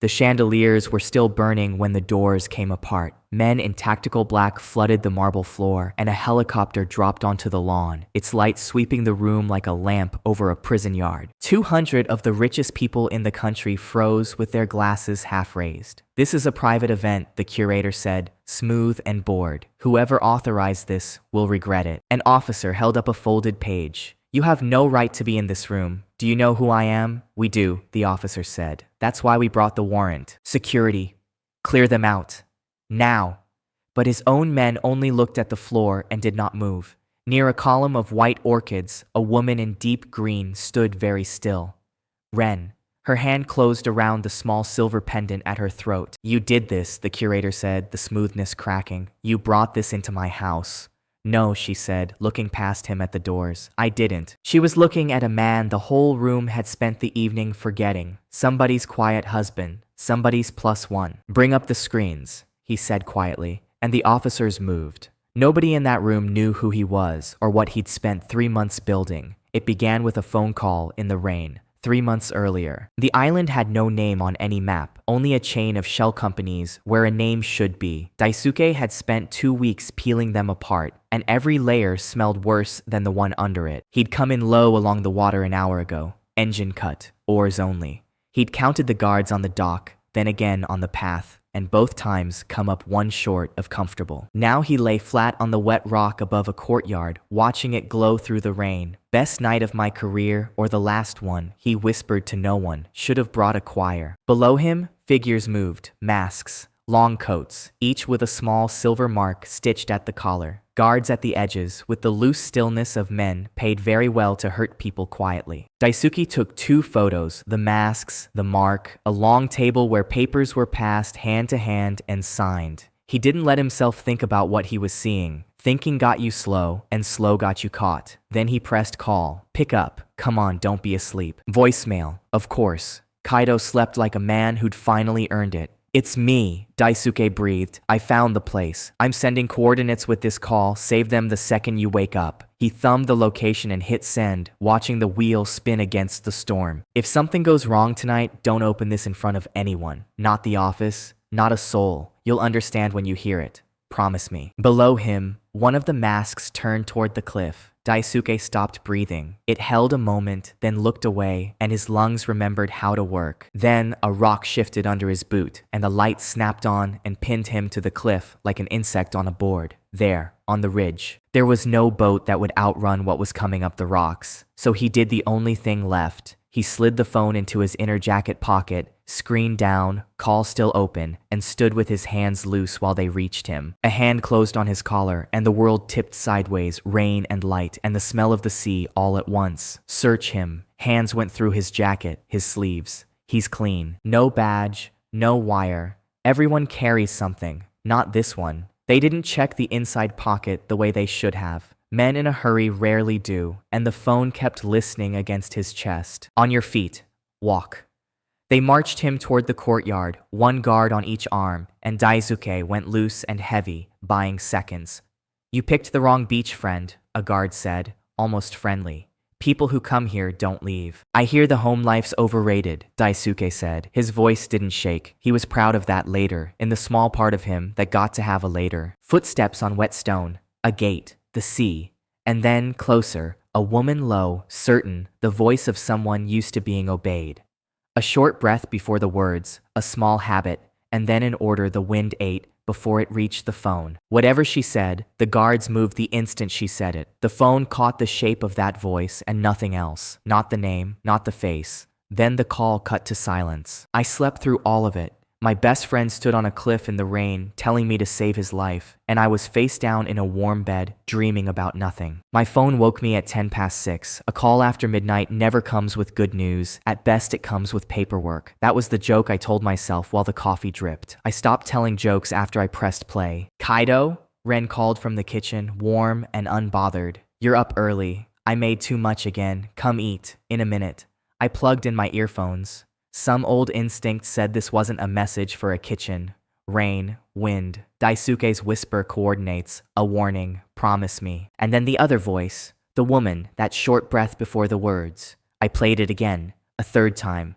The chandeliers were still burning when the doors came apart. Men in tactical black flooded the marble floor, and a helicopter dropped onto the lawn, its light sweeping the room like a lamp over a prison yard. 200 of the richest people in the country froze with their glasses half raised. "This is a private event," the curator said, smooth and bored. "Whoever authorized this will regret it." An officer held up a folded page. "You have no right to be in this room. Do you know who I am?" "We do," the officer said. "That's why we brought the warrant." "Security. Clear them out. Now." But his own men only looked at the floor and did not move. Near a column of white orchids, a woman in deep green stood very still. Ren. Her hand closed around the small silver pendant at her throat. "You did this," the curator said, the smoothness cracking. "You brought this into my house." "No," she said, looking past him at the doors. "I didn't." She was looking at a man the whole room had spent the evening forgetting. Somebody's quiet husband. Somebody's +1. "Bring up the screens," he said quietly, and the officers moved. Nobody in that room knew who he was or what he'd spent 3 months building. It began with a phone call in the rain. 3 months earlier. The island had no name on any map, only a chain of shell companies where a name should be. Daisuke had spent 2 weeks peeling them apart, and every layer smelled worse than the one under it. He'd come in low along the water an hour ago. Engine cut. Oars only. He'd counted the guards on the dock, then again on the path, and both times come up one short of comfortable. Now he lay flat on the wet rock above a courtyard, watching it glow through the rain. "Best night of my career, or the last one," he whispered to no one. "Should have brought a choir." Below him, figures moved, masks, long coats, each with a small silver mark stitched at the collar. Guards at the edges, with the loose stillness of men paid very well to hurt people quietly. Daisuke took 2 photos, the masks, the mark, a long table where papers were passed hand to hand and signed. He didn't let himself think about what he was seeing. Thinking got you slow, and slow got you caught. Then he pressed call. "Pick up. Come on, don't be asleep." Voicemail. Of course. Kaido slept like a man who'd finally earned it. "It's me," Daisuke breathed. "I found the place. I'm sending coordinates with this call. Save them the second you wake up." He thumbed the location and hit send, watching the wheel spin against the storm. "If something goes wrong tonight, don't open this in front of anyone. Not the office, not a soul. You'll understand when you hear it. Promise me." Below him, one of the masks turned toward the cliff. Daisuke stopped breathing. It held a moment, then looked away, and his lungs remembered how to work. Then a rock shifted under his boot, and the light snapped on and pinned him to the cliff like an insect on a board. There, on the ridge, there was no boat that would outrun what was coming up the rocks. So he did the only thing left. He slid the phone into his inner jacket pocket, screen down, call still open, and stood with his hands loose while they reached him. A hand closed on his collar, and the world tipped sideways, rain and light, and the smell of the sea all at once. Search him. Hands went through his jacket, his sleeves. He's clean. No badge, no wire. Everyone carries something. Not this one. They didn't check the inside pocket the way they should have. Men in a hurry rarely do, and the phone kept listening against his chest. "On your feet. Walk." They marched him toward the courtyard, 1 guard on each arm, and Daisuke went loose and heavy, buying seconds. "You picked the wrong beach, friend," a guard said, almost friendly. "People who come here don't leave." "I hear the home life's overrated," Daisuke said. His voice didn't shake. He was proud of that later, in the small part of him that got to have a later. Footsteps on wet stone, a gate, the sea, and then, closer, a woman low, certain, the voice of someone used to being obeyed. A short breath before the words, a small habit, and then an order the wind ate before it reached the phone. Whatever she said, the guards moved the instant she said it. The phone caught the shape of that voice and nothing else. Not the name, not the face. Then the call cut to silence. "I slept through all of it. My best friend stood on a cliff in the rain, telling me to save his life, and I was face down in a warm bed, dreaming about nothing. My phone woke me at 6:10. A call after midnight never comes with good news. At best it comes with paperwork." That was the joke I told myself while the coffee dripped. I stopped telling jokes after I pressed play. "Kaido?" Ren called from the kitchen, warm and unbothered. "You're up early. I made too much again. Come eat. In a minute." I plugged in my earphones. Some old instinct said this wasn't a message for a kitchen. Rain, wind, Daisuke's whisper coordinates, a warning, promise me. And then the other voice, the woman, that short breath before the words. I played it again, a third time.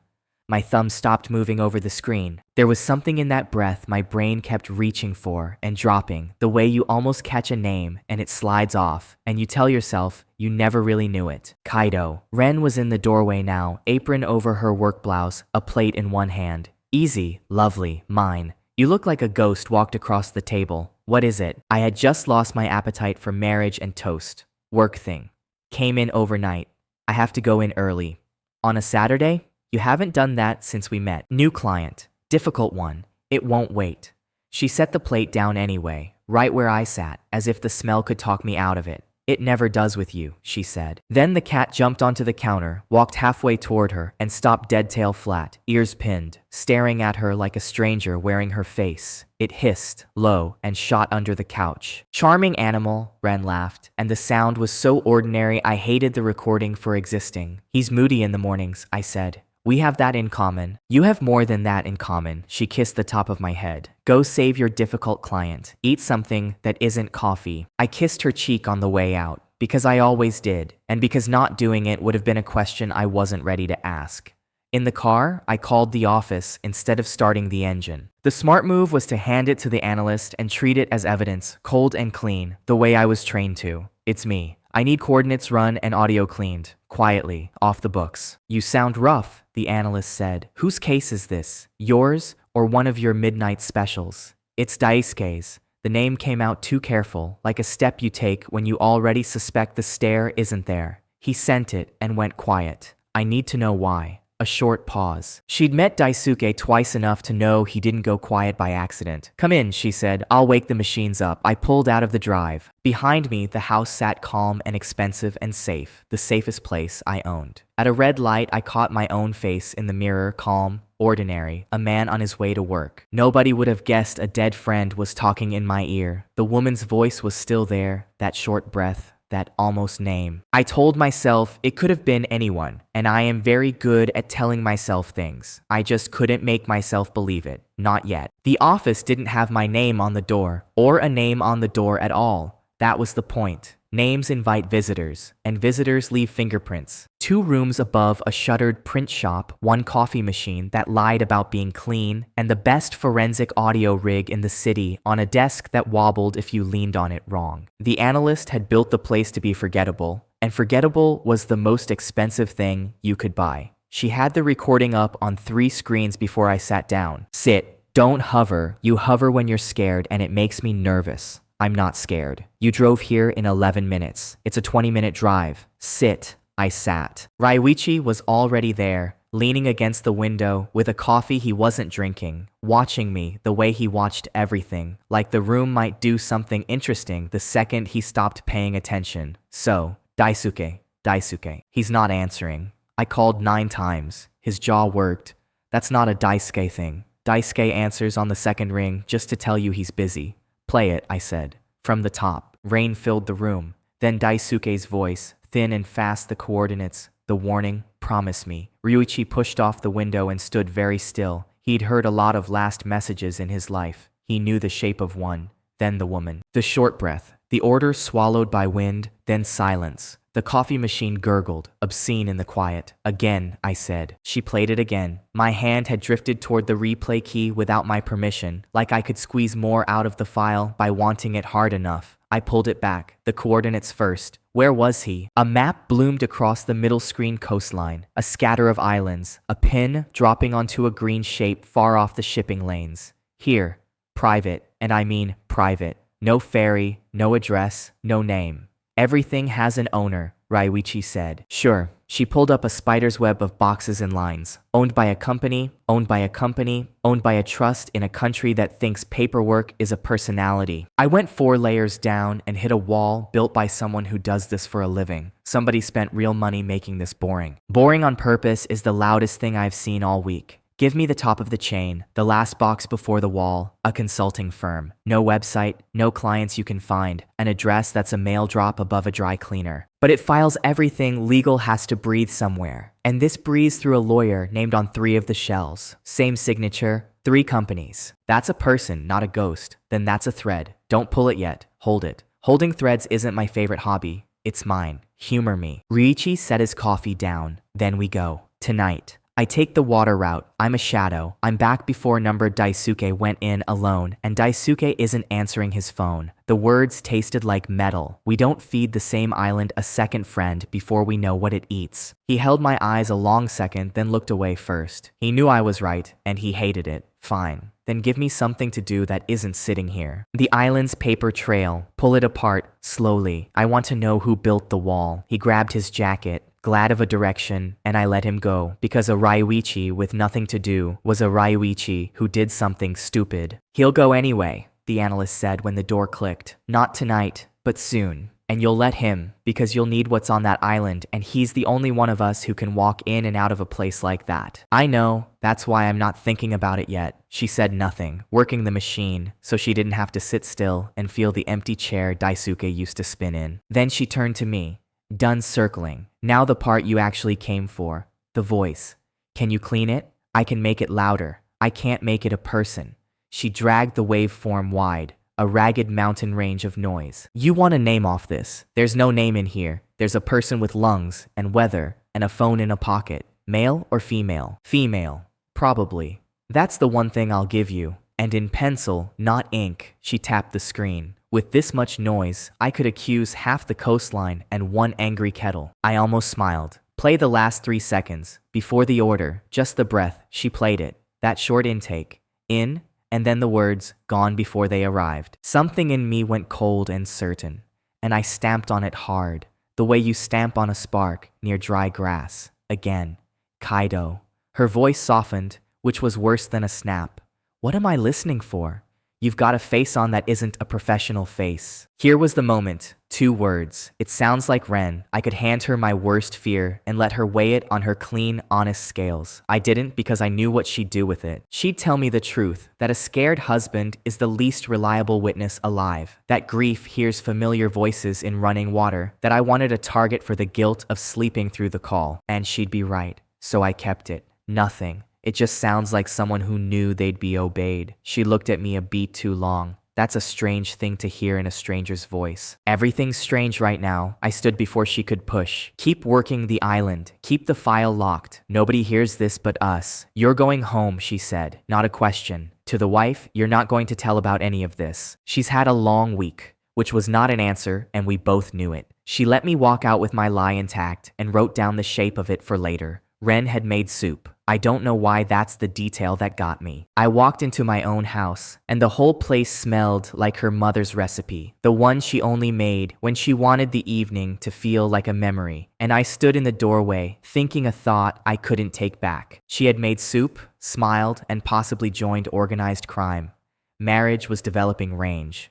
My thumb stopped moving over the screen. There was something in that breath my brain kept reaching for and dropping, the way you almost catch a name and it slides off, and you tell yourself you never really knew it. Kaido. Ren was in the doorway now, apron over her work blouse, a plate in one hand. Easy, lovely, mine. You look like a ghost walked across the table. What is it? I had just lost my appetite for marriage and toast. Work thing. Came in overnight. I have to go in early. On a Saturday? You haven't done that since we met. New client. Difficult one. It won't wait. She set the plate down anyway, right where I sat, as if the smell could talk me out of it. It never does with you, she said. Then the cat jumped onto the counter, walked halfway toward her, and stopped dead tail flat, ears pinned, staring at her like a stranger wearing her face. It hissed, low, and shot under the couch. Charming animal, Ren laughed, and the sound was so ordinary I hated the recording for existing. He's moody in the mornings, I said. We have that in common. You have more than that in common. She kissed the top of my head. Go save your difficult client. Eat something that isn't coffee. I kissed her cheek on the way out, because I always did, and because not doing it would have been a question I wasn't ready to ask. In the car, I called the office instead of starting the engine. The smart move was to hand it to the analyst and treat it as evidence, cold and clean, the way I was trained to. It's me. I need coordinates run and audio cleaned, quietly, off the books. You sound rough, the analyst said. Whose case is this? Yours or one of your midnight specials? It's Daisuke's. The name came out too careful, like a step you take when you already suspect the stare isn't there. He sent it and went quiet. I need to know why. A short pause. She'd met Daisuke twice enough to know he didn't go quiet by accident. Come in, she said. I'll wake the machines up. I pulled out of the drive. Behind me, the house sat calm and expensive and safe, the safest place I owned. At a red light, I caught my own face in the mirror, calm, ordinary, a man on his way to work. Nobody would have guessed a dead friend was talking in my ear. The woman's voice was still there, that short breath, that almost name. I told myself it could have been anyone, and I am very good at telling myself things. I just couldn't make myself believe it. Not yet. The office didn't have my name on the door, or a name on the door at all. That was the point. Names invite visitors, and visitors leave fingerprints. 2 rooms above a shuttered print shop, 1 coffee machine that lied about being clean, and the best forensic audio rig in the city on a desk that wobbled if you leaned on it wrong. The analyst had built the place to be forgettable, and forgettable was the most expensive thing you could buy. She had the recording up on 3 screens before I sat down. Sit. Don't hover. You hover when you're scared, and it makes me nervous. I'm not scared. You drove here in 11 minutes. It's a 20-minute drive. Sit. I sat. Ryuichi was already there, leaning against the window with a coffee he wasn't drinking, watching me the way he watched everything, like the room might do something interesting the second he stopped paying attention. So, Daisuke. He's not answering. I called 9 times. His jaw worked. That's not a Daisuke thing. Daisuke answers on the second ring just to tell you he's busy. Play it, I said. From the top. Rain filled the room. Then Daisuke's voice, thin and fast, the coordinates, the warning, promise me. Ryuichi pushed off the window and stood very still. He'd heard a lot of last messages in his life. He knew the shape of one, then the woman. The short breath, the order swallowed by wind, then silence. The coffee machine gurgled, obscene in the quiet. Again, I said. She played it again. My hand had drifted toward the replay key without my permission, like I could squeeze more out of the file by wanting it hard enough. I pulled it back, the coordinates first. Where was he? A map bloomed across the middle screen coastline, a scatter of islands, a pin dropping onto a green shape far off the shipping lanes. Here. Private, and I mean private. No ferry, no address, no name. Everything has an owner, Ryuichi said. Sure. She pulled up a spider's web of boxes and lines. Owned by a company, owned by a company, owned by a trust in a country that thinks paperwork is a personality. I went 4 layers down and hit a wall built by someone who does this for a living. Somebody spent real money making this boring. Boring on purpose is the loudest thing I've seen all week. Give me the top of the chain, the last box before the wall, a consulting firm. No website, no clients you can find, an address that's a mail drop above a dry cleaner. But it files everything legal has to breathe somewhere. And this breathes through a lawyer named on 3 of the shells. Same signature, 3 companies. That's a person, not a ghost. Then that's a thread. Don't pull it yet. Hold it. Holding threads isn't my favorite hobby. It's mine. Humor me. Ryuichi set his coffee down. Then we go. Tonight. I take the water route. I'm a shadow. I'm back before numbered Daisuke went in alone, and Daisuke isn't answering his phone. The words tasted like metal. We don't feed the same island a second friend before we know what it eats. He held my eyes a long second, then looked away first. He knew I was right, and he hated it. Fine. Then give me something to do that isn't sitting here. The island's paper trail. Pull it apart, slowly. I want to know who built the wall. He grabbed his jacket, glad of a direction, and I let him go, because a Ryuichi with nothing to do was a Ryuichi who did something stupid. He'll go anyway, the analyst said when the door clicked. Not tonight, but soon. And you'll let him, because you'll need what's on that island, and he's the only one of us who can walk in and out of a place like that. I know, that's why I'm not thinking about it yet. She said nothing, working the machine, so she didn't have to sit still and feel the empty chair Daisuke used to spin in. Then she turned to me. Done circling. Now the part you actually came for. The voice. Can you clean it? I can make it louder. I can't make it a person. She dragged the waveform wide, a ragged mountain range of noise. You want a name off this. There's no name in here. There's a person with lungs and weather and a phone in a pocket. Male or female? Female. Probably. That's the one thing I'll give you. And in pencil, not ink. She tapped the screen. With this much noise, I could accuse half the coastline and one angry kettle. I almost smiled. Play the last 3 seconds. Before the order, just the breath. She played it. That short intake. In, and then the words, gone before they arrived. Something in me went cold and certain, and I stamped on it hard, the way you stamp on a spark near dry grass. Again. Kaido. Her voice softened, which was worse than a snap. What am I listening for? You've got a face on that isn't a professional face. Here was the moment. 2 words. It sounds like Ren. I could hand her my worst fear and let her weigh it on her clean, honest scales. I didn't because I knew what she'd do with it. She'd tell me the truth, that a scared husband is the least reliable witness alive, that grief hears familiar voices in running water, that I wanted a target for the guilt of sleeping through the call. And she'd be right. So I kept it. Nothing. It just sounds like someone who knew they'd be obeyed. She looked at me a beat too long. That's a strange thing to hear in a stranger's voice. Everything's strange right now. I stood before she could push. Keep working the island. Keep the file locked. Nobody hears this but us. You're going home, she said. Not a question. To the wife, you're not going to tell about any of this. She's had a long week. Which was not an answer, and we both knew it. She let me walk out with my lie intact and wrote down the shape of it for later. Ren had made soup. I don't know why that's the detail that got me. I walked into my own house, and the whole place smelled like her mother's recipe, the one she only made when she wanted the evening to feel like a memory. And I stood in the doorway, thinking a thought I couldn't take back. She had made soup, smiled, and possibly joined organized crime. Marriage was developing range.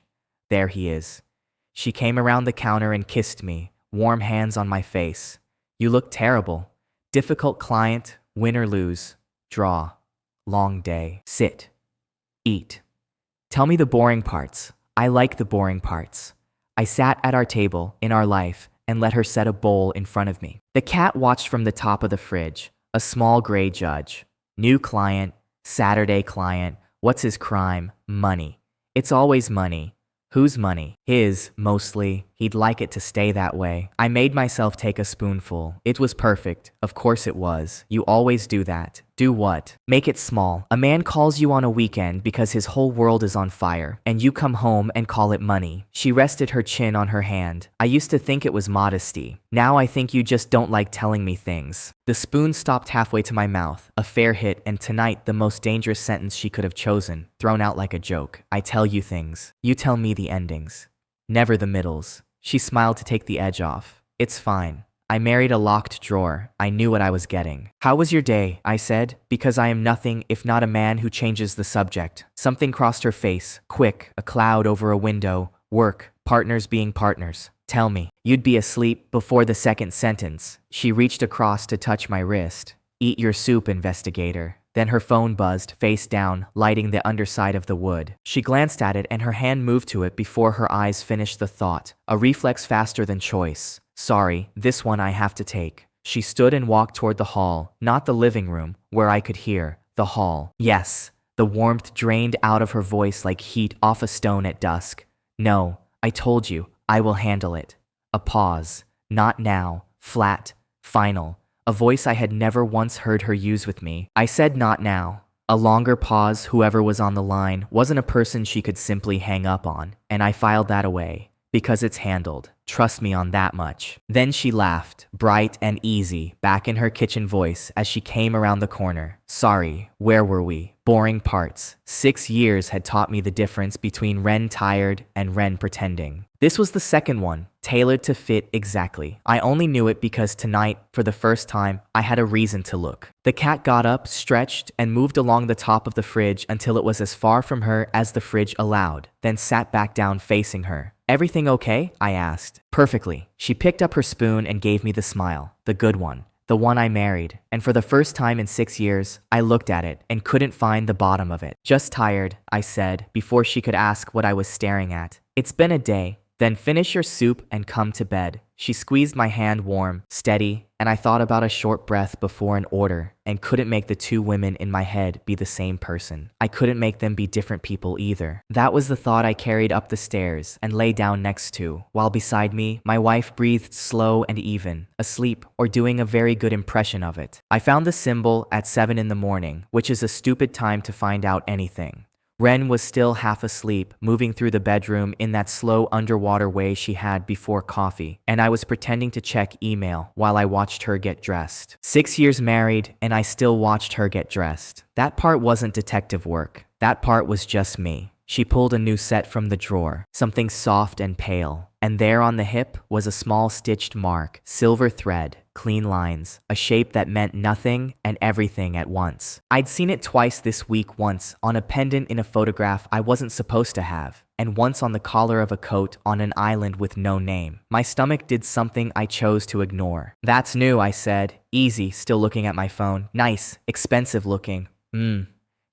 There he is. She came around the counter and kissed me, warm hands on my face. You look terrible. Difficult client, win or lose, draw, long day, sit, eat. Tell me the boring parts. I like the boring parts. I sat at our table, in our life, and let her set a bowl in front of me. The cat watched from the top of the fridge, a small gray judge. New client, Saturday client, what's his crime? Money. It's always money. Whose money? His, mostly. He'd like it to stay that way. I made myself take a spoonful. It was perfect. Of course it was. You always do that. Do what? Make it small. A man calls you on a weekend because his whole world is on fire, and you come home and call it money. She rested her chin on her hand. I used to think it was modesty. Now I think you just don't like telling me things. The spoon stopped halfway to my mouth. A fair hit, and tonight the most dangerous sentence she could have chosen, thrown out like a joke. I tell you things. You tell me the endings. Never the middles. She smiled to take the edge off. It's fine. I married a locked drawer. I knew what I was getting. How was your day? I said, because I am nothing if not a man who changes the subject. Something crossed her face, quick, a cloud over a window. Work, partners being partners. Tell me. You'd be asleep before the second sentence. She reached across to touch my wrist. Eat your soup, investigator. Then her phone buzzed, face down, lighting the underside of the wood. She glanced at it and her hand moved to it before her eyes finished the thought. A reflex faster than choice. Sorry, this one I have to take. She stood and walked toward the hall, not the living room, where I could hear. The hall. Yes. The warmth drained out of her voice like heat off a stone at dusk. No, I told you, I will handle it. A pause. Not now. Flat. Final. a voice I had never once heard her use with me. I said, "Not now." A longer pause. Whoever was on the line wasn't a person she could simply hang up on, and I filed that away. Because it's handled. Trust me on that much. Then she laughed, bright and easy, back in her kitchen voice as she came around the corner. Sorry, where were we? Boring parts. 6 years had taught me the difference between Ren tired and Ren pretending. This was the second one, tailored to fit exactly. I only knew it because tonight, for the first time, I had a reason to look. The cat got up, stretched, and moved along the top of the fridge until it was as far from her as the fridge allowed, then sat back down facing her. "Everything okay?" I asked. "Perfectly." She picked up her spoon and gave me the smile. The good one. The one I married. And for the first time in 6 years, I looked at it and couldn't find the bottom of it. "Just tired," I said, before she could ask what I was staring at. "It's been a day. Then finish your soup and come to bed." She squeezed my hand warm, steady, and I thought about a short breath before an order and couldn't make the two women in my head be the same person. I couldn't make them be different people either. That was the thought I carried up the stairs and lay down next to, while beside me, my wife breathed slow and even, asleep or doing a very good impression of it. I found the symbol at 7 in the morning, which is a stupid time to find out anything. Ren was still half asleep, moving through the bedroom in that slow underwater way she had before coffee, and I was pretending to check email while I watched her get dressed. 6 years married, and I still watched her get dressed. That part wasn't detective work. That part was just me. She pulled a new set from the drawer, something soft and pale, and there on the hip was a small stitched mark, silver thread, clean lines, a shape that meant nothing and everything at once. I'd seen it twice this week, once on a pendant in a photograph I wasn't supposed to have, and once on the collar of a coat on an island with no name. My stomach did something I chose to ignore. "That's new," I said, easy, still looking at my phone. "Nice, expensive looking."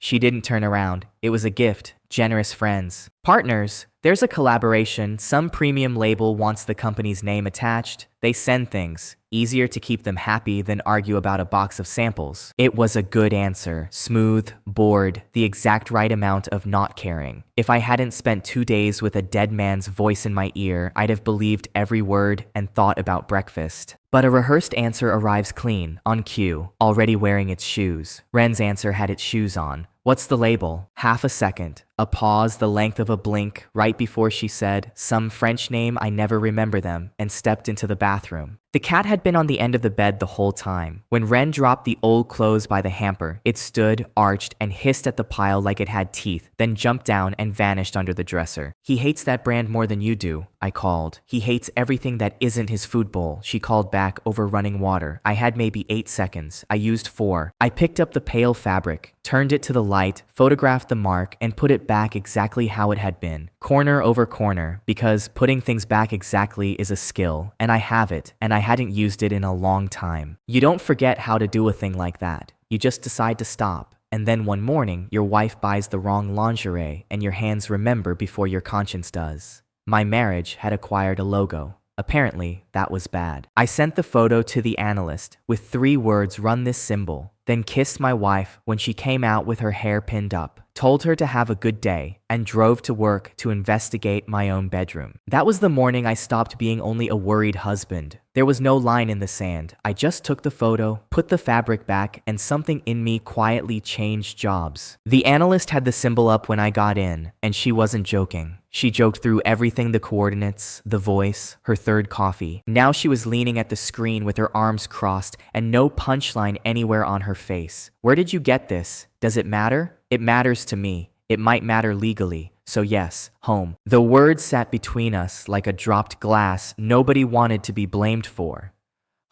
She didn't turn around. It was a gift. Generous friends. Partners. There's a collaboration. Some premium label wants the company's name attached. They send things. Easier to keep them happy than argue about a box of samples. It was a good answer. Smooth, bored, the exact right amount of not caring. If I hadn't spent 2 days with a dead man's voice in my ear, I'd have believed every word and thought about breakfast. But a rehearsed answer arrives clean, on cue, already wearing its shoes. Ren's answer had its shoes on. "What's the label?" Half a second, a pause the length of a blink right before she said, "Some French name, I never remember them," and stepped into the bathroom. The cat had been on the end of the bed the whole time. When Ren dropped the old clothes by the hamper, it stood, arched, and hissed at the pile like it had teeth, then jumped down and vanished under the dresser. "He hates that brand more than you do," I called. "He hates everything that isn't his food bowl," she called back over running water. I had maybe 8 seconds. I used 4. I picked up the pale fabric, turned it to the light, photographed the mark, and put it back exactly how it had been, corner over corner, because putting things back exactly is a skill, and I have it, and I hadn't used it in a long time. You don't forget how to do a thing like that. You just decide to stop. And then one morning, your wife buys the wrong lingerie, and your hands remember before your conscience does. My marriage had acquired a logo. Apparently, that was bad. I sent the photo to the analyst with 3 words: "Run this symbol." Then kissed my wife when she came out with her hair pinned up, told her to have a good day, and drove to work to investigate my own bedroom. That was the morning I stopped being only a worried husband. There was no line in the sand. I just took the photo, put the fabric back, and something in me quietly changed jobs. The analyst had the symbol up when I got in, and she wasn't joking. She joked through everything: the coordinates, the voice, her third coffee. Now she was leaning at the screen with her arms crossed and no punchline anywhere on her face. "Where did you get this? Does it matter?" "It matters to me. It might matter legally. So yes, home." The word sat between us like a dropped glass nobody wanted to be blamed for.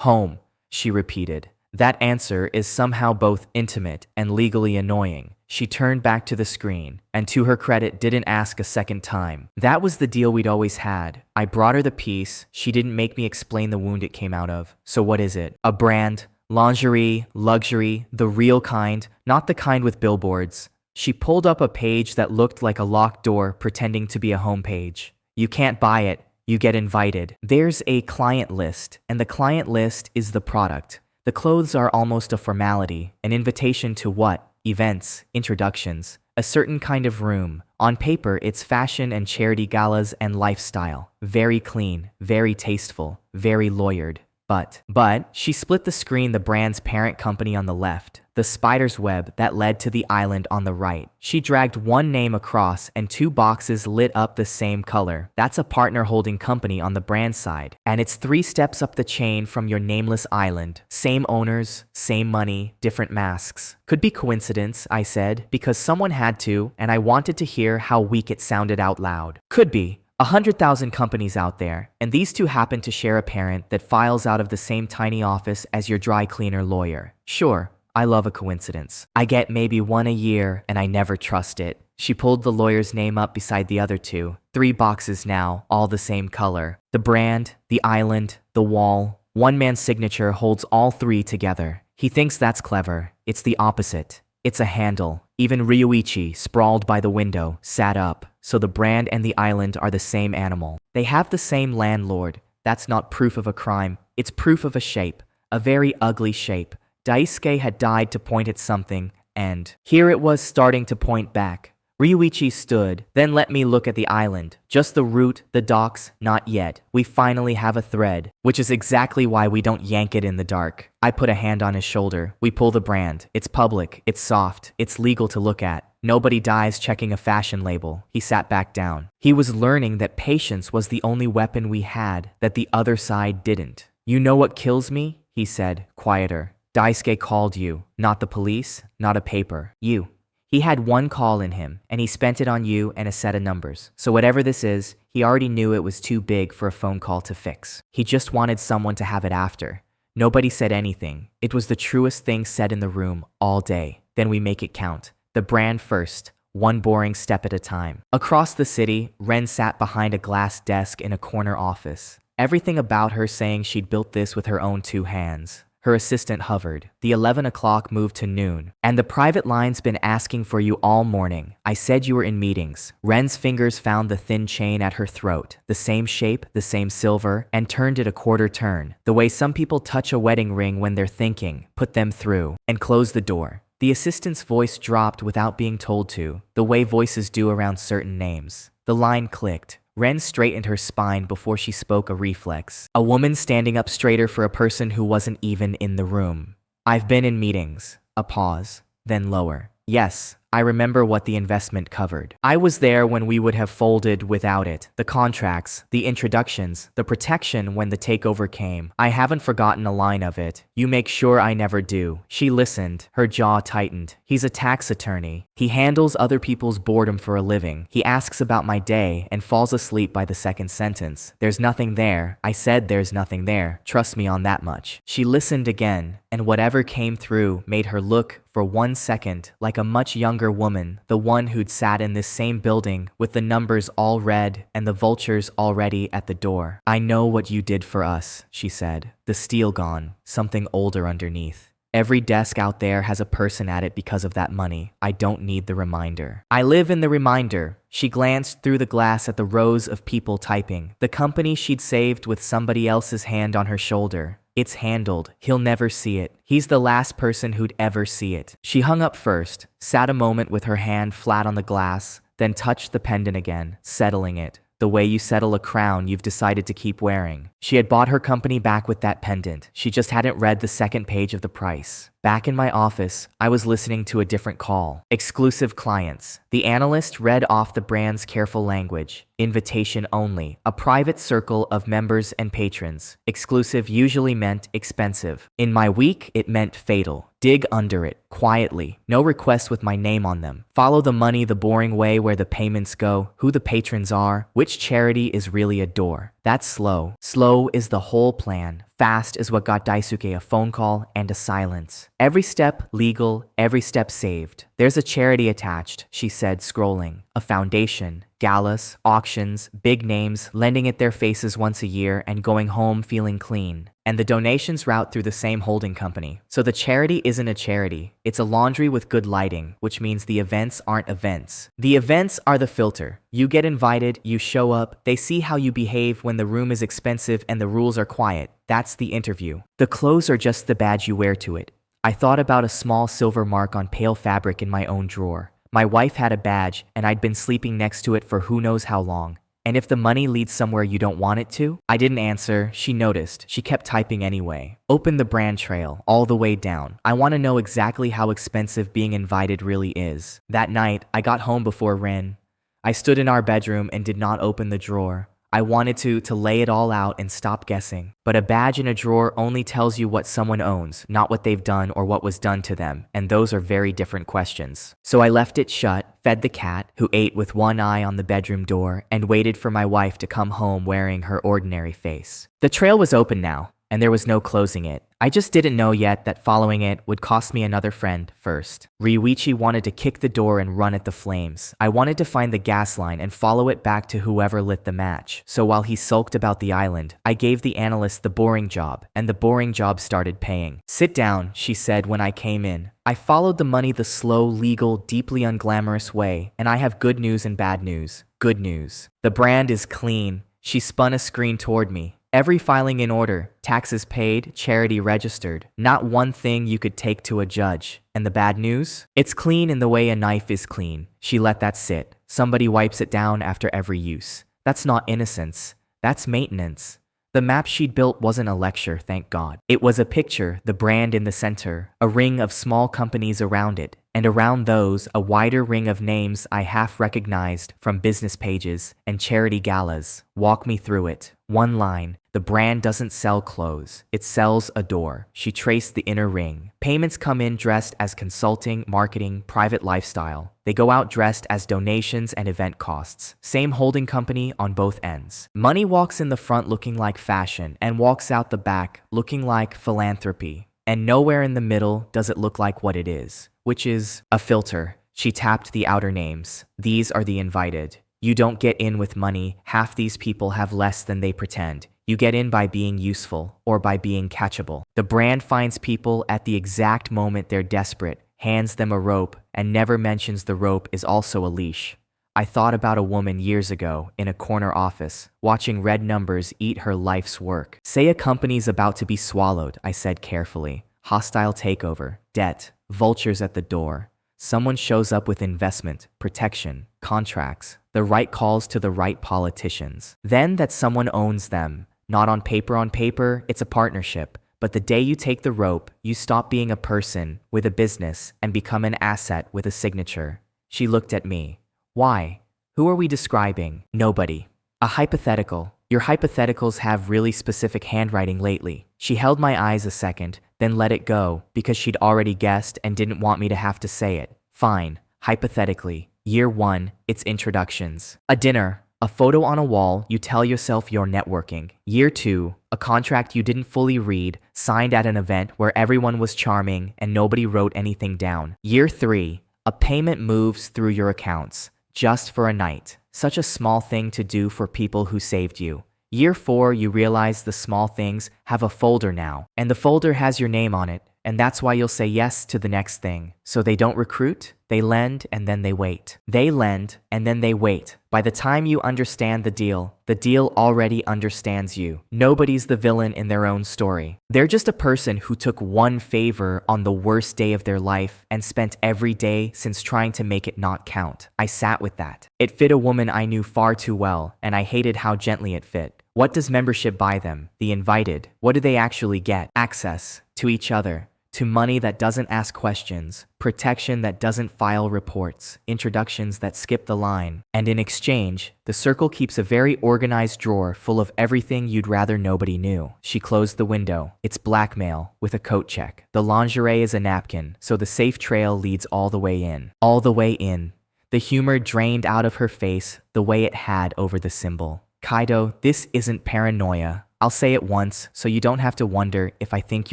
"Home," she repeated. That answer is somehow both intimate and legally annoying. She turned back to the screen, and to her credit didn't ask a second time. That was the deal we'd always had. I brought her the piece. She didn't make me explain the wound it came out of. "So what is it?" "A brand. Lingerie, luxury, the real kind, not the kind with billboards." She pulled up a page that looked like a locked door pretending to be a homepage. "You can't buy it. You get invited. There's a client list, and the client list is the product. The clothes are almost a formality. An invitation to what? Events, introductions, a certain kind of room. On paper, it's fashion and charity galas and lifestyle. Very clean, very tasteful, very lawyered." But, she split the screen, the brand's parent company on the left, the spider's web that led to the island on the right. She dragged one name across and two boxes lit up the same color. That's a partner holding company on the brand side. And it's 3 steps up the chain from your nameless island. Same owners, same money, different masks. Could be coincidence, I said, because someone had to, and I wanted to hear how weak it sounded out loud. Could be. 100,000 companies out there, and these two happen to share a parent that files out of the same tiny office as your dry cleaner lawyer. Sure, I love a coincidence. I get maybe 1 a year, and I never trust it. She pulled the lawyer's name up beside the other 2. 3 boxes now, all the same color. The brand, the island, the wall. One man's signature holds all 3 together. He thinks that's clever. It's the opposite. It's a handle. Even Ryuichi, sprawled by the window, sat up. So the brand and the island are the same animal. They have the same landlord. That's not proof of a crime. It's proof of a shape. A very ugly shape. Daisuke had died to point at something, and here it was starting to point back. Ryuichi stood, then let me look at the island. Just the route, the docks, not yet. We finally have a thread, which is exactly why we don't yank it in the dark. I put a hand on his shoulder. We pull the brand. It's public, it's soft, it's legal to look at. Nobody dies checking a fashion label. He sat back down. He was learning that patience was the only weapon we had, that the other side didn't. You know what kills me? He said, quieter. Daisuke called you. Not the police, not a paper. You. He had 1 call in him, and he spent it on you and a set of numbers. So whatever this is, he already knew it was too big for a phone call to fix. He just wanted someone to have it after. Nobody said anything. It was the truest thing said in the room all day. Then we make it count. The brand first, 1 boring step at a time. Across the city, Ren sat behind a glass desk in a corner office. Everything about her saying she'd built this with her own 2 hands. Her assistant hovered. The 11 o'clock moved to noon. And the private line's been asking for you all morning. I said you were in meetings. Ren's fingers found the thin chain at her throat. The same shape, the same silver, and turned it a quarter turn. The way some people touch a wedding ring when they're thinking. Put them through. And close the door. The assistant's voice dropped without being told to, the way voices do around certain names. The line clicked. Ren straightened her spine before she spoke, a reflex. A woman standing up straighter for a person who wasn't even in the room. I've been in meetings. A pause, then lower. Yes, I remember what the investment covered. I was there when we would have folded without it. The contracts, the introductions, the protection when the takeover came. I haven't forgotten a line of it. You make sure I never do. She listened. Her jaw tightened. He's a tax attorney. He handles other people's boredom for a living. He asks about my day and falls asleep by the second sentence. There's nothing there. I said there's nothing there. Trust me on that much. She listened again, and whatever came through made her look, for 1 second, like a much younger woman, the one who'd sat in this same building with the numbers all red and the vultures already at the door. I know what you did for us, she said. The steel gone, something older underneath. Every desk out there has a person at it because of that money. I don't need the reminder. I live in the reminder. She glanced through the glass at the rows of people typing. The company she'd saved with somebody else's hand on her shoulder. It's handled. He'll never see it. He's the last person who'd ever see it. She hung up first, sat a moment with her hand flat on the glass, then touched the pendant again, settling it. The way you settle a crown you've decided to keep wearing. She had bought her company back with that pendant. She just hadn't read the second page of the price. Back in my office, I was listening to a different call. Exclusive clients. The analyst read off the brand's careful language. Invitation only. A private circle of members and patrons. Exclusive usually meant expensive. In my week, it meant fatal. Dig under it, quietly. No requests with my name on them. Follow the money the boring way, where the payments go, who the patrons are, which charity is really a door. That's slow. Slow is the whole plan. Fast is what got Daisuke a phone call and a silence. Every step legal, every step saved. There's a charity attached, she said, scrolling. A foundation. Galas, auctions, big names, lending it their faces once a year and going home feeling clean. And the donations route through the same holding company. So the charity isn't a charity. It's a laundry with good lighting, which means the events aren't events. The events are the filter. You get invited, you show up, they see how you behave when the room is expensive and the rules are quiet. That's the interview. The clothes are just the badge you wear to it. I thought about a small silver mark on pale fabric in my own drawer. My wife had a badge, and I'd been sleeping next to it for who knows how long. And if the money leads somewhere you don't want it to? I didn't answer. She noticed. She kept typing anyway. Open the brand trail, all the way down. I want to know exactly how expensive being invited really is. That night, I got home before Rin. I stood in our bedroom and did not open the drawer. I wanted to lay it all out and stop guessing. But a badge in a drawer only tells you what someone owns, not what they've done or what was done to them, and those are very different questions. So I left it shut, fed the cat, who ate with one eye on the bedroom door, and waited for my wife to come home wearing her ordinary face. The trail was open now, and there was no closing it. I just didn't know yet that following it would cost me another friend first. Ryuichi wanted to kick the door and run at the flames. I wanted to find the gas line and follow it back to whoever lit the match. So while he sulked about the island, I gave the analyst the boring job, and the boring job started paying. Sit down, she said when I came in. I followed the money the slow, legal, deeply unglamorous way, and I have good news and bad news. Good news. The brand is clean. She spun a screen toward me. Every filing in order, taxes paid, charity registered, not one thing you could take to a judge. And the bad news? It's clean in the way a knife is clean. She let that sit. Somebody wipes it down after every use. That's not innocence. That's maintenance. The map she'd built wasn't a lecture, thank God. It was a picture, the brand in the center, a ring of small companies around it, and around those, a wider ring of names I half recognized from business pages and charity galas. Walk me through it. One line. The brand doesn't sell clothes. It sells a door. She traced the inner ring. Payments come in dressed as consulting, marketing, private lifestyle. They go out dressed as donations and event costs. Same holding company on both ends. Money walks in the front looking like fashion and walks out the back looking like philanthropy. And nowhere in the middle does it look like what it is, which is a filter. She tapped the outer names. These are the invited. You don't get in with money. Half these people have less than they pretend. You get in by being useful or by being catchable. The brand finds people at the exact moment they're desperate, hands them a rope, and never mentions the rope is also a leash. I thought about a woman years ago in a corner office, watching red numbers eat her life's work. Say a company's about to be swallowed, I said carefully. Hostile takeover, debt, vultures at the door. Someone shows up with investment, protection, contracts, the right calls to the right politicians. Then that someone owns them. Not on paper, it's a partnership. But the day you take the rope, you stop being a person with a business and become an asset with a signature. She looked at me. Why? Who are we describing? Nobody. A hypothetical. Your hypotheticals have really specific handwriting lately. She held my eyes a second, then let it go because she'd already guessed and didn't want me to have to say it. Fine. Hypothetically. Year 1, it's introductions. A dinner. A photo on a wall, you tell yourself you're networking. Year 2, a contract you didn't fully read, signed at an event where everyone was charming and nobody wrote anything down. Year 3, a payment moves through your accounts, just for a night. Such a small thing to do for people who saved you. Year 4, you realize the small things have a folder now, and the folder has your name on it, and that's why you'll say yes to the next thing. So they don't recruit, they lend, and then they wait. They lend, and then they wait. By the time you understand the deal already understands you. Nobody's the villain in their own story. They're just a person who took one favor on the worst day of their life and spent every day since trying to make it not count. I sat with that. It fit a woman I knew far too well, and I hated how gently it fit. What does membership buy them? The invited. What do they actually get? Access to each other. To money that doesn't ask questions, protection that doesn't file reports, introductions that skip the line. And in exchange, the circle keeps a very organized drawer full of everything you'd rather nobody knew. She closed the window. It's blackmail, with a coat check. The lingerie is a napkin, so the safe trail leads all the way in. All the way in. The humor drained out of her face the way it had over the symbol. Kaido, this isn't paranoia. I'll say it once, so you don't have to wonder if I think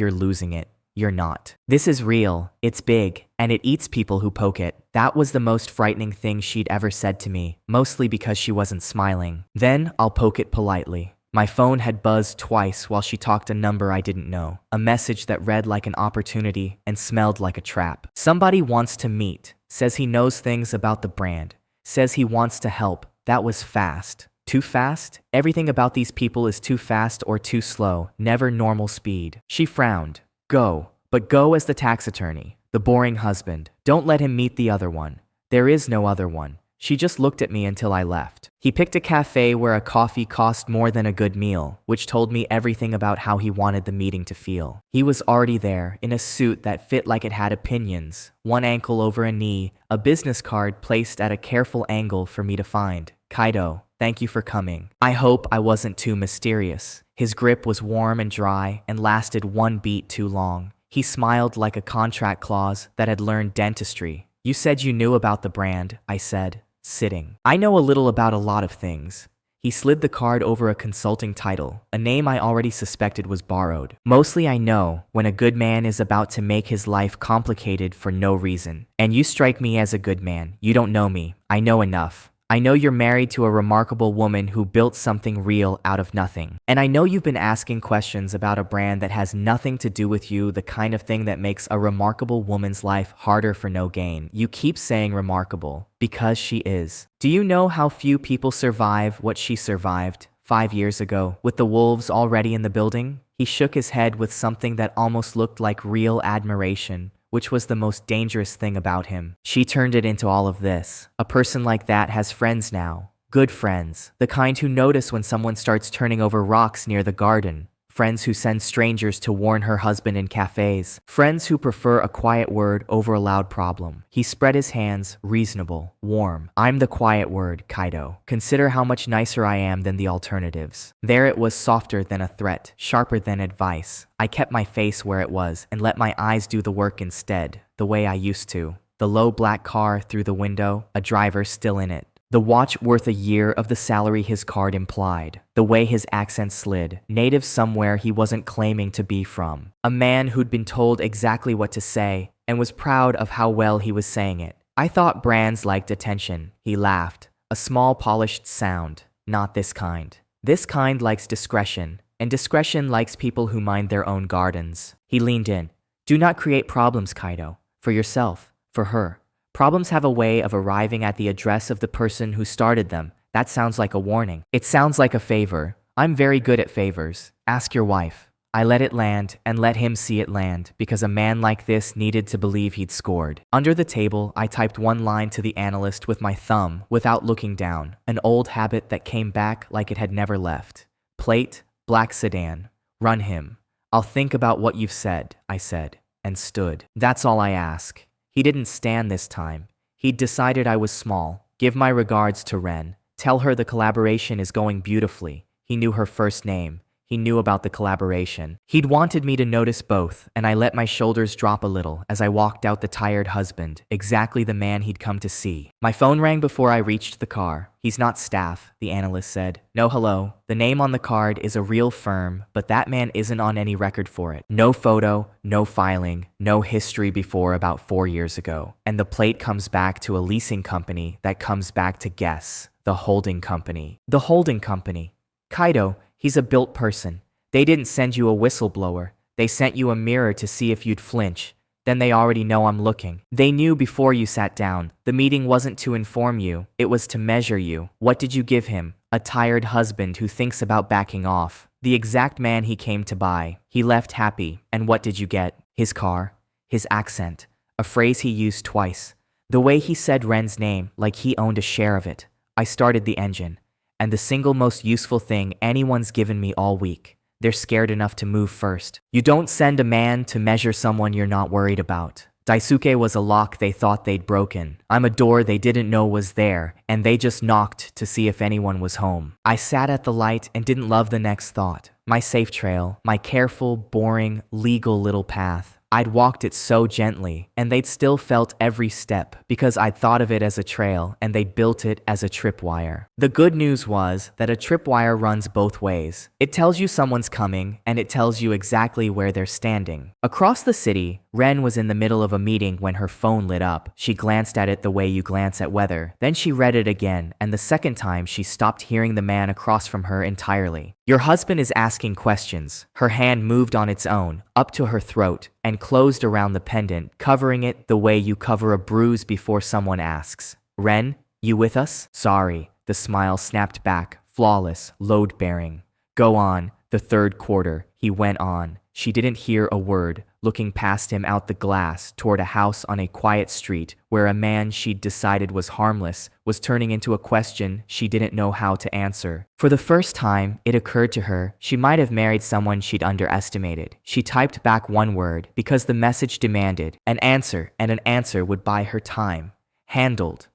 you're losing it. You're not. This is real, it's big, and it eats people who poke it. That was the most frightening thing she'd ever said to me, mostly because she wasn't smiling. Then I'll poke it politely. My phone had buzzed twice while she talked a number I didn't know. A message that read like an opportunity and smelled like a trap. Somebody wants to meet. Says he knows things about the brand. Says he wants to help. That was fast. Too fast? Everything about these people is too fast or too slow, never normal speed. She frowned. Go, but go as the tax attorney, the boring husband. Don't let him meet the other one. There is no other one. She just looked at me until I left. He picked a cafe where a coffee cost more than a good meal, which told me everything about how he wanted the meeting to feel. He was already there, in a suit that fit like it had opinions, one ankle over a knee, a business card placed at a careful angle for me to find. Kaido, thank you for coming. I hope I wasn't too mysterious. His grip was warm and dry and lasted one beat too long. He smiled like a contract clause that had learned dentistry. You said you knew about the brand, I said, sitting. I know a little about a lot of things. He slid the card over a consulting title, a name I already suspected was borrowed. Mostly I know when a good man is about to make his life complicated for no reason. And you strike me as a good man. You don't know me. I know enough. I know you're married to a remarkable woman who built something real out of nothing. And I know you've been asking questions about a brand that has nothing to do with you, the kind of thing that makes a remarkable woman's life harder for no gain. You keep saying remarkable, because she is. Do you know how few people survive what she survived 5 years ago, with the wolves already in the building? He shook his head with something that almost looked like real admiration, which was the most dangerous thing about him. She turned it into all of this. A person like that has friends now. Good friends. The kind who notice when someone starts turning over rocks near the garden. Friends who send strangers to warn her husband in cafes. Friends who prefer a quiet word over a loud problem. He spread his hands, reasonable, warm. I'm the quiet word, Kaido. Consider how much nicer I am than the alternatives. There it was, softer than a threat, sharper than advice. I kept my face where it was and let my eyes do the work instead, the way I used to. The low black car through the window, a driver still in it. The watch worth a year of the salary his card implied. The way his accent slid. Native somewhere he wasn't claiming to be from. A man who'd been told exactly what to say and was proud of how well he was saying it. I thought brands liked attention. He laughed. A small polished sound. Not this kind. This kind likes discretion, and discretion likes people who mind their own gardens. He leaned in. Do not create problems, Kaido. For yourself. For her. Problems have a way of arriving at the address of the person who started them. That sounds like a warning. It sounds like a favor. I'm very good at favors. Ask your wife. I let it land and let him see it land because a man like this needed to believe he'd scored. Under the table, I typed one line to the analyst with my thumb without looking down, an old habit that came back like it had never left. Plate, black sedan. Run him. I'll think about what you've said, I said, and stood. That's all I ask. He didn't stand this time. He'd decided I was small. Give my regards to Ren. Tell her the collaboration is going beautifully. He knew her first name. He knew about the collaboration. He'd wanted me to notice both, and I let my shoulders drop a little as I walked out the tired husband, exactly the man he'd come to see. My phone rang before I reached the car. He's not staff, the analyst said. No hello. The name on the card is a real firm, but that man isn't on any record for it. No photo, no filing, no history before about 4 years ago. And the plate comes back to a leasing company that comes back to guess. The holding company. The holding company. Kaido, he's a built person. They didn't send you a whistleblower. They sent you a mirror to see if you'd flinch. Then they already know I'm looking. They knew before you sat down. The meeting wasn't to inform you. It was to measure you. What did you give him? A tired husband who thinks about backing off. The exact man he came to buy. He left happy. And what did you get? His car. His accent. A phrase he used twice. The way he said Ren's name like he owned a share of it. I started the engine. And the single most useful thing anyone's given me all week. They're scared enough to move first. You don't send a man to measure someone you're not worried about. Daisuke was a lock they thought they'd broken. I'm a door they didn't know was there, and they just knocked to see if anyone was home. I sat at the light and didn't love the next thought. My safe trail, my careful, boring, legal little path. I'd walked it so gently, and they'd still felt every step because I'd thought of it as a trail and they'd built it as a tripwire. The good news was that a tripwire runs both ways. It tells you someone's coming, and it tells you exactly where they're standing. Across the city, Ren was in the middle of a meeting when her phone lit up. She glanced at it the way you glance at weather. Then she read it again, and the second time she stopped hearing the man across from her entirely. Your husband is asking questions. Her hand moved on its own, up to her throat, and closed around the pendant, covering it the way you cover a bruise before someone asks. Ren, you with us? Sorry. The smile snapped back, flawless, load-bearing. Go on, the third quarter, he went on. She didn't hear a word, looking past him out the glass toward a house on a quiet street where a man she'd decided was harmless was turning into a question she didn't know how to answer. For the first time, it occurred to her she might have married someone she'd underestimated. She typed back one word because the message demanded an answer, and an answer would buy her time. Handled.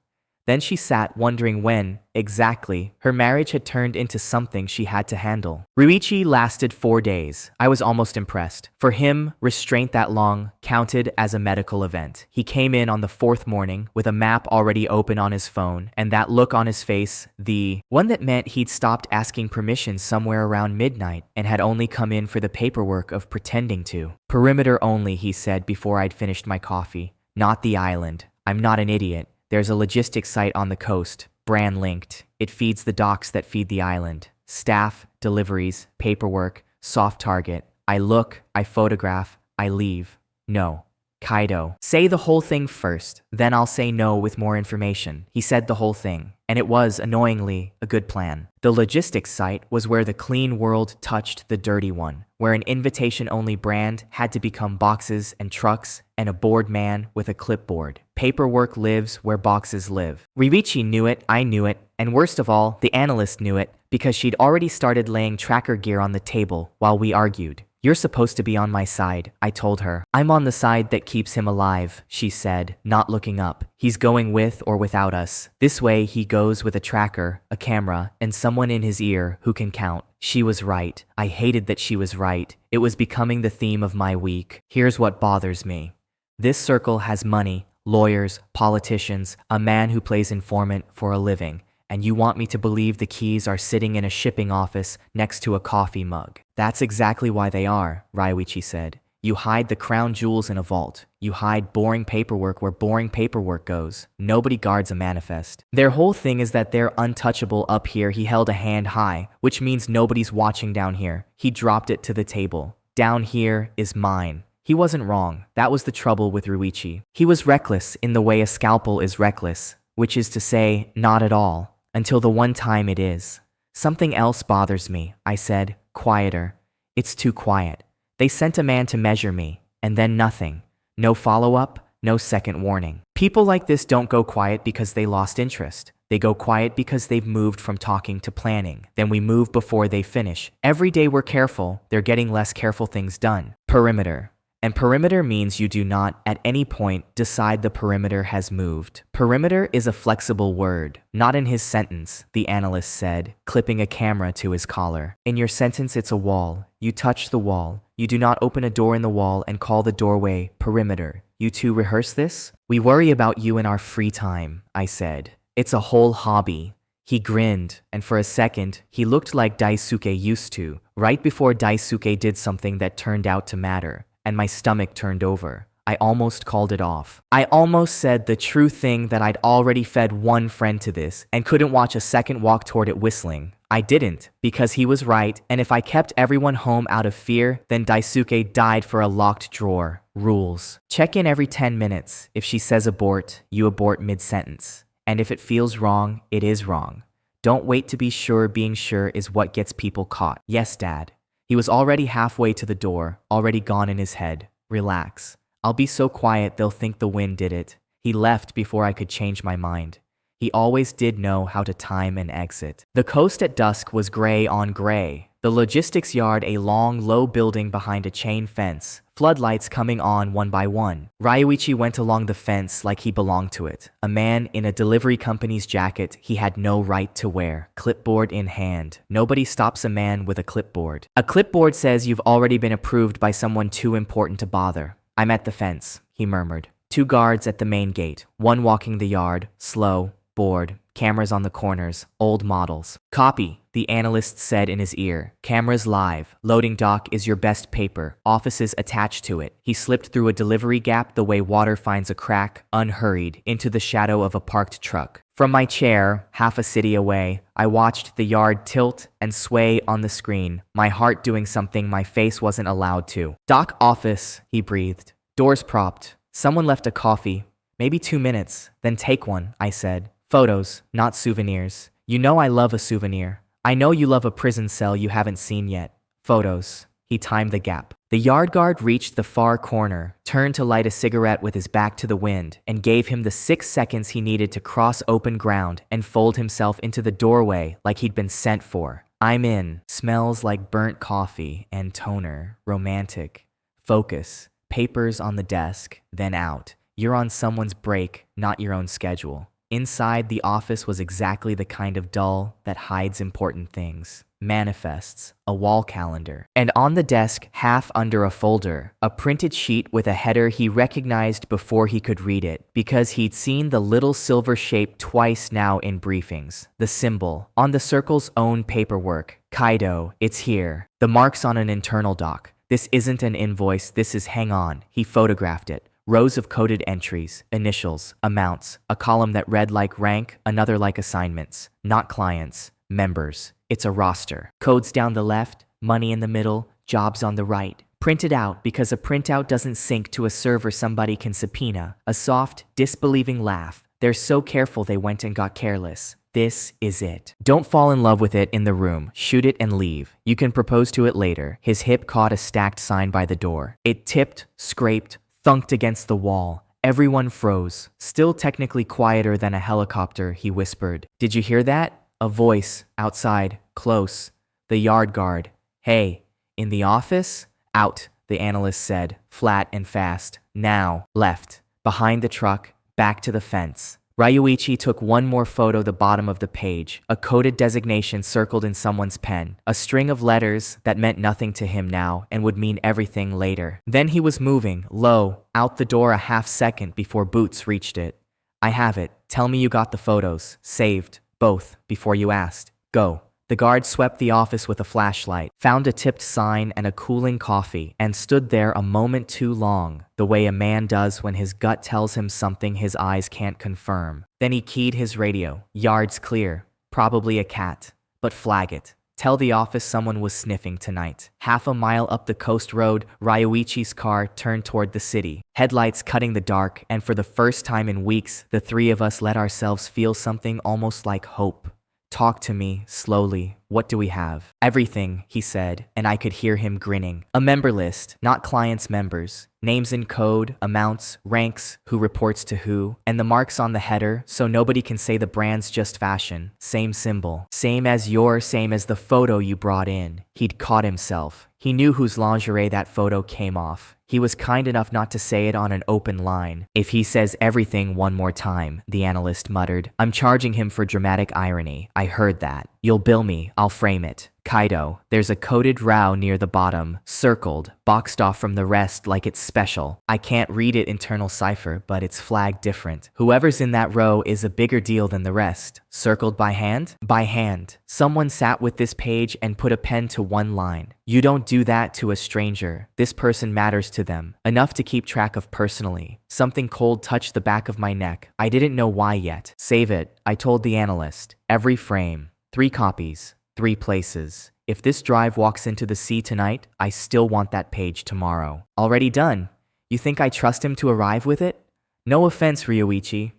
Then she sat wondering when, exactly, her marriage had turned into something she had to handle. Ryuichi lasted 4 days. I was almost impressed. For him, restraint that long counted as a medical event. He came in on the 4th morning with a map already open on his phone, and that look on his face, the one that meant he'd stopped asking permission somewhere around midnight and had only come in for the paperwork of pretending to. Perimeter only, he said before I'd finished my coffee. Not the island. I'm not an idiot. There's a logistics site on the coast, brand linked. It feeds the docks that feed the island. Staff, deliveries, paperwork, soft target. I look, I photograph, I leave. No. Kaido. Say the whole thing first, then I'll say no with more information. He said the whole thing, and it was, annoyingly, a good plan. The logistics site was where the clean world touched the dirty one, where an invitation-only brand had to become boxes and trucks and a bored man with a clipboard. Paperwork lives where boxes live. Ryuichi knew it, I knew it, and worst of all, the analyst knew it, because she'd already started laying tracker gear on the table while we argued. You're supposed to be on my side, I told her. I'm on the side that keeps him alive, she said, not looking up. He's going with or without us. This way he goes with a tracker, a camera, and someone in his ear who can count. She was right. I hated that she was right. It was becoming the theme of my week. Here's what bothers me. This circle has money, lawyers, politicians, a man who plays informant for a living. And you want me to believe the keys are sitting in a shipping office next to a coffee mug. That's exactly why they are, Ryuichi said. You hide the crown jewels in a vault. You hide boring paperwork where boring paperwork goes. Nobody guards a manifest. Their whole thing is that they're untouchable up here. He held a hand high, which means nobody's watching down here. He dropped it to the table. Down here is mine. He wasn't wrong. That was the trouble with Ryuichi. He was reckless in the way a scalpel is reckless, which is to say, not at all. Until the one time it is. Something else bothers me, I said, quieter. It's too quiet. They sent a man to measure me, and then nothing. No follow-up, no second warning. People like this don't go quiet because they lost interest. They go quiet because they've moved from talking to planning. Then we move before they finish. Every day we're careful, they're getting less careful things done. Perimeter. And perimeter means you do not, at any point, decide the perimeter has moved. Perimeter is a flexible word. Not in his sentence, the analyst said, clipping a camera to his collar. In your sentence, it's a wall. You touch the wall. You do not open a door in the wall and call the doorway perimeter. You two rehearse this? We worry about you in our free time, I said. It's a whole hobby. He grinned, and for a second, he looked like Daisuke used to, right before Daisuke did something that turned out to matter. And my stomach turned over. I almost called it off. I almost said the true thing that I'd already fed one friend to this and couldn't watch a second walk toward it whistling. I didn't, because he was right, and if I kept everyone home out of fear, then Daisuke died for a locked drawer. Rules. Check in every 10 minutes. If she says abort, you abort mid-sentence. And if it feels wrong, it is wrong. Don't wait to be sure being sure is what gets people caught. Yes, Dad. He was already halfway to the door, already gone in his head. Relax. I'll be so quiet they'll think the wind did it. He left before I could change my mind. He always did know how to time an exit. The coast at dusk was gray on gray. The logistics yard a long, low building behind a chain fence, floodlights coming on one by one. Ryuichi went along the fence like he belonged to it. A man in a delivery company's jacket he had no right to wear, clipboard in hand. Nobody stops a man with a clipboard. A clipboard says you've already been approved by someone too important to bother. I'm at the fence, he murmured. 2 guards at the main gate, one walking the yard, slow, bored, cameras on the corners, old models. Copy, the analyst said in his ear. Cameras live. Loading dock is your best paper. Offices attached to it. He slipped through a delivery gap the way water finds a crack, unhurried, into the shadow of a parked truck. From my chair, half a city away, I watched the yard tilt and sway on the screen, my heart doing something my face wasn't allowed to. Dock office, he breathed. Doors propped. Someone left a coffee. Maybe 2 minutes. Then take one, I said. Photos, not souvenirs. You know I love a souvenir. I know you love a prison cell you haven't seen yet. Photos. He timed the gap. The yard guard reached the far corner, turned to light a cigarette with his back to the wind, and gave him the 6 seconds he needed to cross open ground and fold himself into the doorway like he'd been sent for. I'm in. Smells like burnt coffee and toner. Romantic. Focus. Papers on the desk, then out. You're on someone's break, not your own schedule. Inside, the office was exactly the kind of dull that hides important things. Manifests, a wall calendar, and on the desk, half under a folder, a printed sheet with a header he recognized before he could read it, because he'd seen the little silver shape twice now in briefings. The symbol, on the circle's own paperwork. Kaido, it's here. The marks on an internal doc. This isn't an invoice, this is hang on. He photographed it. Rows of coded entries, initials, amounts, a column that read like rank, another like assignments, not clients, members. It's a roster. Codes down the left, money in the middle, jobs on the right. Printed out because a printout doesn't sync to a server somebody can subpoena. A soft, disbelieving laugh. They're so careful they went and got careless. This is it. Don't fall in love with it in the room. Shoot it and leave. You can propose to it later. His hip caught a stacked sign by the door. It tipped, scraped, thunked against the wall. Everyone froze. Still technically quieter than a helicopter, he whispered. Did you hear that? A voice, outside, close. The yard guard. Hey, in the office? Out, the analyst said, flat and fast. Now, left. Behind the truck, back to the fence. Ryuichi took one more photo, the bottom of the page, a coded designation circled in someone's pen, a string of letters that meant nothing to him now and would mean everything later. Then he was moving, low, out the door a half second before Boots reached it. I have it. Tell me you got the photos. Saved. Both, before you asked. Go. The guard swept the office with a flashlight, found a tipped sign and a cooling coffee, and stood there a moment too long, the way a man does when his gut tells him something his eyes can't confirm. Then he keyed his radio. Yards clear. Probably a cat. But flag it. Tell the office someone was sniffing tonight. Half a mile up the coast road, Ryuichi's car turned toward the city. Headlights cutting the dark, and for the first time in weeks, the three of us let ourselves feel something almost like hope. Talk to me, slowly. What do we have? Everything, he said, and I could hear him grinning. A member list, not clients' members. Names in code, amounts, ranks, who reports to who, and the marks on the header so nobody can say the brand's just fashion. Same symbol. Same as the photo you brought in. He'd caught himself. He knew whose lingerie that photo came off. He was kind enough not to say it on an open line. If he says everything one more time, the analyst muttered. I'm charging him for dramatic irony. I heard that. You'll bill me. I'll frame it. Kaido, there's a coded row near the bottom, circled, boxed off from the rest like it's special. I can't read it internal cipher, but it's flagged different. Whoever's in that row is a bigger deal than the rest. Circled by hand? By hand. Someone sat with this page and put a pen to one line. You don't do that to a stranger. This person matters to them. Enough to keep track of personally. Something cold touched the back of my neck. I didn't know why yet. Save it, I told the analyst. Every frame. 3 copies. 3 places. If this drive walks into the sea tonight, I still want that page tomorrow. Already done. You think I trust him to arrive with it? No offense, Ryuichi.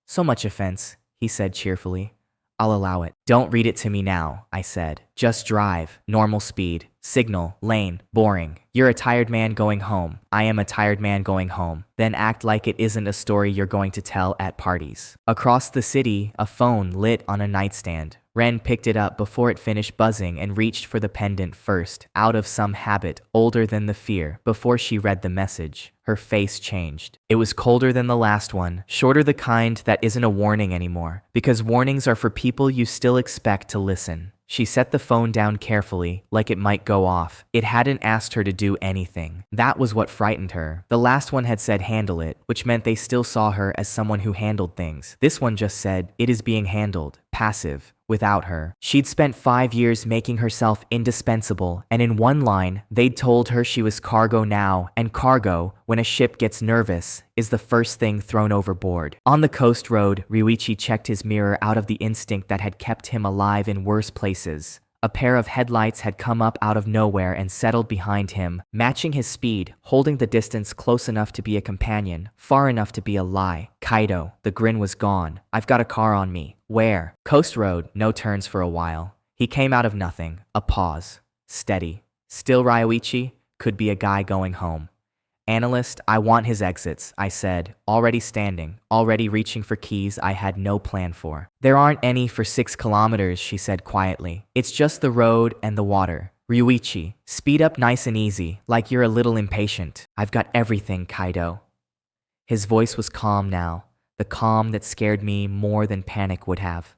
So much offense, he said cheerfully. I'll allow it. Don't read it to me now, I said. Just drive. Normal speed. Signal. Lane. Boring. You're a tired man going home. I am a tired man going home. Then act like it isn't a story you're going to tell at parties. Across the city, a phone lit on a nightstand. Ren picked it up before it finished buzzing and reached for the pendant first, out of some habit older than the fear. Before she read the message, her face changed. It was colder than the last one, shorter, the kind that isn't a warning anymore, because warnings are for people you still expect to listen. She set the phone down carefully, like it might go off. It hadn't asked her to do anything. That was what frightened her. The last one had said handle it, which meant they still saw her as someone who handled things. This one just said, it is being handled. Passive. Without her. She'd spent 5 years making herself indispensable, and in one line, they'd told her she was cargo now, and cargo, when a ship gets nervous, is the first thing thrown overboard. On the coast road, Ryuichi checked his mirror out of the instinct that had kept him alive in worse places. A pair of headlights had come up out of nowhere and settled behind him, matching his speed, holding the distance close enough to be a companion, far enough to be a lie. Kaido, the grin was gone. I've got a car on me. Where? Coast road, no turns for a while. He came out of nothing. A pause. Steady. Still Ryoichi? Could be a guy going home. Analyst, I want his exits, I said, already standing, already reaching for keys I had no plan for. There aren't any for 6 kilometers, she said quietly. It's just the road and the water. Ryuichi, speed up nice and easy, like you're a little impatient. I've got everything, Kaido. His voice was calm now, the calm that scared me more than panic would have.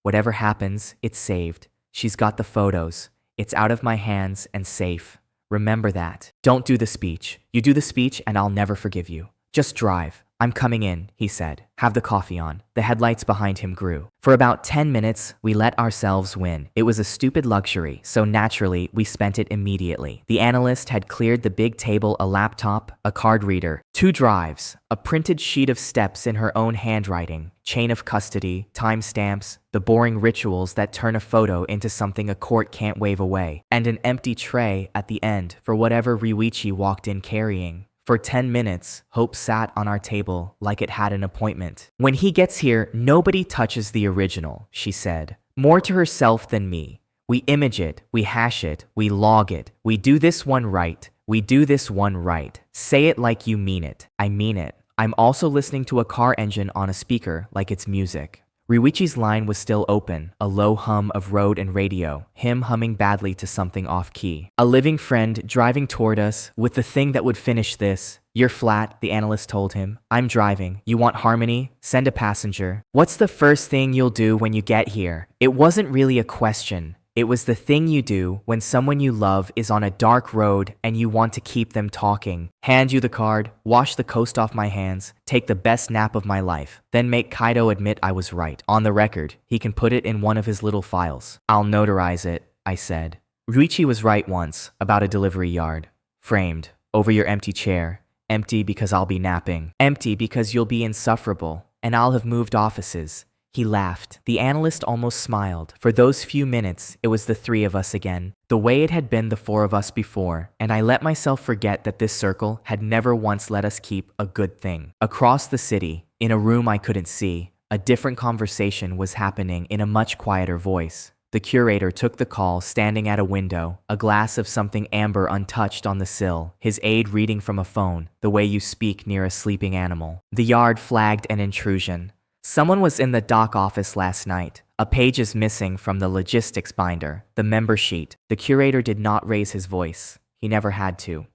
Whatever happens, it's saved. She's got the photos. It's out of my hands and safe. Remember that. Don't do the speech. You do the speech and I'll never forgive you. Just drive. I'm coming in, he said. Have the coffee on. The headlights behind him grew. For about 10 minutes, we let ourselves win. It was a stupid luxury, so naturally, we spent it immediately. The analyst had cleared the big table, a laptop, a card reader, 2 drives, a printed sheet of steps in her own handwriting, chain of custody, timestamps, the boring rituals that turn a photo into something a court can't wave away, and an empty tray at the end for whatever Ryuichi walked in carrying. For 10 minutes, Hope sat on our table like it had an appointment. When he gets here, nobody touches the original, she said. More to herself than me. We image it, we hash it, we log it. We do this one right. We do this one right. Say it like you mean it. I mean it. I'm also listening to a car engine on a speaker like it's music. Ryuichi's line was still open, a low hum of road and radio, him humming badly to something off-key. A living friend driving toward us with the thing that would finish this. You're flat, the analyst told him. I'm driving. You want harmony? Send a passenger. What's the first thing you'll do when you get here? It wasn't really a question. It was the thing you do when someone you love is on a dark road and you want to keep them talking. Hand you the card, wash the coast off my hands, take the best nap of my life, then make Kaido admit I was right. On the record, he can put it in one of his little files. I'll notarize it, I said. Ryuichi was right once, about a delivery yard. Framed, over your empty chair. Empty because I'll be napping. Empty because you'll be insufferable, and I'll have moved offices. He laughed. The analyst almost smiled. For those few minutes, it was the 3 of us again, the way it had been the 4 of us before, and I let myself forget that this circle had never once let us keep a good thing. Across the city, in a room I couldn't see, a different conversation was happening in a much quieter voice. The curator took the call standing at a window, a glass of something amber untouched on the sill, his aide reading from a phone, the way you speak near a sleeping animal. The yard flagged an intrusion. Someone was in the dock office last night. A page is missing from the logistics binder, the member sheet. The curator did not raise his voice. He never had to.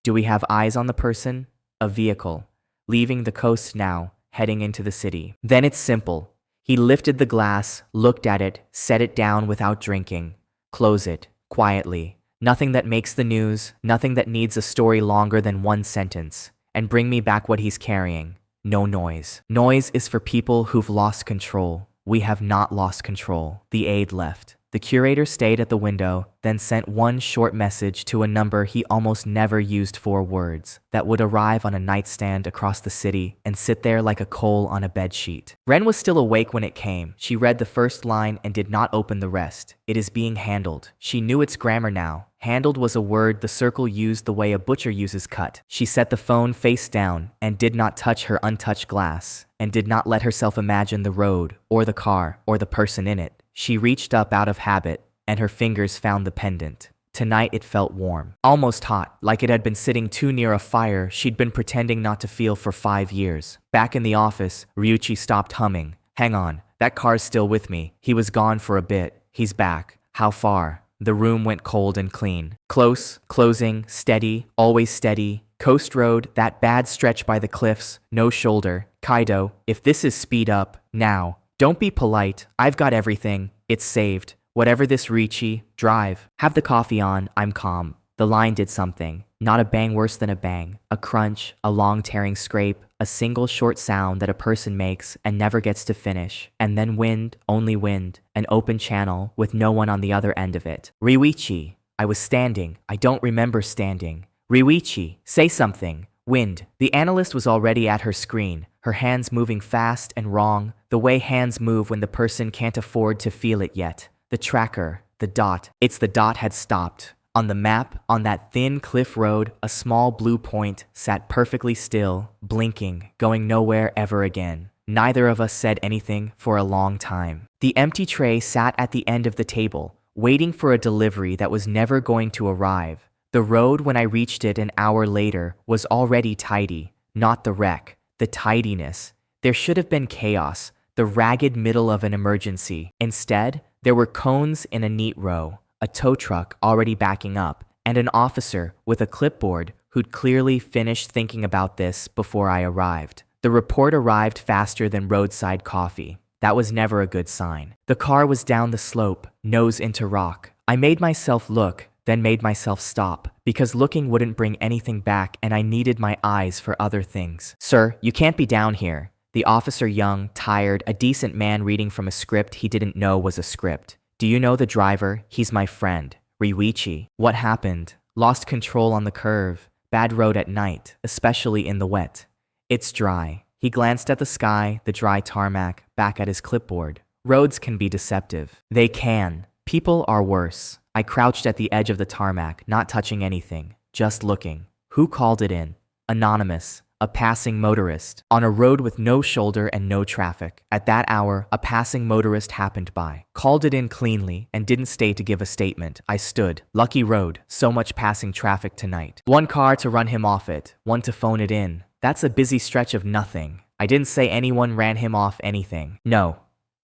Do we have eyes on the person? A vehicle. Leaving the coast now, heading into the city. Then it's simple. He lifted the glass, looked at it, set it down without drinking. Close it, quietly. Nothing that makes the news, nothing that needs a story longer than 1 sentence. And bring me back what he's carrying. No noise. Noise is for people who've lost control. We have not lost control. The aide left. The curator stayed at the window, then sent 1 short message to a number he almost never used 4 words, that would arrive on a nightstand across the city and sit there like a coal on a bedsheet. Ren was still awake when it came. She read the first line and did not open the rest. It is being handled. She knew its grammar now. Handled was a word the circle used the way a butcher uses cut. She set the phone face down and did not touch her untouched glass, and did not let herself imagine the road, or the car, or the person in it. She reached up out of habit, and her fingers found the pendant. Tonight it felt warm, almost hot, like it had been sitting too near a fire she'd been pretending not to feel for 5 years. Back in the office, Ryuichi stopped humming. Hang on, that car's still with me. He was gone for a bit. He's back. How far? The room went cold and clean. Close, closing, steady, always steady. Coast Road, that bad stretch by the cliffs, no shoulder. Kaido, if this is speed up, now. Don't be polite. I've got everything. It's saved. Whatever this Ryuichi, drive. Have the coffee on. I'm calm. The line did something. Not a bang worse than a bang. A crunch, a long tearing scrape, a single short sound that a person makes and never gets to finish. And then wind, only wind. An open channel with no one on the other end of it. Ryuichi. I was standing. I don't remember standing. Ryuichi, say something. Wind. The analyst was already at her screen, her hands moving fast and wrong, the way hands move when the person can't afford to feel it yet. The tracker, the dot. It's the dot had stopped. On the map, on that thin cliff road, a small blue point sat perfectly still, blinking, going nowhere ever again. Neither of us said anything for a long time. The empty tray sat at the end of the table, waiting for a delivery that was never going to arrive. The road when I reached it an hour later was already tidy, not the wreck, the tidiness. There should have been chaos, the ragged middle of an emergency. Instead, there were cones in a neat row, a tow truck already backing up, and an officer with a clipboard who'd clearly finished thinking about this before I arrived. The report arrived faster than roadside coffee. That was never a good sign. The car was down the slope, nose into rock. I made myself look, then made myself stop, because looking wouldn't bring anything back and I needed my eyes for other things. "Sir, you can't be down here." The officer, young, tired, a decent man reading from a script he didn't know was a script. "Do you know the driver? He's my friend, Ryuichi." "What happened?" "Lost control on the curve. Bad road at night, especially in the wet." "It's dry." He glanced at the sky, the dry tarmac, back at his clipboard. "Roads can be deceptive." "They can. People are worse." I crouched at the edge of the tarmac, not touching anything, just looking. "Who called it in?" "Anonymous. A passing motorist. On a road with no shoulder and no traffic. At that hour, a passing motorist happened by. Called it in cleanly and didn't stay to give a statement." I stood. "Lucky road. So much passing traffic tonight. One car to run him off it, one to phone it in. That's a busy stretch of nothing." "I didn't say anyone ran him off anything." "No,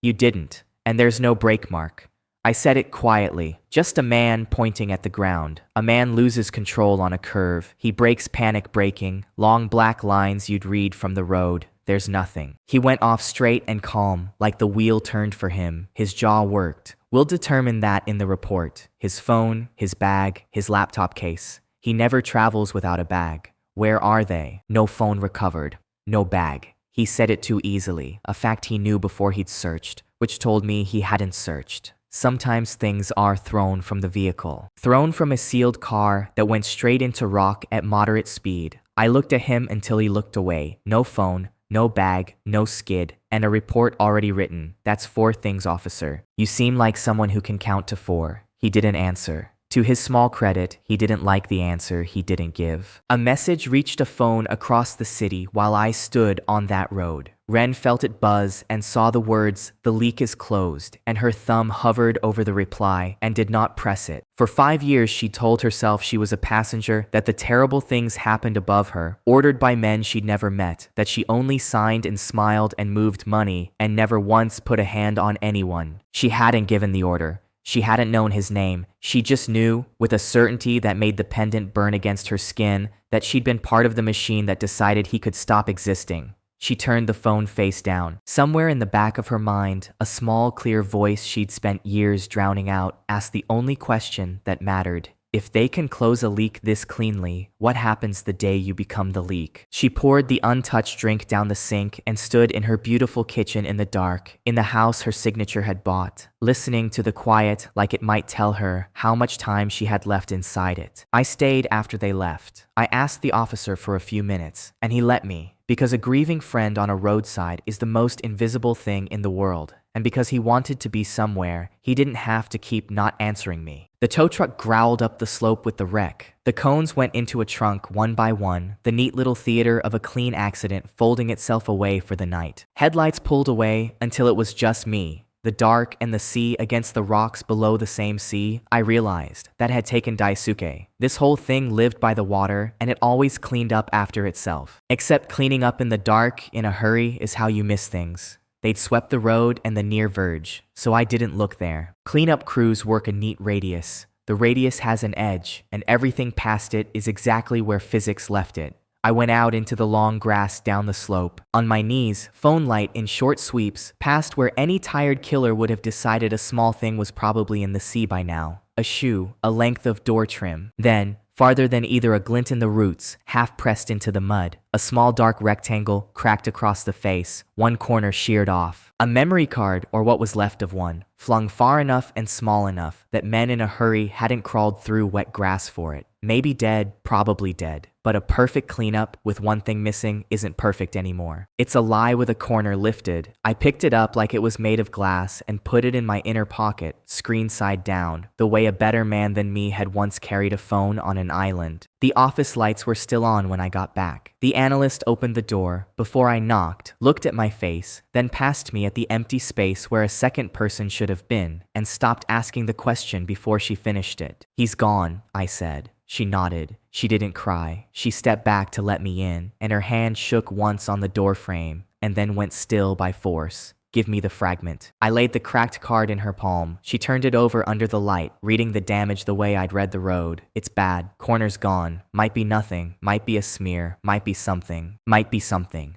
you didn't. And there's no brake mark." I said it quietly. "Just a man pointing at the ground. A man loses control on a curve. He brakes, panic braking. Long black lines you'd read from the road. There's nothing." He went off straight and calm, like the wheel turned for him. His jaw worked. "We'll determine that in the report. His phone, his bag, his laptop case. He never travels without a bag. Where are they?" "No phone recovered. No bag." He said it too easily, a fact he knew before he'd searched, which told me he hadn't searched. Sometimes things are thrown from the vehicle. Thrown from a sealed car that went straight into rock at moderate speed. I looked at him until he looked away. No phone, no bag, no skid, and a report already written. "That's 4 things, officer. You seem like someone who can count to 4. He didn't answer. To his small credit, he didn't like the answer he didn't give. A message reached a phone across the city while I stood on that road. Ren felt it buzz and saw the words, "The leak is closed," and her thumb hovered over the reply and did not press it. For 5 years she told herself she was a passenger, that the terrible things happened above her, ordered by men she'd never met, that she only signed and smiled and moved money and never once put a hand on anyone. She hadn't given the order. She hadn't known his name. She just knew, with a certainty that made the pendant burn against her skin, that she'd been part of the machine that decided he could stop existing. She turned the phone face down. Somewhere in the back of her mind, a small, clear voice she'd spent years drowning out asked the only question that mattered. If they can close a leak this cleanly, what happens the day you become the leak? She poured the untouched drink down the sink and stood in her beautiful kitchen in the dark, in the house her signature had bought, listening to the quiet like it might tell her how much time she had left inside it. I stayed after they left. I asked the officer for a few minutes, and he let me, because a grieving friend on a roadside is the most invisible thing in the world. And because he wanted to be somewhere, he didn't have to keep not answering me. The tow truck growled up the slope with the wreck. The cones went into a trunk one by one, the neat little theater of a clean accident folding itself away for the night. Headlights pulled away until it was just me. The dark and the sea against the rocks below the same sea, I realized, that had taken Daisuke. This whole thing lived by the water, and it always cleaned up after itself. Except cleaning up in the dark, in a hurry, is how you miss things. They'd swept the road and the near verge, so I didn't look there. Cleanup crews work a neat radius. The radius has an edge, and everything past it is exactly where physics left it. I went out into the long grass down the slope. On my knees, phone light in short sweeps, past where any tired killer would have decided a small thing was probably in the sea by now. A shoe, a length of door trim. Then, farther than either, a glint in the roots, half pressed into the mud. A small dark rectangle cracked across the face, one corner sheared off. A memory card, or what was left of one, flung far enough and small enough that men in a hurry hadn't crawled through wet grass for it. Maybe dead, probably dead. But a perfect cleanup with one thing missing isn't perfect anymore. It's a lie with a corner lifted. I picked it up like it was made of glass and put it in my inner pocket, screen side down, the way a better man than me had once carried a phone on an island. The office lights were still on when I got back. The analyst opened the door before I knocked, looked at my face, then passed me at the empty space where a second person should have been, and stopped asking the question before she finished it. "He's gone," I said. She nodded. She didn't cry. She stepped back to let me in, and her hand shook once on the door frame, and then went still by force. "Give me the fragment." I laid the cracked card in her palm. She turned it over under the light, reading the damage the way I'd read the road. "It's bad. Corner's gone. Might be nothing. Might be a smear. Might be something. Might be something."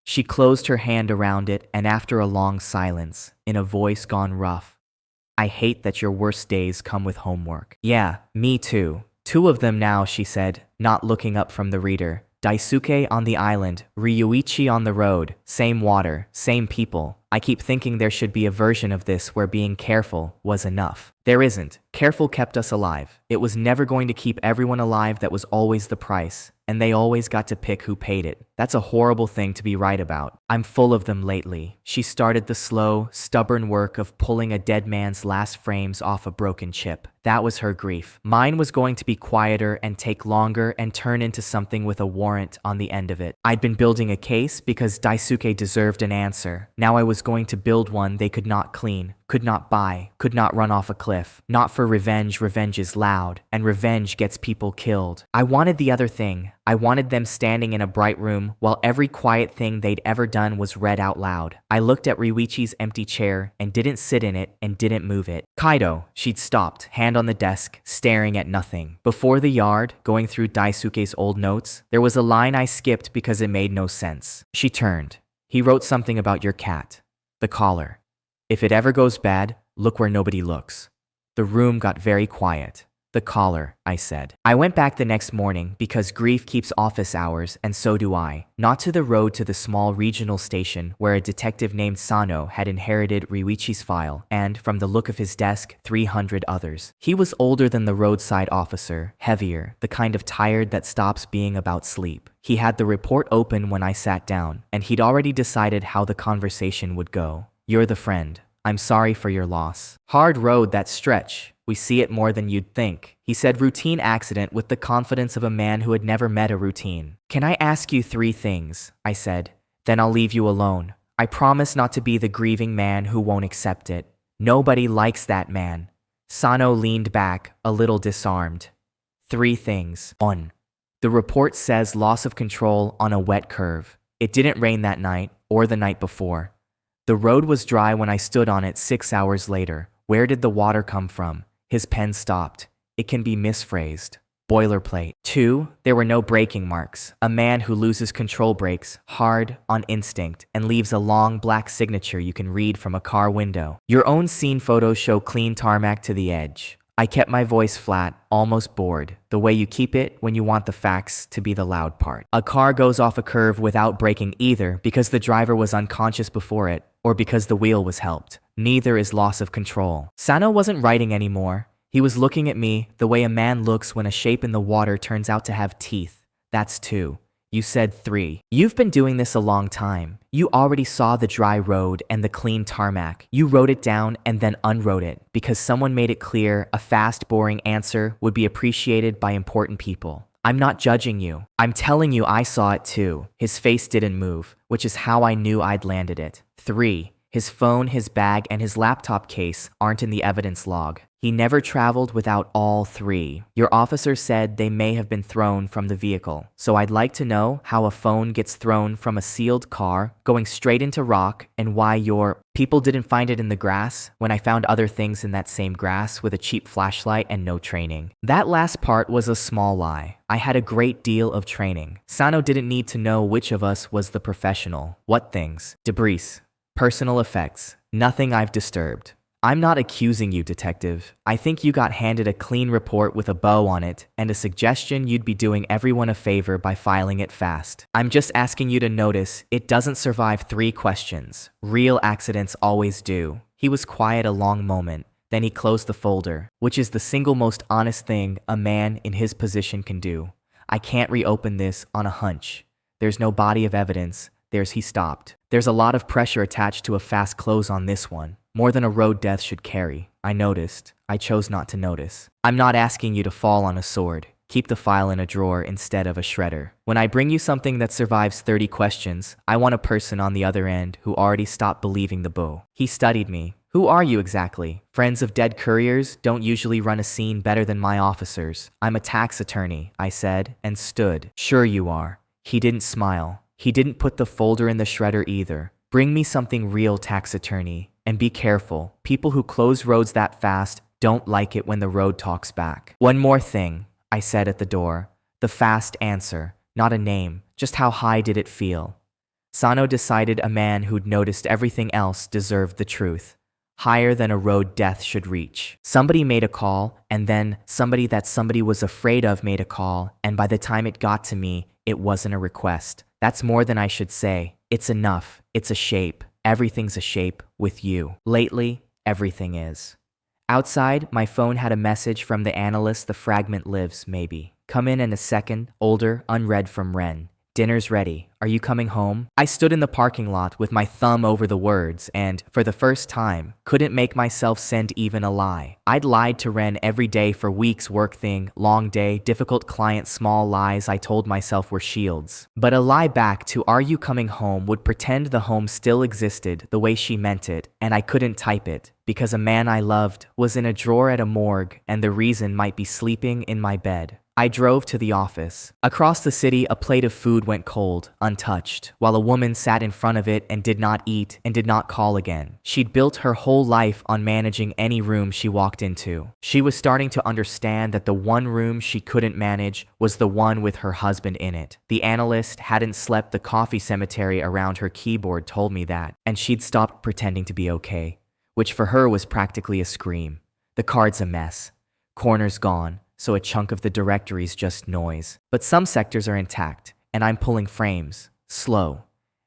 She closed her hand around it, and after a long silence, in a voice gone rough, "I hate that your worst days come with homework." "Yeah, me too. 2 of them now," she said, not looking up from the reader. "Daisuke on the island, Ryuichi on the road, same water, same people. I keep thinking there should be a version of this where being careful was enough. There isn't. Careful kept us alive. It was never going to keep everyone alive. That was always the price. And they always got to pick who paid it. That's a horrible thing to be right about. I'm full of them lately." She started the slow, stubborn work of pulling a dead man's last frames off a broken chip. That was her grief. Mine was going to be quieter and take longer and turn into something with a warrant on the end of it. I'd been building a case because Daisuke deserved an answer. Now I was going to build one they could not clean, could not buy, could not run off a cliff. Not for revenge. Revenge is loud, and revenge gets people killed. I wanted the other thing. I wanted them standing in a bright room while every quiet thing they'd ever done was read out loud. I looked at Ryuichi's empty chair and didn't sit in it and didn't move it. "Kaido," she'd stopped, hand on the desk, staring at nothing. Before the yard, going through Daisuke's old notes, there was a line I skipped because it made no sense. She turned. "He wrote something about your cat. The collar. If it ever goes bad, look where nobody looks." The room got very quiet. "The collar," I said. I went back the next morning because grief keeps office hours, and so do I. Not to the road to the small regional station where a detective named Sano had inherited Ryuichi's file, and, from the look of his desk, 300 others. He was older than the roadside officer, heavier, the kind of tired that stops being about sleep. He had the report open when I sat down, and he'd already decided how the conversation would go. "You're the friend. I'm sorry for your loss. Hard road, that stretch. We see it more than you'd think," he said. "Routine accident," with the confidence of a man who had never met a routine. "Can I ask you 3 things?" I said. "Then I'll leave you alone. I promise not to be the grieving man who won't accept it. Nobody likes that man." Sano leaned back, a little disarmed. "3 things. 1. The report says loss of control on a wet curve. It didn't rain that night, or the night before. The road was dry when I stood on it 6 hours later. Where did the water come from?" His pen stopped. "It can be misphrased. Boilerplate." 2. There were no braking marks. A man who loses control brakes, hard, on instinct, and leaves a long black signature you can read from a car window. Your own scene photos show clean tarmac to the edge. I kept my voice flat, almost bored, the way you keep it when you want the facts to be the loud part. A car goes off a curve without braking either because the driver was unconscious before it, or because the wheel was helped. Neither is loss of control. Sano wasn't writing anymore. He was looking at me the way a man looks when a shape in the water turns out to have teeth. "That's 2. You said 3. You've been doing this a long time. You already saw the dry road and the clean tarmac. You wrote it down and then unwrote it because someone made it clear a fast, boring answer would be appreciated by important people. I'm not judging you. I'm telling you I saw it too." His face didn't move, which is how I knew I'd landed it. 3. His phone, his bag, and his laptop case aren't in the evidence log. He never traveled without all 3. Your officer said they may have been thrown from the vehicle. So I'd like to know how a phone gets thrown from a sealed car, going straight into rock, and why your people didn't find it in the grass when I found other things in that same grass with a cheap flashlight and no training. That last part was a small lie. I had a great deal of training. Sano didn't need to know which of us was the professional. What things? Debris. Personal effects. Nothing I've disturbed. I'm not accusing you, detective. I think you got handed a clean report with a bow on it and a suggestion you'd be doing everyone a favor by filing it fast. I'm just asking you to notice it doesn't survive 3 questions. Real accidents always do. He was quiet a long moment. Then he closed the folder, which is the single most honest thing a man in his position can do. I can't reopen this on a hunch. There's no body of evidence. He stopped. There's a lot of pressure attached to a fast close on this one. More than a road death should carry. I noticed. I chose not to notice. I'm not asking you to fall on a sword. Keep the file in a drawer instead of a shredder. When I bring you something that survives 30 questions, I want a person on the other end who already stopped believing the bull. He studied me. Who are you exactly? Friends of dead couriers don't usually run a scene better than my officers. I'm a tax attorney, I said, and stood. Sure you are. He didn't smile. He didn't put the folder in the shredder either. Bring me something real, tax attorney. And be careful. People who close roads that fast don't like it when the road talks back. One more thing, I said at the door. The fast answer, not a name. Just how high did it feel? Sano decided a man who'd noticed everything else deserved the truth. Higher than a road death should reach. Somebody made a call, and then somebody that somebody was afraid of made a call, and by the time it got to me, it wasn't a request. That's more than I should say. It's enough. It's a shape. Everything's a shape with you. Lately, everything is. Outside, my phone had a message from the analyst. The fragment lives, maybe. Come in a second, older, unread from Ren. Dinner's ready. Are you coming home? I stood in the parking lot with my thumb over the words and, for the first time, couldn't make myself send even a lie. I'd lied to Ren every day for weeks. Work thing, long day, difficult client. Small lies I told myself were shields. But a lie back to "Are you coming home?" would pretend the home still existed the way she meant it, and I couldn't type it because a man I loved was in a drawer at a morgue and the reason might be sleeping in my bed. I drove to the office. Across the city, a plate of food went cold, untouched, while a woman sat in front of it and did not eat and did not call again. She'd built her whole life on managing any room she walked into. She was starting to understand that the one room she couldn't manage was the one with her husband in it. The analyst hadn't slept. The coffee cemetery around her keyboard told me that, and she'd stopped pretending to be okay, which for her was practically a scream. The card's a mess. Corners gone. So a chunk of the directory's just noise. But some sectors are intact, and I'm pulling frames. Slow.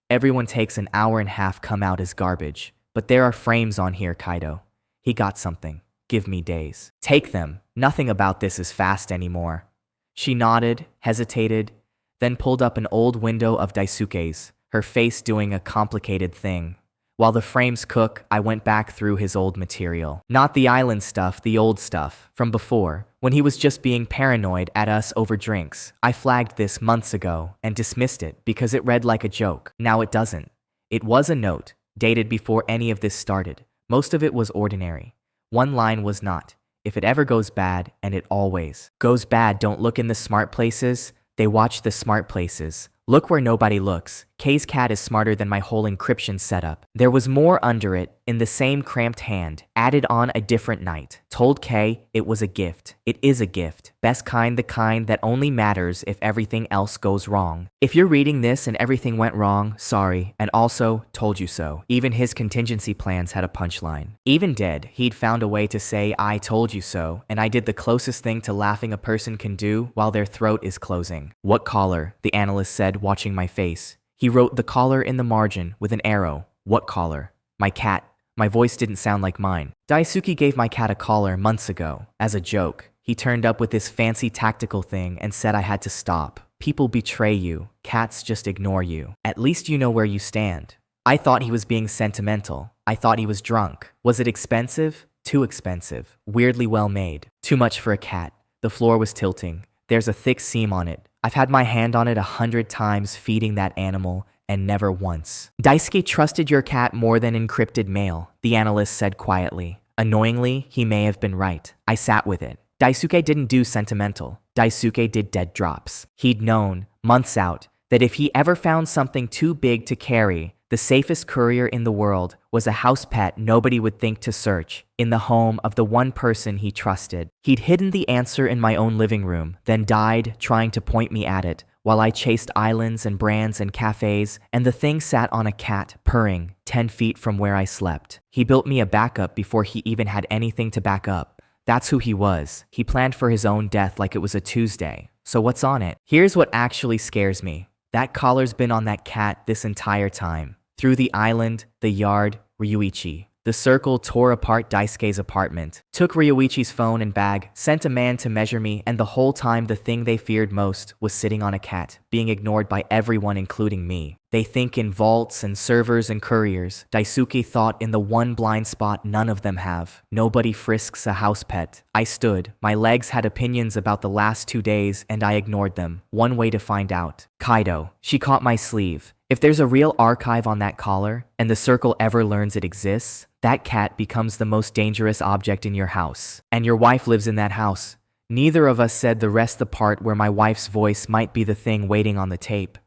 Everyone takes an hour and a half. Come out as garbage. But there are frames on here, Kaido. He got something. Give me days. Take them. Nothing about this is fast anymore. She nodded, hesitated, then pulled up an old window of Daisuke's, her face doing a complicated thing. While the frames cook, I went back through his old material. Not the island stuff, the old stuff, from before, when he was just being paranoid at us over drinks. I flagged this months ago and dismissed it because it read like a joke. Now it doesn't. It was a note, dated before any of this started. Most of it was ordinary. One line was not. If it ever goes bad, and it always goes bad, don't look in the smart places. They watch the smart places. Look where nobody looks. K's cat is smarter than my whole encryption setup. There was more under it, in the same cramped hand, added on a different night. Told K it was a gift. It is a gift. Best kind, the kind that only matters if everything else goes wrong. If you're reading this and everything went wrong, sorry, and also, told you so. Even his contingency plans had a punchline. Even dead, he'd found a way to say I told you so, and I did the closest thing to laughing a person can do while their throat is closing. What collar? The analyst said, watching my face. He wrote the collar in the margin with an arrow. What collar? My cat. My voice didn't sound like mine. Daisuke gave my cat a collar months ago, as a joke. He turned up with this fancy tactical thing and said I had to stop. People betray you. Cats just ignore you. At least you know where you stand. I thought he was being sentimental. I thought he was drunk. Was it expensive? Too expensive. Weirdly well made. Too much for a cat. The floor was tilting. There's a thick seam on it. I've had my hand on it 100 times feeding that animal, and never once. Daisuke trusted your cat more than encrypted mail, the analyst said quietly. Annoyingly, he may have been right. I sat with it. Daisuke didn't do sentimental. Daisuke did dead drops. He'd known, months out, that if he ever found something too big to carry, the safest courier in the world was a house pet nobody would think to search, in the home of the one person he trusted. He'd hidden the answer in my own living room, then died trying to point me at it, while I chased islands and brands and cafes, and the thing sat on a cat, purring, 10 feet from where I slept. He built me a backup before he even had anything to back up. That's who he was. He planned for his own death like it was a Tuesday. So what's on it? Here's what actually scares me. That collar's been on that cat this entire time. Through the island, the yard, Ryuichi. The circle tore apart Daisuke's apartment, took Ryuichi's phone and bag, sent a man to measure me, and the whole time the thing they feared most was sitting on a cat, being ignored by everyone including me. They think in vaults and servers and couriers. Daisuke thought in the one blind spot none of them have. Nobody frisks a house pet. I stood. My legs had opinions about the last 2 days and I ignored them. One way to find out. Kaido. She caught my sleeve. If there's a real archive on that collar, and the circle ever learns it exists, that cat becomes the most dangerous object in your house. And your wife lives in that house. Neither of us said the rest, the part where my wife's voice might be the thing waiting on the tape.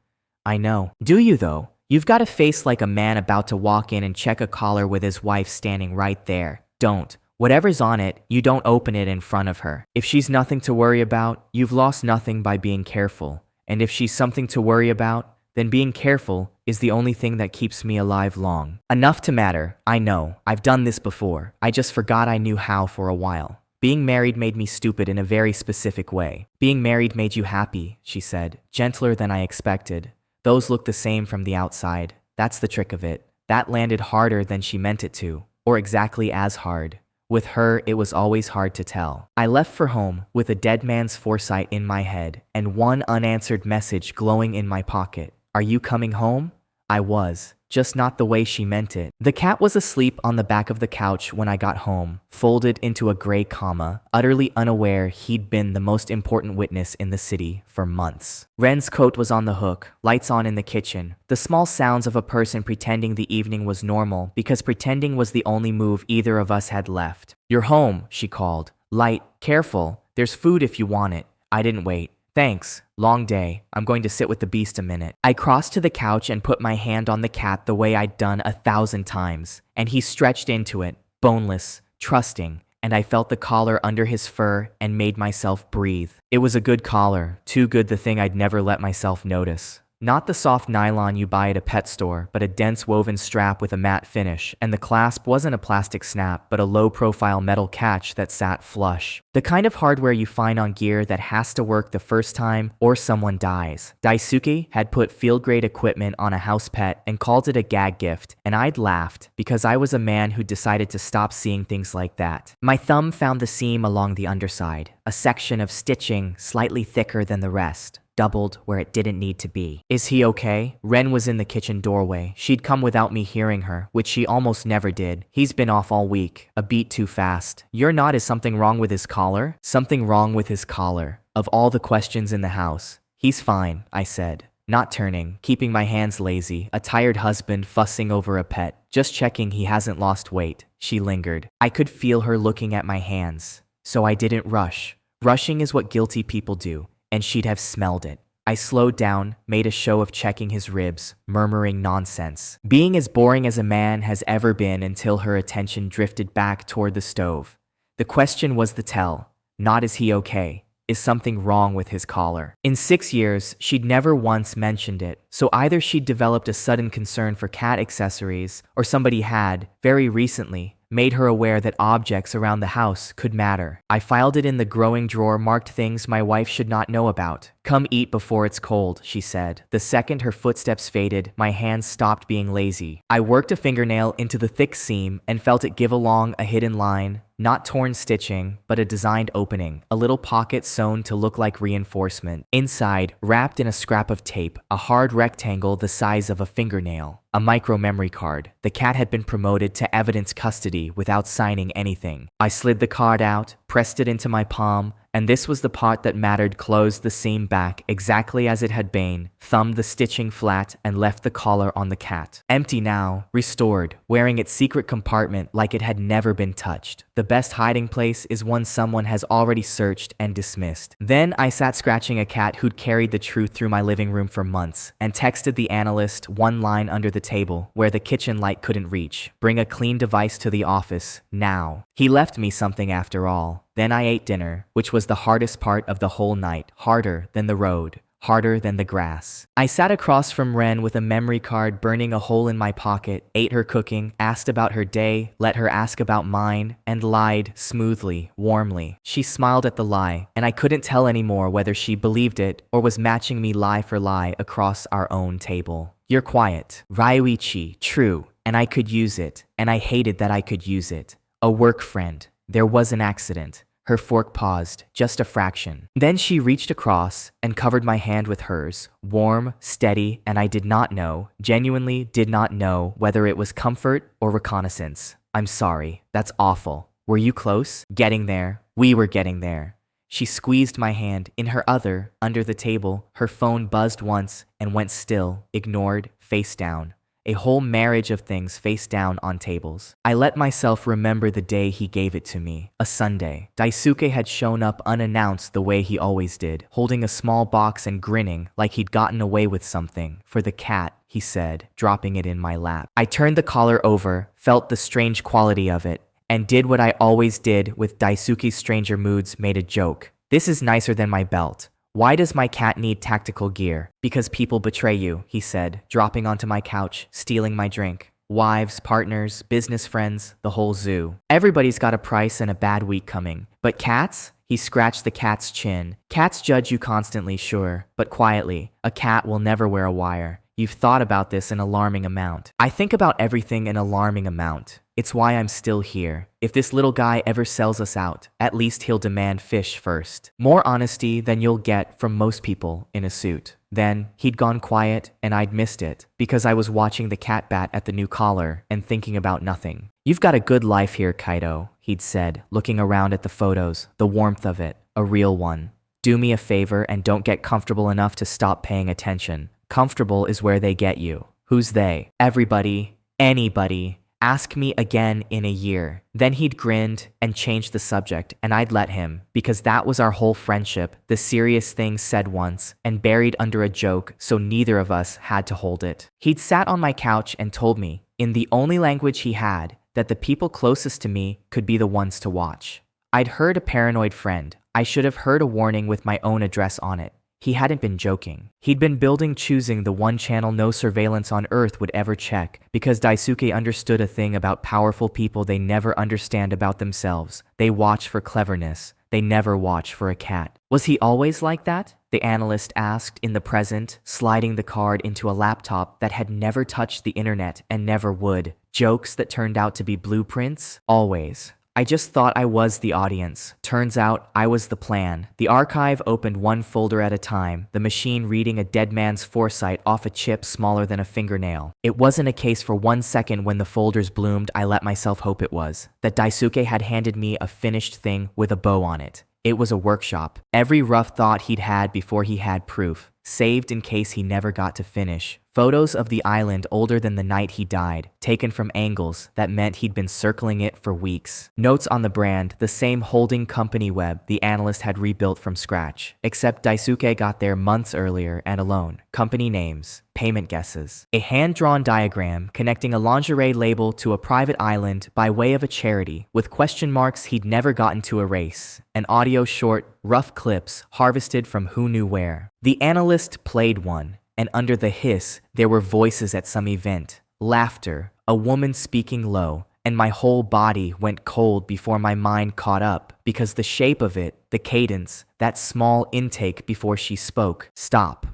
I know. Do you though? You've got a face like a man about to walk in and check a collar with his wife standing right there. Don't. Whatever's on it, you don't open it in front of her. If she's nothing to worry about, you've lost nothing by being careful. And if she's something to worry about, then being careful is the only thing that keeps me alive long. Enough to matter. I know. I've done this before. I just forgot I knew how for a while. Being married made me stupid in a very specific way. Being married made you happy, she said, gentler than I expected. Those look the same from the outside. That's the trick of it. That landed harder than she meant it to, or exactly as hard. With her, it was always hard to tell. I left for home with a dead man's foresight in my head and one unanswered message glowing in my pocket. Are you coming home? I was. Just not the way she meant it. The cat was asleep on the back of the couch when I got home, folded into a gray comma, utterly unaware he'd been the most important witness in the city for months. Ren's coat was on the hook, lights on in the kitchen. The small sounds of a person pretending the evening was normal because pretending was the only move either of us had left. You're home, she called. Light, careful, there's food if you want it. I didn't wait. Thanks. Long day. I'm going to sit with the beast a minute. I crossed to the couch and put my hand on the cat the way I'd done 1,000 times, and he stretched into it, boneless, trusting, and I felt the collar under his fur and made myself breathe. It was a good collar, too good the thing I'd never let myself notice. Not the soft nylon you buy at a pet store, but a dense woven strap with a matte finish, and the clasp wasn't a plastic snap, but a low-profile metal catch that sat flush. The kind of hardware you find on gear that has to work the first time or someone dies. Daisuke had put field-grade equipment on a house pet and called it a gag gift, and I'd laughed because I was a man who decided to stop seeing things like that. My thumb found the seam along the underside, a section of stitching slightly thicker than the rest. Doubled where it didn't need to be. Is he okay? Ren was in the kitchen doorway. She'd come without me hearing her, which she almost never did. He's been off all week, a beat too fast. You're not. Is something wrong with his collar? Something wrong with his collar. Of all the questions in the house. He's fine, I said. Not turning, keeping my hands lazy, a tired husband fussing over a pet. Just checking he hasn't lost weight. She lingered. I could feel her looking at my hands. So I didn't rush. Rushing is what guilty people do. And she'd have smelled it. I slowed down, made a show of checking his ribs, murmuring nonsense. Being as boring as a man has ever been until her attention drifted back toward the stove. The question was the tell, not is he okay? Is something wrong with his collar? In 6 years, she'd never once mentioned it, so either she'd developed a sudden concern for cat accessories, or somebody had, very recently, made her aware that objects around the house could matter. I filed it in the growing drawer marked things my wife should not know about. Come eat before it's cold, she said. The second her footsteps faded, my hands stopped being lazy. I worked a fingernail into the thick seam and felt it give along a hidden line. Not torn stitching, but a designed opening, a little pocket sewn to look like reinforcement. Inside, wrapped in a scrap of tape, a hard rectangle the size of a fingernail. A micro memory card. The cat had been promoted to evidence custody without signing anything. I slid the card out, pressed it into my palm, and this was the part that mattered, closed the seam back exactly as it had been, thumbed the stitching flat, and left the collar on the cat. Empty now, restored, wearing its secret compartment like it had never been touched. The best hiding place is one someone has already searched and dismissed. Then I sat scratching a cat who'd carried the truth through my living room for months, and texted the analyst one line under the table where the kitchen light couldn't reach. Bring a clean device to the office, now. He left me something after all. Then I ate dinner, which was the hardest part of the whole night, harder than the road, harder than the grass. I sat across from Ren with a memory card burning a hole in my pocket, ate her cooking, asked about her day, let her ask about mine, and lied smoothly, warmly. She smiled at the lie, and I couldn't tell anymore whether she believed it or was matching me lie for lie across our own table. You're quiet. Ryuichi, true, and I could use it, and I hated that I could use it. A work friend. There was an accident. Her fork paused, just a fraction. Then she reached across and covered my hand with hers, warm, steady, and I did not know, genuinely did not know whether it was comfort or reconnaissance. I'm sorry, that's awful. Were you close? Getting there. We were getting there. She squeezed my hand in her other, under the table. Her phone buzzed once and went still, ignored, face down. A whole marriage of things face down on tables. I let myself remember the day he gave it to me, a Sunday. Daisuke had shown up unannounced the way he always did, holding a small box and grinning like he'd gotten away with something. For the cat, he said, dropping it in my lap. I turned the collar over, felt the strange quality of it, and did what I always did with Daisuke's stranger moods, made a joke. This is nicer than my belt. Why does my cat need tactical gear? Because people betray you, he said, dropping onto my couch, stealing my drink. Wives, partners, business friends, the whole zoo. Everybody's got a price and a bad week coming. But cats? He scratched the cat's chin. Cats judge you constantly, sure, but quietly. A cat will never wear a wire. You've thought about this an alarming amount. I think about everything an alarming amount. It's why I'm still here. If this little guy ever sells us out, at least he'll demand fish first. More honesty than you'll get from most people in a suit. Then, he'd gone quiet and I'd missed it, because I was watching the cat bat at the new collar and thinking about nothing. You've got a good life here, Kaido, he'd said, looking around at the photos, the warmth of it, a real one. Do me a favor and don't get comfortable enough to stop paying attention. Comfortable is where they get you. Who's they? Everybody. Anybody. Ask me again in a year. Then he'd grinned and changed the subject, and I'd let him, because that was our whole friendship, the serious thing said once, and buried under a joke, so neither of us had to hold it. He'd sat on my couch and told me, in the only language he had, that the people closest to me could be the ones to watch. I'd heard a paranoid friend. I should have heard a warning with my own address on it. He hadn't been joking. He'd been choosing the one channel no surveillance on Earth would ever check, because Daisuke understood a thing about powerful people they never understand about themselves. They watch for cleverness. They never watch for a cat. Was he always like that? The analyst asked in the present, sliding the card into a laptop that had never touched the internet and never would. Jokes that turned out to be blueprints? Always. I just thought I was the audience. Turns out I was the plan. The archive opened one folder at a time, the machine reading a dead man's foresight off a chip smaller than a fingernail. It wasn't a case for 1 second when the folders bloomed. I let myself hope it was. That Daisuke had handed me a finished thing with a bow on it. It was a workshop. Every rough thought he'd had before he had proof, saved in case he never got to finish. Photos of the island older than the night he died, taken from angles that meant he'd been circling it for weeks. Notes on the brand, the same holding company web the analyst had rebuilt from scratch, except Daisuke got there months earlier and alone. Company names, payment guesses. A hand-drawn diagram connecting a lingerie label to a private island by way of a charity, with question marks he'd never gotten to erase. An audio short, rough clips harvested from who knew where. The analyst played one. And under the hiss, there were voices at some event. Laughter, a woman speaking low, and my whole body went cold before my mind caught up, because the shape of it, the cadence, that small intake before she spoke. Stop.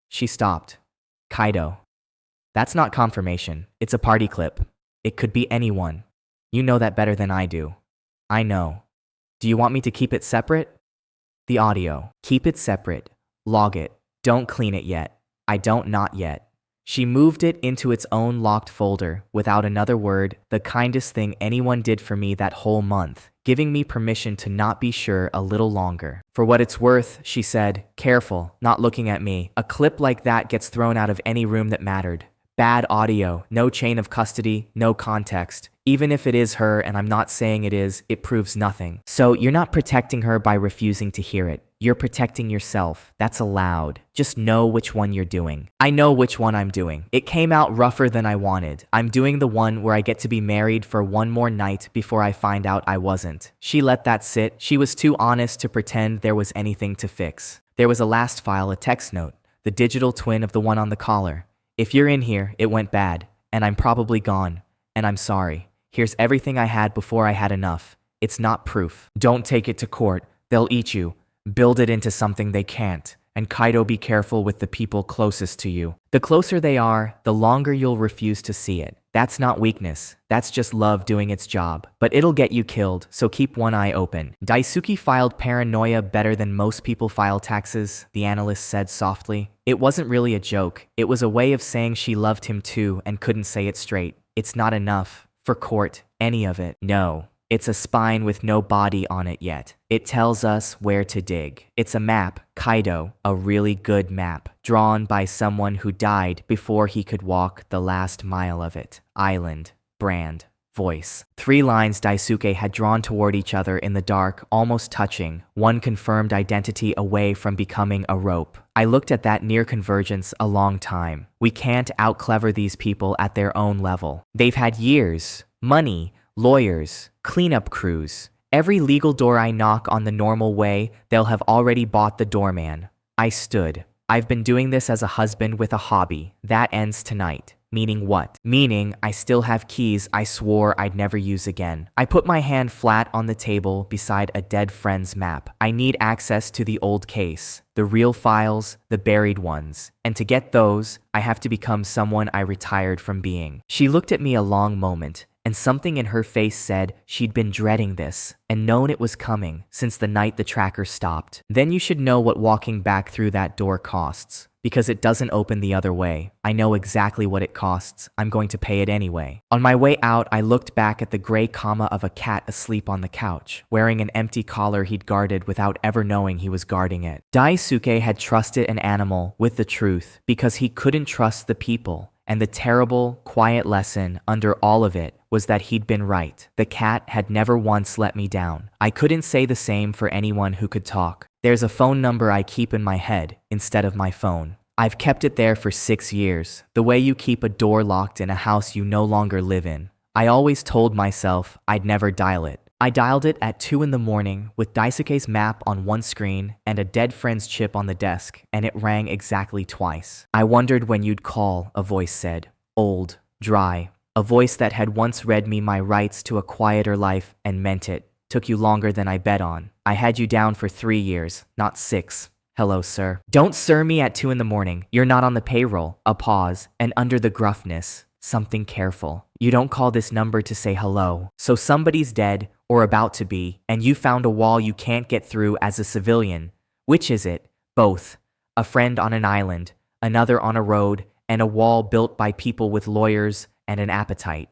She stopped. Kaido. That's not confirmation. It's a party clip. It could be anyone. You know that better than I do. I know. Do you want me to keep it separate? The audio. Keep it separate. Log it. Don't clean it yet. I don't, not yet. She moved it into its own locked folder, without another word, the kindest thing anyone did for me that whole month, giving me permission to not be sure a little longer. For what it's worth, she said, careful, not looking at me. A clip like that gets thrown out of any room that mattered. Bad audio, no chain of custody, no context. Even if it is her, and I'm not saying it is, it proves nothing. So you're not protecting her by refusing to hear it. You're protecting yourself. That's allowed. Just know which one you're doing. I know which one I'm doing. It came out rougher than I wanted. I'm doing the one where I get to be married for one more night before I find out I wasn't. She let that sit. She was too honest to pretend there was anything to fix. There was a last file, a text note, the digital twin of the one on the collar. If you're in here, it went bad, and I'm probably gone, and I'm sorry. Here's everything I had before I had enough. It's not proof. Don't take it to court. They'll eat you. Build it into something they can't. And Kaido, be careful with the people closest to you. The closer they are, the longer you'll refuse to see it. That's not weakness. That's just love doing its job. But it'll get you killed, so keep one eye open. Daisuke filed paranoia better than most people file taxes, the analyst said softly. It wasn't really a joke. It was a way of saying she loved him too and couldn't say it straight. It's not enough. For court, any of it. No. It's a spine with no body on it yet. It tells us where to dig. It's a map, Kaido, a really good map, drawn by someone who died before he could walk the last mile of it. Island, brand, voice. 3 lines Daisuke had drawn toward each other in the dark, almost touching, one confirmed identity away from becoming a rope. I looked at that near convergence a long time. We can't out-clever these people at their own level. They've had years, money, lawyers, cleanup crews. Every legal door I knock on the normal way, they'll have already bought the doorman. I stood. I've been doing this as a husband with a hobby. That ends tonight. Meaning what? Meaning I still have keys I swore I'd never use again. I put my hand flat on the table beside a dead friend's map. I need access to the old case, the real files, the buried ones. And to get those, I have to become someone I retired from being. She looked at me a long moment, and something in her face said she'd been dreading this and known it was coming since the night the tracker stopped. Then you should know what walking back through that door costs. Because it doesn't open the other way. I know exactly what it costs. I'm going to pay it anyway. On my way out, I looked back at the gray comma of a cat asleep on the couch, wearing an empty collar he'd guarded without ever knowing he was guarding it. Daisuke had trusted an animal with the truth because he couldn't trust the people. And the terrible, quiet lesson under all of it was that he'd been right. The cat had never once let me down. I couldn't say the same for anyone who could talk. There's a phone number I keep in my head instead of my phone. I've kept it there for 6 years, the way you keep a door locked in a house you no longer live in. I always told myself I'd never dial it. I dialed it at 2 in the morning with Daisuke's map on one screen and a dead friend's chip on the desk, and it rang exactly twice. I wondered when you'd call, a voice said. Old, dry. A voice that had once read me my rights to a quieter life and meant it. Took you longer than I bet on. I had you down for 3 years, not 6. Hello, sir. Don't sir me at 2 in the morning. You're not on the payroll. A pause, and under the gruffness, something careful. You don't call this number to say hello. So somebody's dead, or about to be, and you found a wall you can't get through as a civilian. Which is it? Both. A friend on an island, another on a road, and a wall built by people with lawyers and an appetite.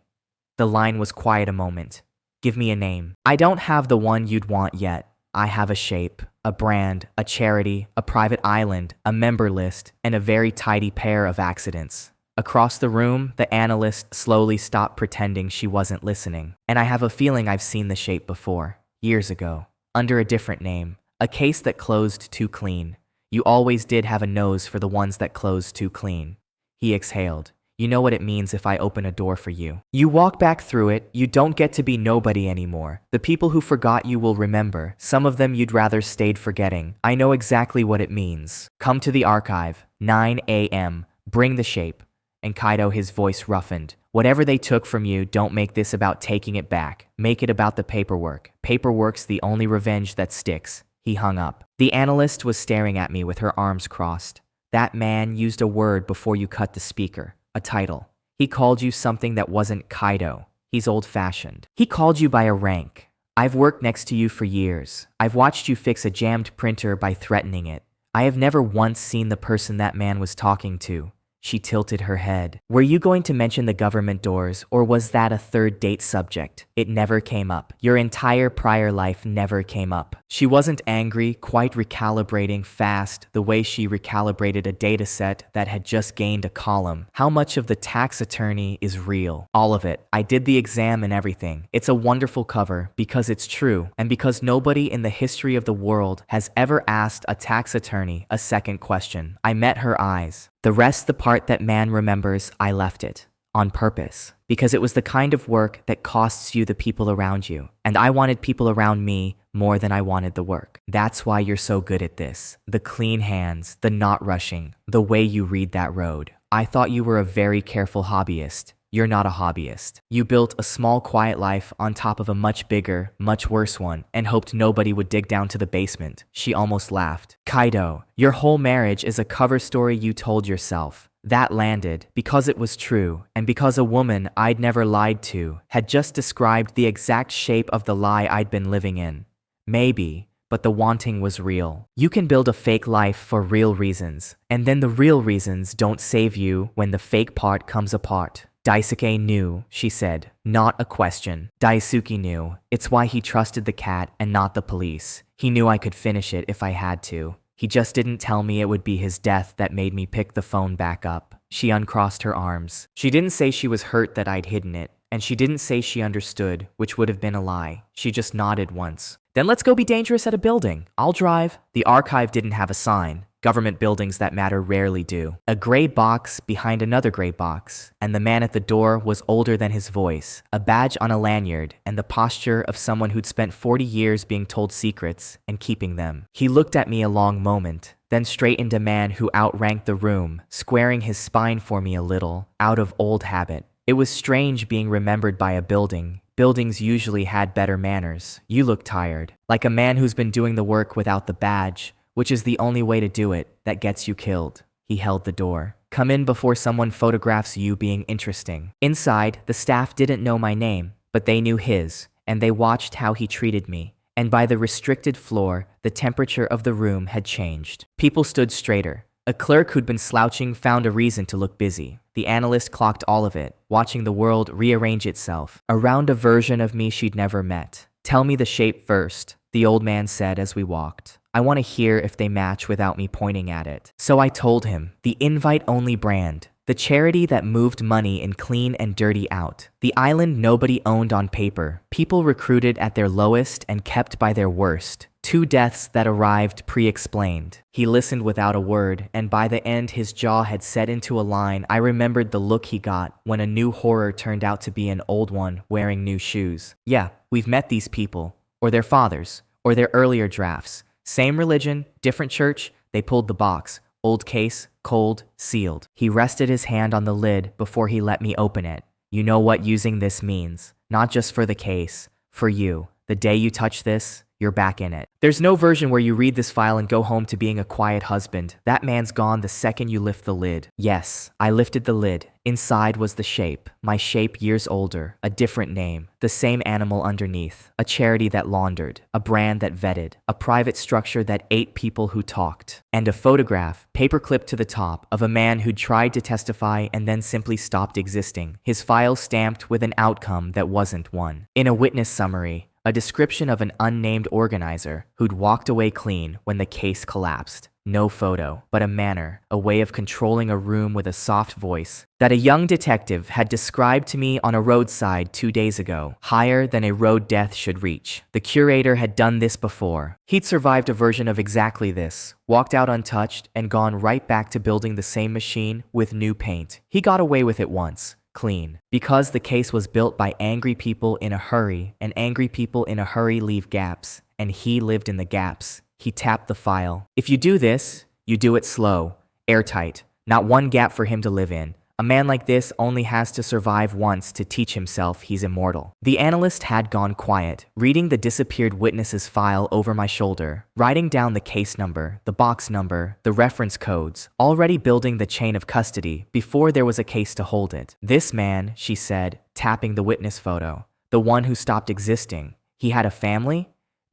The line was quiet a moment. Give me a name. I don't have the one you'd want yet. I have a shape, a brand, a charity, a private island, a member list, and a very tidy pair of accidents. Across the room, the analyst slowly stopped pretending she wasn't listening. And I have a feeling I've seen the shape before, years ago, under a different name. A case that closed too clean. You always did have a nose for the ones that closed too clean. He exhaled. You know what it means if I open a door for you. You walk back through it, you don't get to be nobody anymore. The people who forgot you will remember. Some of them you'd rather stayed forgetting. I know exactly what it means. Come to the archive, 9 a.m. Bring the shape. And Kaido, his voice roughened. Whatever they took from you, don't make this about taking it back. Make it about the paperwork. Paperwork's the only revenge that sticks. He hung up. The analyst was staring at me with her arms crossed. That man used a word before you cut the speaker. A title. He called you something that wasn't Kaido. He's old-fashioned. He called you by a rank. I've worked next to you for years. I've watched you fix a jammed printer by threatening it. I have never once seen the person that man was talking to. She tilted her head. Were you going to mention the government doors, or was that a third date subject? It never came up. Your entire prior life never came up. She wasn't angry, quite recalibrating fast, the way she recalibrated a data set that had just gained a column. How much of the tax attorney is real? All of it. I did the exam and everything. It's a wonderful cover, because it's true, and because nobody in the history of the world has ever asked a tax attorney a second question. I met her eyes. The rest, the part that man remembers, I left it. On purpose. Because it was the kind of work that costs you the people around you. And I wanted people around me more than I wanted the work. That's why you're so good at this. The clean hands, the not rushing, the way you read that road. I thought you were a very careful hobbyist. You're not a hobbyist. You built a small, quiet life on top of a much bigger, much worse one, and hoped nobody would dig down to the basement. She almost laughed. Kaido, your whole marriage is a cover story you told yourself. That landed because it was true, and because a woman I'd never lied to had just described the exact shape of the lie I'd been living in. Maybe, but the wanting was real. You can build a fake life for real reasons, and then the real reasons don't save you when the fake part comes apart. Daisuke knew, she said, not a question. Daisuke knew. It's why he trusted the cat and not the police. He knew I could finish it if I had to. He just didn't tell me it would be his death that made me pick the phone back up. She uncrossed her arms. She didn't say she was hurt that I'd hidden it, and she didn't say she understood, which would have been a lie. She just nodded once. Then let's go be dangerous at a building. I'll drive. The archive didn't have a sign. Government buildings that matter rarely do. A gray box behind another gray box, and the man at the door was older than his voice, a badge on a lanyard, and the posture of someone who'd spent 40 years being told secrets and keeping them. He looked at me a long moment, then straightened a man who outranked the room, squaring his spine for me a little, out of old habit. It was strange being remembered by a building. Buildings usually had better manners. You look tired, like a man who's been doing the work without the badge, which is the only way to do it, that gets you killed. He held the door. Come in before someone photographs you being interesting. Inside, the staff didn't know my name, but they knew his, and they watched how he treated me. And by the restricted floor, the temperature of the room had changed. People stood straighter. A clerk who'd been slouching found a reason to look busy. The analyst clocked all of it, watching the world rearrange itself around a version of me she'd never met. Tell me the shape first, the old man said as we walked. I want to hear if they match without me pointing at it. So I told him, the invite-only brand, the charity that moved money in clean and dirty out. The island nobody owned on paper, people recruited at their lowest and kept by their worst. 2 deaths that arrived pre-explained. He listened without a word, and by the end his jaw had set into a line. I remembered the look he got when a new horror turned out to be an old one wearing new shoes. Yeah, we've met these people, or their fathers, or their earlier drafts. Same religion, different church, they pulled the box. Old case, cold, sealed. He rested his hand on the lid before he let me open it. You know what using this means. Not just for the case, for you. The day you touch this, you're back in it. There's no version where you read this file and go home to being a quiet husband. That man's gone the second you lift the lid. Yes, I lifted the lid. Inside was the shape. My shape years older. A different name. The same animal underneath. A charity that laundered. A brand that vetted. A private structure that ate people who talked. And a photograph, paperclipped to the top, of a man who'd tried to testify and then simply stopped existing. His file stamped with an outcome that wasn't one. In a witness summary, a description of an unnamed organizer who'd walked away clean when the case collapsed. No photo, but a manner, a way of controlling a room with a soft voice that a young detective had described to me on a roadside 2 days ago, higher than a road death should reach. The curator had done this before. He'd survived a version of exactly this, walked out untouched, and gone right back to building the same machine with new paint. He got away with it once. Clean. Because the case was built by angry people in a hurry, and angry people in a hurry leave gaps, and he lived in the gaps. He tapped the file. If you do this, you do it slow, airtight, not one gap for him to live in. A man like this only has to survive once to teach himself he's immortal. The analyst had gone quiet, reading the disappeared witness's file over my shoulder, writing down the case number, the box number, the reference codes, already building the chain of custody before there was a case to hold it. This man, she said, tapping the witness photo, the one who stopped existing. He had a family?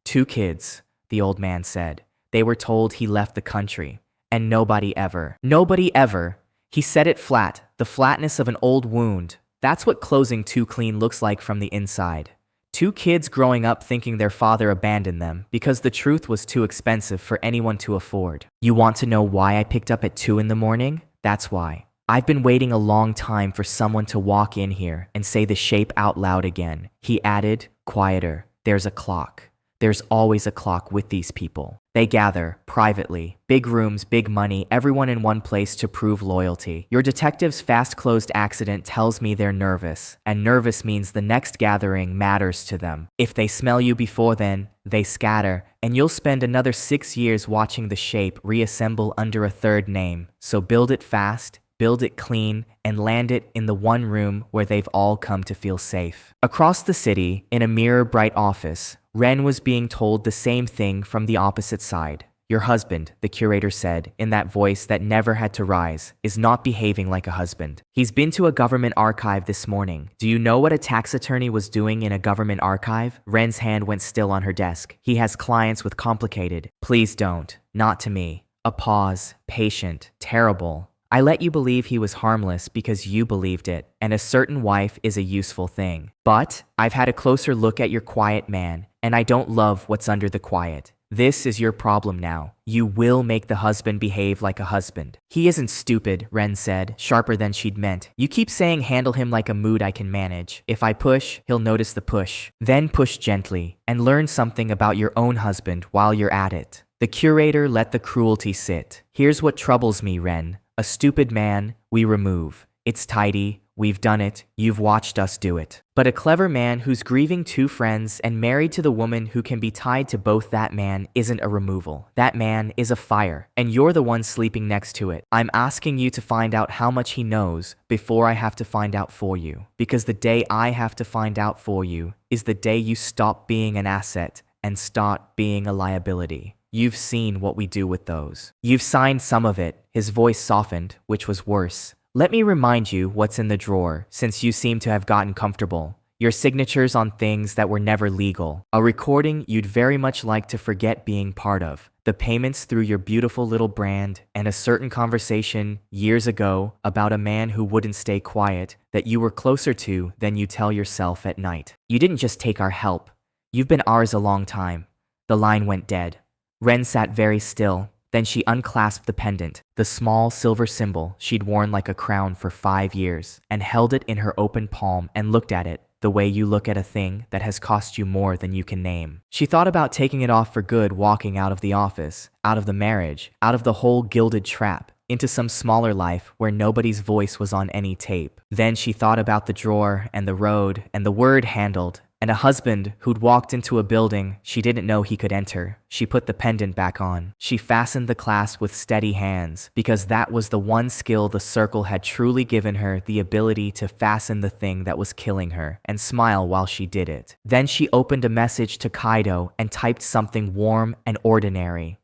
2 kids, the old man said. They were told he left the country. And nobody ever. Nobody ever. He said it flat, the flatness of an old wound. That's what closing too clean looks like from the inside. 2 kids growing up thinking their father abandoned them because the truth was too expensive for anyone to afford. You want to know why I picked up at 2 in the morning? That's why. I've been waiting a long time for someone to walk in here and say the shape out loud again. He added, quieter. There's a clock. There's always a clock with these people. They gather, privately. Big rooms, big money, everyone in one place to prove loyalty. Your detective's fast-closed accident tells me they're nervous, and nervous means the next gathering matters to them. If they smell you before then, they scatter, and you'll spend another 6 years watching the shape reassemble under a third name. So build it fast, build it clean, and land it in the one room where they've all come to feel safe. Across the city, in a mirror-bright office, Ren was being told the same thing from the opposite side. Your husband, the curator said, in that voice that never had to rise, is not behaving like a husband. He's been to a government archive this morning. Do you know what a tax attorney was doing in a government archive? Ren's hand went still on her desk. He has clients with complicated. Please don't. Not to me. A pause. Patient. Terrible. I let you believe he was harmless because you believed it, and a certain wife is a useful thing. But I've had a closer look at your quiet man, and I don't love what's under the quiet. This is your problem now. You will make the husband behave like a husband. He isn't stupid, Ren said, sharper than she'd meant. You keep saying handle him like a mood I can manage. If I push, he'll notice the push. Then push gently, and learn something about your own husband while you're at it. The curator let the cruelty sit. Here's what troubles me, Ren. A stupid man, we remove. It's tidy, we've done it, you've watched us do it. But a clever man who's grieving 2 friends and married to the woman who can be tied to both, that man isn't a removal. That man is a fire, and you're the one sleeping next to it. I'm asking you to find out how much he knows before I have to find out for you. Because the day I have to find out for you is the day you stop being an asset and start being a liability. You've seen what we do with those. You've signed some of it. His voice softened, which was worse. Let me remind you what's in the drawer, since you seem to have gotten comfortable. Your signatures on things that were never legal. A recording you'd very much like to forget being part of. The payments through your beautiful little brand, and a certain conversation years ago about a man who wouldn't stay quiet that you were closer to than you tell yourself at night. You didn't just take our help. You've been ours a long time. The line went dead. Ren sat very still. Then she unclasped the pendant, the small silver symbol she'd worn like a crown for 5 years, and held it in her open palm and looked at it the way you look at a thing that has cost you more than you can name. She thought about taking it off for good, walking out of the office, out of the marriage, out of the whole gilded trap, into some smaller life where nobody's voice was on any tape. Then she thought about the drawer and the road and the word handled, and a husband who'd walked into a building she didn't know he could enter. She put the pendant back on. She fastened the clasp with steady hands, because that was the one skill the circle had truly given her, the ability to fasten the thing that was killing her, and smile while she did it. Then she opened a message to Kaido and typed something warm and ordinary.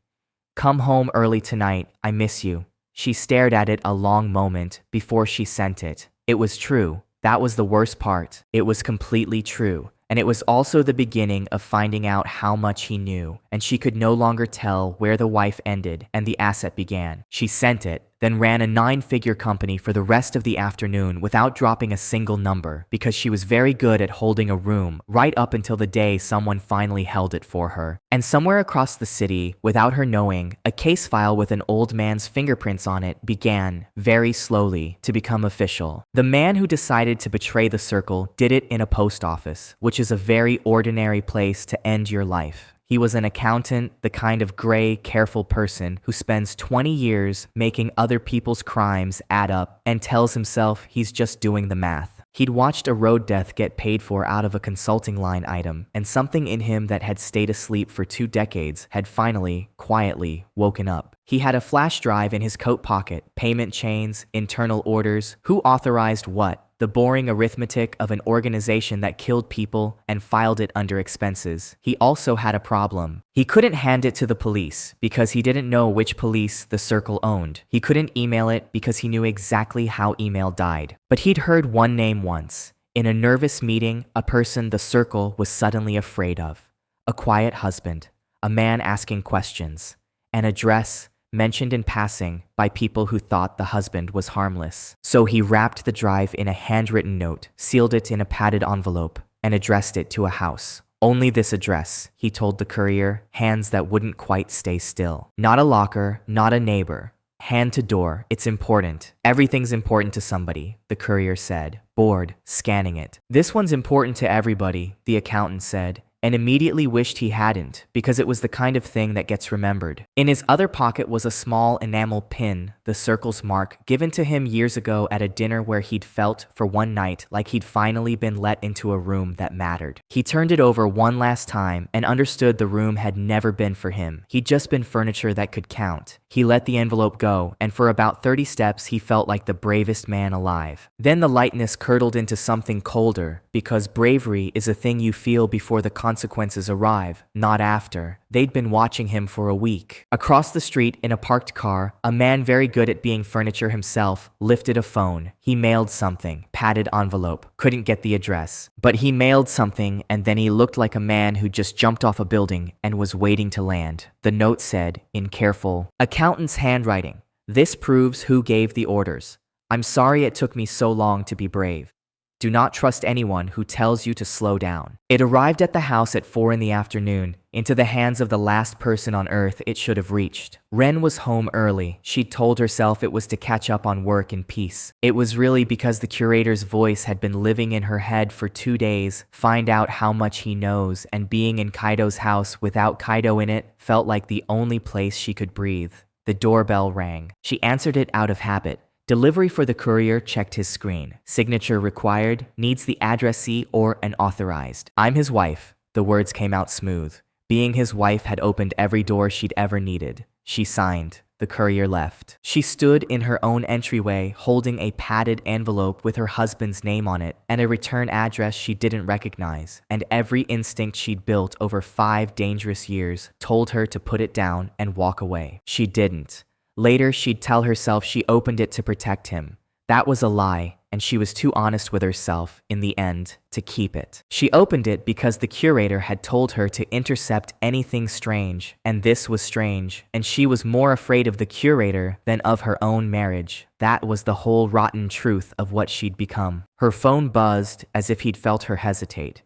Come home early tonight, I miss you. She stared at it a long moment before she sent it. It was true. That was the worst part. It was completely true. And it was also the beginning of finding out how much he knew, and she could no longer tell where the wife ended and the asset began. She sent it, then ran a 9-figure company for the rest of the afternoon without dropping a single number, because she was very good at holding a room right up until the day someone finally held it for her. And somewhere across the city, without her knowing, a case file with an old man's fingerprints on it began, very slowly, to become official. The man who decided to betray the circle did it in a post office, which is a very ordinary place to end your life. He was an accountant, the kind of gray, careful person who spends 20 years making other people's crimes add up and tells himself he's just doing the math. He'd watched a road death get paid for out of a consulting line item, and something in him that had stayed asleep for 2 decades had finally, quietly, woken up. He had a flash drive in his coat pocket, payment chains, internal orders, who authorized what, the boring arithmetic of an organization that killed people and filed it under expenses. He also had a problem. He couldn't hand it to the police because he didn't know which police the circle owned. He couldn't email it because he knew exactly how email died. But he'd heard one name once. In a nervous meeting, a person the circle was suddenly afraid of. A quiet husband. A man asking questions. An address mentioned in passing by people who thought the husband was harmless. So he wrapped the drive in a handwritten note, sealed it in a padded envelope, and addressed it to a house. Only this address, he told the courier, hands that wouldn't quite stay still. Not a locker, not a neighbor. Hand to door, it's important. Everything's important to somebody, the courier said, bored, scanning it. This one's important to everybody, the accountant said, and immediately wished he hadn't, because it was the kind of thing that gets remembered. In his other pocket was a small enamel pin, the circle's mark, given to him years ago at a dinner where he'd felt, for one night, like he'd finally been let into a room that mattered. He turned it over one last time and understood the room had never been for him. He'd just been furniture that could count. He let the envelope go, and for about 30 steps he felt like the bravest man alive. Then the lightness curdled into something colder, because bravery is a thing you feel before the consequences consequences arrive, not after. They'd been watching him for a week. Across the street in a parked car, a man very good at being furniture himself lifted a phone. He mailed something, padded envelope, couldn't get the address. But he mailed something, and then he looked like a man who just jumped off a building and was waiting to land. The note said, in careful, accountant's handwriting, "This proves who gave the orders. I'm sorry it took me so long to be brave. Do not trust anyone who tells you to slow down." It arrived at the house at 4 in the afternoon, into the hands of the last person on earth it should have reached. Ren was home early. She'd told herself it was to catch up on work in peace. It was really because the curator's voice had been living in her head for 2 days, find out how much he knows, and being in Kaido's house without Kaido in it felt like the only place she could breathe. The doorbell rang. She answered it out of habit. Delivery for the courier checked his screen. Signature required, needs the addressee or an authorized. "I'm his wife." The words came out smooth. Being his wife had opened every door she'd ever needed. She signed. The courier left. She stood in her own entryway, holding a padded envelope with her husband's name on it and a return address she didn't recognize. And every instinct she'd built over 5 dangerous years told her to put it down and walk away. She didn't. Later, she'd tell herself she opened it to protect him. That was a lie, and she was too honest with herself, in the end, to keep it. She opened it because the curator had told her to intercept anything strange, and this was strange, and she was more afraid of the curator than of her own marriage. That was the whole rotten truth of what she'd become. Her phone buzzed as if he'd felt her hesitate.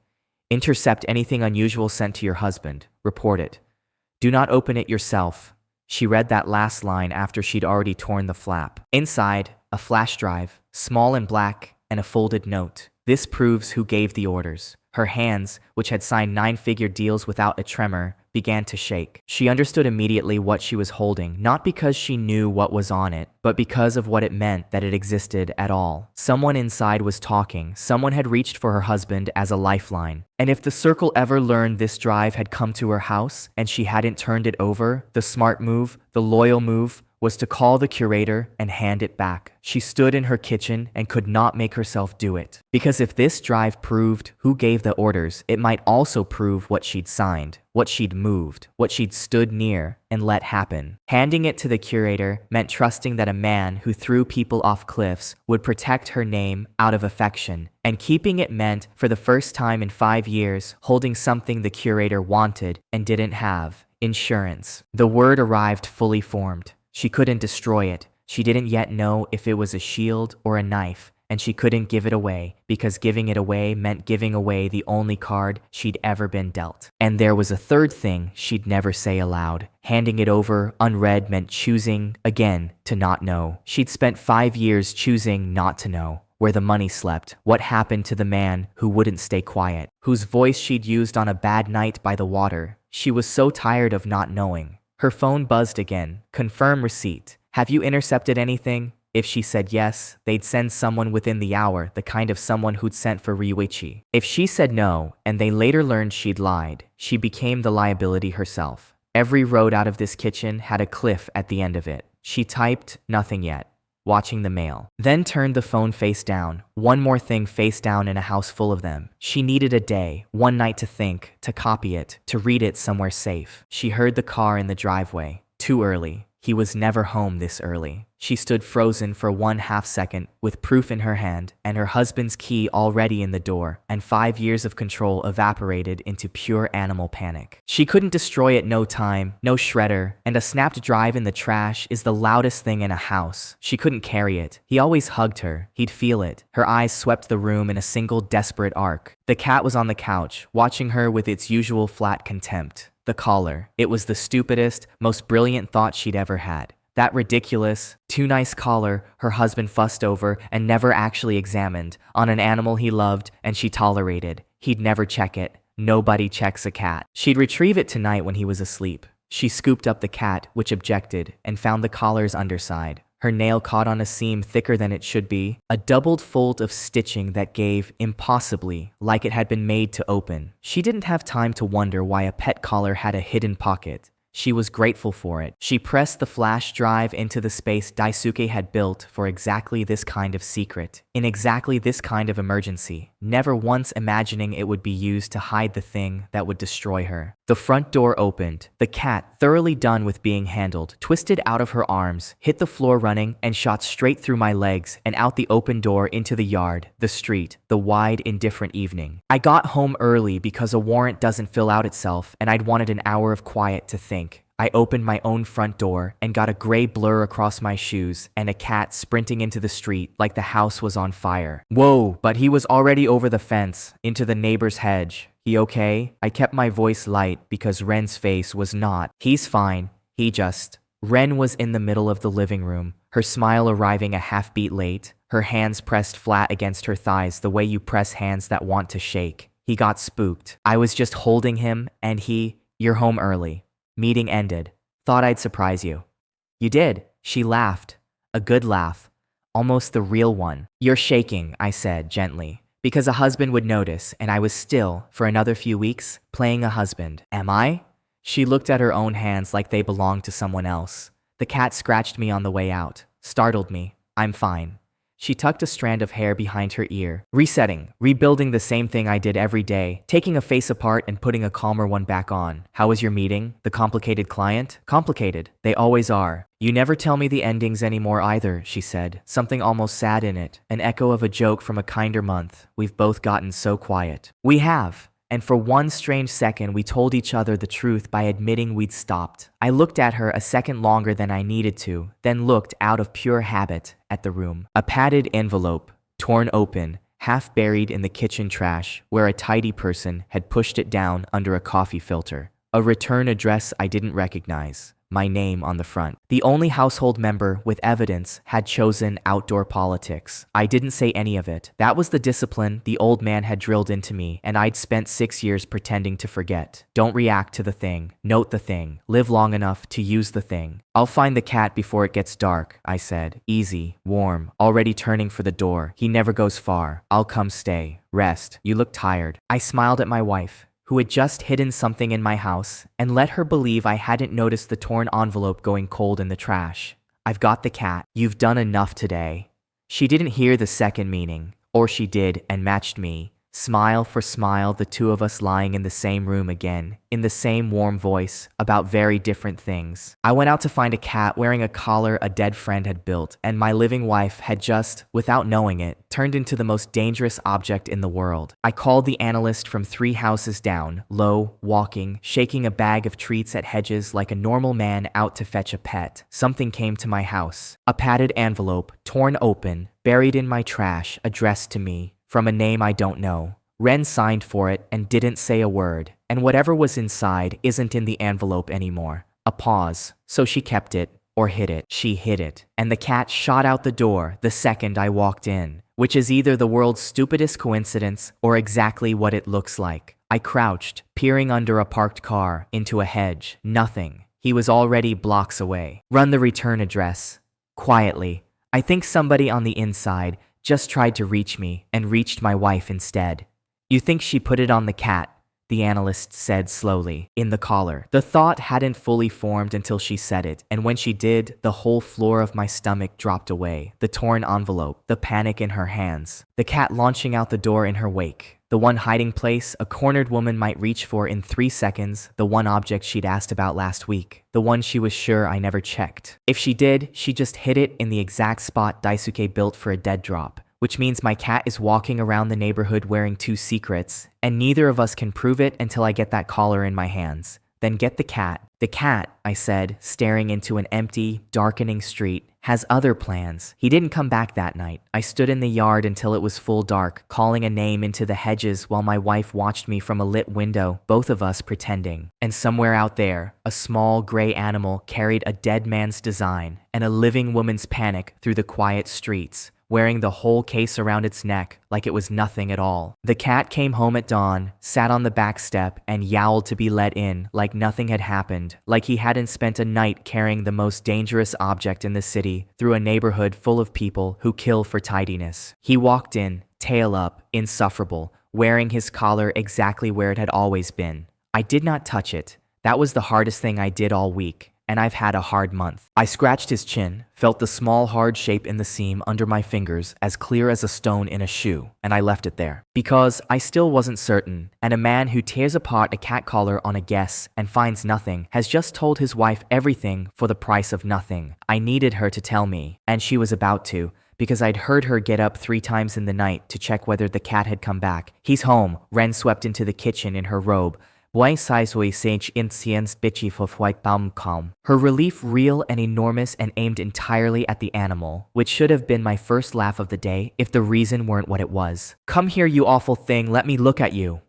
"Intercept anything unusual sent to your husband. Report it. Do not open it yourself." She read that last line after she'd already torn the flap. Inside, a flash drive, small and black, and a folded note. "This proves who gave the orders." Her hands, which had signed 9-figure deals without a tremor, began to shake. She understood immediately what she was holding, not because she knew what was on it, but because of what it meant that it existed at all. Someone inside was talking. Someone had reached for her husband as a lifeline. And if the circle ever learned this drive had come to her house and she hadn't turned it over, the smart move, the loyal move, was to call the curator and hand it back. She stood in her kitchen and could not make herself do it. Because if this drive proved who gave the orders, it might also prove what she'd signed, what she'd moved, what she'd stood near and let happen. Handing it to the curator meant trusting that a man who threw people off cliffs would protect her name out of affection. And keeping it meant, for the first time in 5 years, holding something the curator wanted and didn't have: insurance. The word arrived fully formed. She couldn't destroy it. She didn't yet know if it was a shield or a knife, and she couldn't give it away, because giving it away meant giving away the only card she'd ever been dealt. And there was a third thing she'd never say aloud. Handing it over unread meant choosing, again, to not know. She'd spent 5 years choosing not to know. Where the money slept, what happened to the man who wouldn't stay quiet, whose voice she'd used on a bad night by the water. She was so tired of not knowing. Her phone buzzed again. "Confirm receipt. Have you intercepted anything?" If she said yes, they'd send someone within the hour, the kind of someone who'd sent for Ryuichi. If she said no, and they later learned she'd lied, she became the liability herself. Every road out of this kitchen had a cliff at the end of it. She typed, "Nothing yet," watching the mail. Then turned the phone face down. One more thing face down in a house full of them. She needed a day, one night to think, to copy it, to read it somewhere safe. She heard the car in the driveway. Too early. He was never home this early. She stood frozen for 1/2 second, with proof in her hand, and her husband's key already in the door, and 5 years of control evaporated into pure animal panic. She couldn't destroy it, no time, no shredder, and a snapped drive in the trash is the loudest thing in a house. She couldn't carry it. He always hugged her. He'd feel it. Her eyes swept the room in a single desperate arc. The cat was on the couch, watching her with its usual flat contempt. The collar. It was the stupidest, most brilliant thought she'd ever had. That ridiculous, too nice collar her husband fussed over and never actually examined, on an animal he loved and she tolerated. He'd never check it. Nobody checks a cat. She'd retrieve it tonight when he was asleep. She scooped up the cat, which objected, and found the collar's underside. Her nail caught on a seam thicker than it should be, a doubled fold of stitching that gave, impossibly, like it had been made to open. She didn't have time to wonder why a pet collar had a hidden pocket. She was grateful for it. She pressed the flash drive into the space Daisuke had built for exactly this kind of secret, in exactly this kind of emergency. never once imagining it would be used to hide the thing that would destroy her. The front door opened. The cat, thoroughly done with being handled, twisted out of her arms, hit the floor running, and shot straight through my legs and out the open door into the yard, the street, the wide, indifferent evening. I got home early because a warrant doesn't fill out itself, and I'd wanted an hour of quiet to think. I opened my own front door and got a gray blur across my shoes and a cat sprinting into the street like the house was on fire. Whoa, but he was already over the fence, into the neighbor's hedge. He okay? I kept my voice light because Ren's face was not. He's fine. Ren was in the middle of the living room, her smile arriving a half beat late, her hands pressed flat against her thighs the way you press hands that want to shake. He got spooked. I was just holding him and you're home early. Meeting ended. Thought I'd surprise you. You did. She laughed. A good laugh. Almost the real one. You're shaking, I said gently, because a husband would notice, and I was still, for another few weeks, playing a husband. Am I? She looked at her own hands like they belonged to someone else. The cat scratched me on the way out. Startled me. I'm fine. She tucked a strand of hair behind her ear. Resetting, rebuilding the same thing I did every day, taking a face apart and putting a calmer one back on. How was your meeting? The complicated client? Complicated. They always are. You never tell me the endings anymore either, she said, something almost sad in it, an echo of a joke from a kinder month. We've both gotten so quiet. We have. And for one strange second, we told each other the truth by admitting we'd stopped. I looked at her a second longer than I needed to, then looked out of pure habit at the room. A padded envelope, torn open, half buried in the kitchen trash, where a tidy person had pushed it down under a coffee filter. A return address I didn't recognize. My name on the front. The only household member with evidence had chosen outdoor politics. I didn't say any of it. That was the discipline the old man had drilled into me, and I'd spent 6 years pretending to forget. Don't react to the thing. Note the thing. Live long enough to use the thing. I'll find the cat before it gets dark, I said. Easy, warm, already turning for the door. He never goes far. I'll come stay. Rest. You look tired. I smiled at my wife, who had just hidden something in my house, and let her believe I hadn't noticed the torn envelope going cold in the trash. I've got the cat. You've done enough today. She didn't hear the second meaning, or she did and matched me. Smile for smile, the two of us lying in the same room again, in the same warm voice, about very different things. I went out to find a cat wearing a collar a dead friend had built, and my living wife had just, without knowing it, turned into the most dangerous object in the world. I called the analyst from 3 houses down, low, walking, shaking a bag of treats at Hedges like a normal man out to fetch a pet. Something came to my house. A padded envelope, torn open, buried in my trash, addressed to me, from a name I don't know. Ren signed for it and didn't say a word, and whatever was inside isn't in the envelope anymore. A pause. So she kept it, or hid it. She hid it. And the cat shot out the door the second I walked in, which is either the world's stupidest coincidence or exactly what it looks like. I crouched, peering under a parked car, into a hedge. Nothing. He was already blocks away. Run the return address. Quietly. I think somebody on the inside just tried to reach me and reached my wife instead. You think she put it on the cat, the analyst said slowly, in the collar. The thought hadn't fully formed until she said it, and when she did, the whole floor of my stomach dropped away. The torn envelope, the panic in her hands, the cat launching out the door in her wake. The one hiding place a cornered woman might reach for in 3 seconds, the one object she'd asked about last week, the one she was sure I never checked. If she did, she just hid it in the exact spot Daisuke built for a dead drop, which means my cat is walking around the neighborhood wearing 2 secrets, and neither of us can prove it until I get that collar in my hands. Then get the cat. The cat, I said, staring into an empty, darkening street, has other plans. He didn't come back that night. I stood in the yard until it was full dark, calling a name into the hedges while my wife watched me from a lit window, both of us pretending. And somewhere out there, a small gray animal carried a dead man's design and a living woman's panic through the quiet streets, wearing the whole case around its neck like it was nothing at all. The cat came home at dawn, sat on the back step, and yowled to be let in like nothing had happened, like he hadn't spent a night carrying the most dangerous object in the city through a neighborhood full of people who kill for tidiness. He walked in, tail up, insufferable, wearing his collar exactly where it had always been. I did not touch it. That was the hardest thing I did all week. and I've had a hard month. I scratched his chin, felt the small hard shape in the seam under my fingers as clear as a stone in a shoe, and I left it there. Because I still wasn't certain, and a man who tears apart a cat collar on a guess and finds nothing has just told his wife everything for the price of nothing. I needed her to tell me, and she was about to, because I'd heard her get up 3 times in the night to check whether the cat had come back. He's home. Ren swept into the kitchen in her robe. Her relief real and enormous and aimed entirely at the animal, which should have been my first laugh of the day if the reason weren't what it was. "Come here, you awful thing, let me look at you."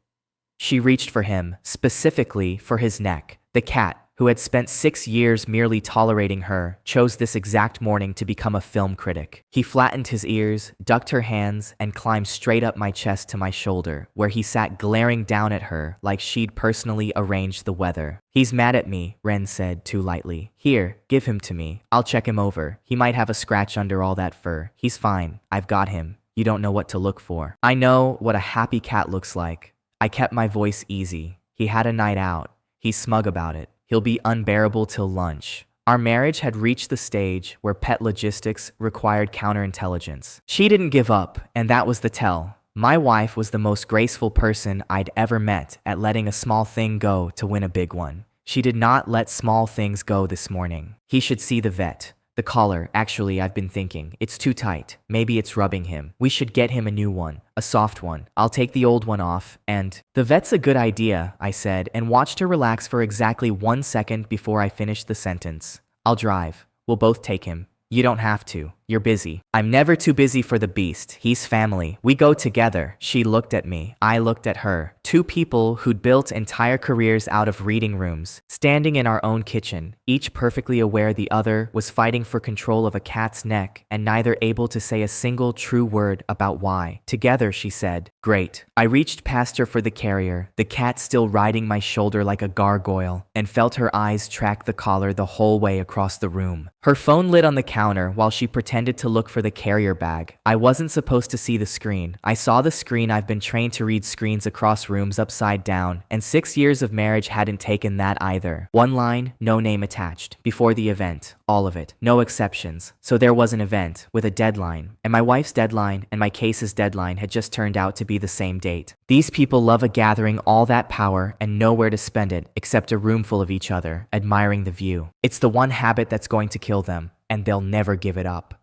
She reached for him, specifically for his neck. The cat, who had spent 6 years merely tolerating her, chose this exact morning to become a film critic. He flattened his ears, ducked her hands, and climbed straight up my chest to my shoulder, where he sat glaring down at her like she'd personally arranged the weather. "He's mad at me," Ren said too lightly. "Here, give him to me. I'll check him over. He might have a scratch under all that fur. He's fine. I've got him. You don't know what to look for." I know what a happy cat looks like. I kept my voice easy. He had a night out. He's smug about it. He'll be unbearable till lunch. Our marriage had reached the stage where pet logistics required counterintelligence. She didn't give up, and that was the tell. My wife was the most graceful person I'd ever met at letting a small thing go to win a big one. She did not let small things go this morning. He should see the vet. The collar, actually, I've been thinking. It's too tight. Maybe it's rubbing him. We should get him a new one. A soft one. I'll take the old one off, and… "The vet's a good idea," I said, and watched her relax for exactly 1 second before I finished the sentence. "I'll drive. We'll both take him." "You don't have to. You're busy." "I'm never too busy for the beast. He's family. We go together." She looked at me. I looked at her. 2 people who'd built entire careers out of reading rooms, standing in our own kitchen, each perfectly aware the other was fighting for control of a cat's neck and neither able to say a single true word about why. Together, she said. "Great." I reached past her for the carrier, the cat still riding my shoulder like a gargoyle, and felt her eyes track the collar the whole way across the room. Her phone lit on the counter while she pretended to look for the carrier bag. I wasn't supposed to see the screen. I saw the screen. I've been trained to read screens across rooms upside down, and 6 years of marriage hadn't taken that either. 1 line, no name attached. Before the event. All of it. No exceptions. So there was an event, with a deadline, and my wife's deadline and my case's deadline had just turned out to be the same date. These people love a gathering, all that power, and nowhere to spend it except a room full of each other, admiring the view. It's the one habit that's going to kill them, and they'll never give it up.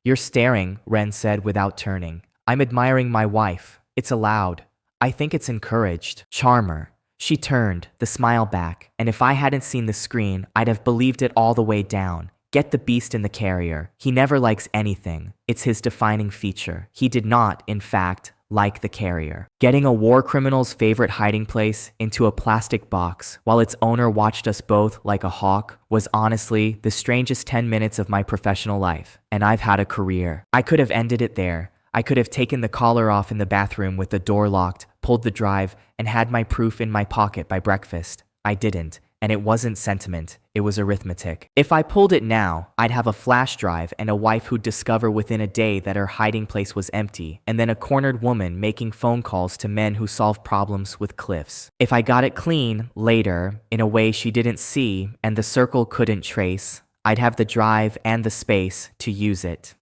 "You're staring," Ren said without turning. "I'm admiring my wife. It's allowed. I think it's encouraged." "Charmer." She turned, the smile back, and if I hadn't seen the screen, I'd have believed it all the way down. Get the beast in the carrier. He never likes anything. It's his defining feature. He did not, in fact, like the carrier. Getting a war criminal's favorite hiding place into a plastic box while its owner watched us both like a hawk was honestly the strangest 10 minutes of my professional life. And I've had a career. I could have ended it there. I could have taken the collar off in the bathroom with the door locked, pulled the drive, and had my proof in my pocket by breakfast. I didn't, and it wasn't sentiment, it was arithmetic. If I pulled it now, I'd have a flash drive and a wife who'd discover within a day that her hiding place was empty, and then a cornered woman making phone calls to men who solve problems with cliffs. If I got it clean, later, in a way she didn't see and the circle couldn't trace, I'd have the drive and the space to use it.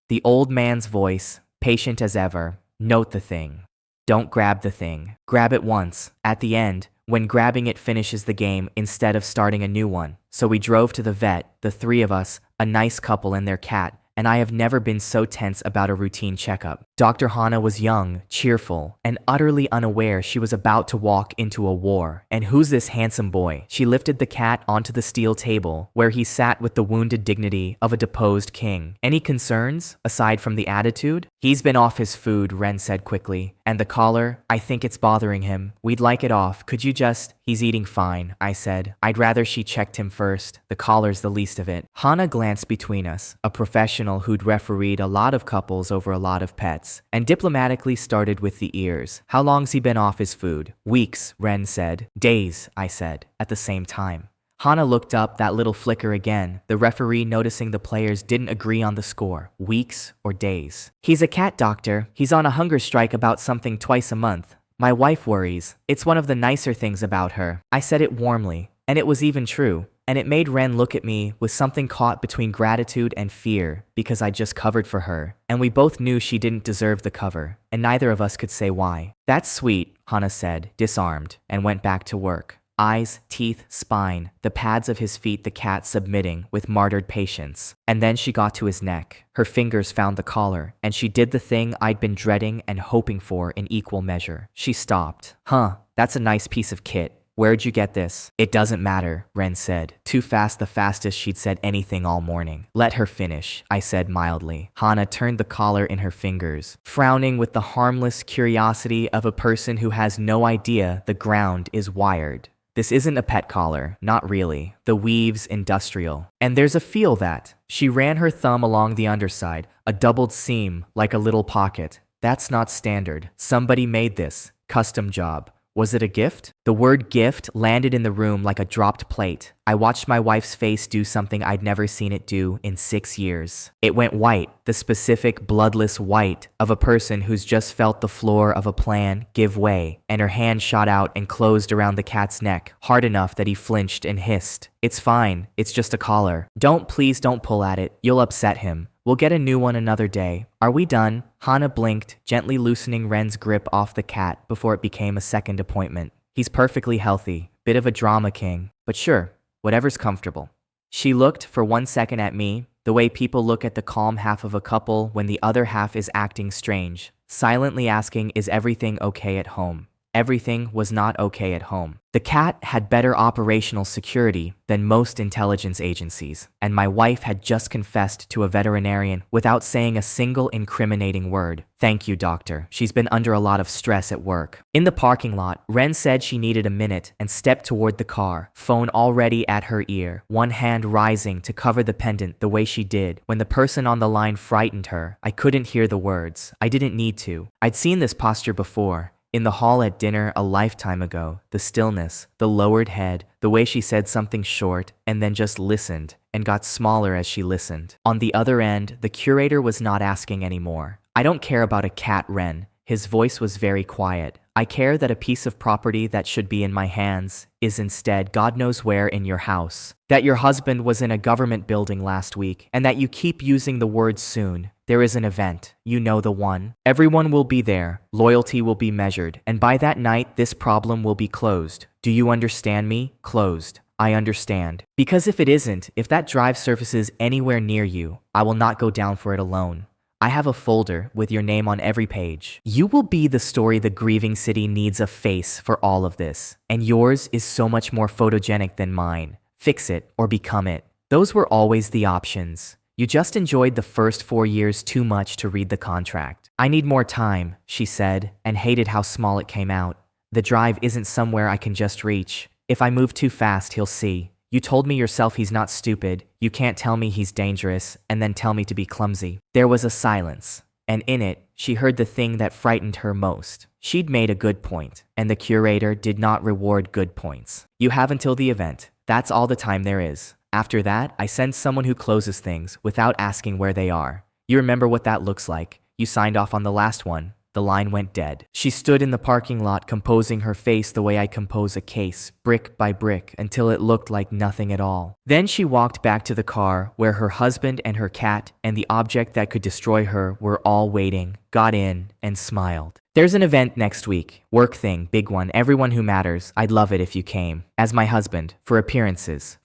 The old man's voice, patient as ever. Note the thing. Don't grab the thing. Grab it once. At the end, when grabbing it finishes the game instead of starting a new one. So we drove to the vet, the 3 of us, a nice couple and their cat, and I have never been so tense about a routine checkup. Dr. Hana was young, cheerful, and utterly unaware she was about to walk into a war. "And who's this handsome boy?" She lifted the cat onto the steel table, where he sat with the wounded dignity of a deposed king. "Any concerns, aside from the attitude?" "He's been off his food," Ren said quickly. "And the collar? I think it's bothering him. We'd like it off. Could you just…" "He's eating fine," I said. I'd rather she checked him first. The collar's the least of it. Hana glanced between us, a professional who'd refereed a lot of couples over a lot of pets, and diplomatically started with the ears. "How long's he been off his food?" "Weeks," Ren said. "Days," I said, at the same time. Hana looked up, that little flicker again, the referee noticing the players didn't agree on the score. Weeks or days? "He's a cat doctor. He's on a hunger strike about something twice a month. My wife worries. It's one of the nicer things about her." I said it warmly, and it was even true. and it made Ren look at me with something caught between gratitude and fear because I just covered for her, and we both knew she didn't deserve the cover, and neither of us could say why. "That's sweet," Hannah said, disarmed, and went back to work. Eyes, teeth, spine, the pads of his feet, the cat submitting with martyred patience. And then she got to his neck. Her fingers found the collar, and she did the thing I'd been dreading and hoping for in equal measure. She stopped. "Huh, that's a nice piece of kit. Where'd you get this?" "It doesn't matter," Ren said. Too fast, the fastest she'd said anything all morning. "Let her finish," I said mildly. Hannah turned the collar in her fingers, frowning with the harmless curiosity of a person who has no idea the ground is wired. "This isn't a pet collar, not really. The weave's industrial. And there's a feel that." She ran her thumb along the underside, a doubled seam, like a little pocket. "That's not standard. Somebody made this. Custom job. Was it a gift?" The word gift landed in the room like a dropped plate. I watched my wife's face do something I'd never seen it do in 6 years. It went white, the specific bloodless white of a person who's just felt the floor of a plan give way, and her hand shot out and closed around the cat's neck, hard enough that he flinched and hissed. "It's fine, it's just a collar. Please don't pull at it, you'll upset him. We'll get a new one another day. Are we done?" Hannah blinked, gently loosening Ren's grip off the cat before it became a second appointment. "He's perfectly healthy, bit of a drama king, but sure, whatever's comfortable." She looked for 1 second at me, the way people look at the calm half of a couple when the other half is acting strange, silently asking, "Is everything okay at home?" Everything was not okay at home. The cat had better operational security than most intelligence agencies, and my wife had just confessed to a veterinarian without saying a single incriminating word. "Thank you, doctor. She's been under a lot of stress at work." In the parking lot, Ren said she needed a minute and stepped toward the car, phone already at her ear, one hand rising to cover the pendant the way she did. When the person on the line frightened her, I couldn't hear the words. I didn't need to. I'd seen this posture before. In the hall at dinner a lifetime ago, the stillness, the lowered head, the way she said something short and then just listened and got smaller as she listened. On the other end, the curator was not asking anymore. "I don't care about a cat, Ren." His voice was very quiet. "I care that a piece of property that should be in my hands is instead God knows where in your house. That your husband was in a government building last week, and that you keep using the word soon. There is an event. You know the one. Everyone will be there. Loyalty will be measured. And by that night, this problem will be closed. Do you understand me? Closed. I understand. Because if it isn't, if that drive surfaces anywhere near you, I will not go down for it alone. I have a folder with your name on every page. You will be the story the grieving city needs a face for all of this. And yours is so much more photogenic than mine. Fix it or become it. Those were always the options. You just enjoyed the first 4 years too much to read the contract." "I need more time," she said, and hated how small it came out. "The drive isn't somewhere I can just reach. If I move too fast, he'll see. You told me yourself he's not stupid. You can't tell me he's dangerous and then tell me to be clumsy." There was a silence, and in it, she heard the thing that frightened her most. She'd made a good point, and the curator did not reward good points. "You have until the event. That's all the time there is. After that, I send someone who closes things without asking where they are. You remember what that looks like. You signed off on the last one. The line went dead." She stood in the parking lot composing her face the way I compose a case, brick by brick, until it looked like nothing at all. Then she walked back to the car where her husband and her cat and the object that could destroy her were all waiting, got in, and smiled. "There's an event next week. Work thing, big one, everyone who matters. I'd love it if you came. As my husband. For appearances.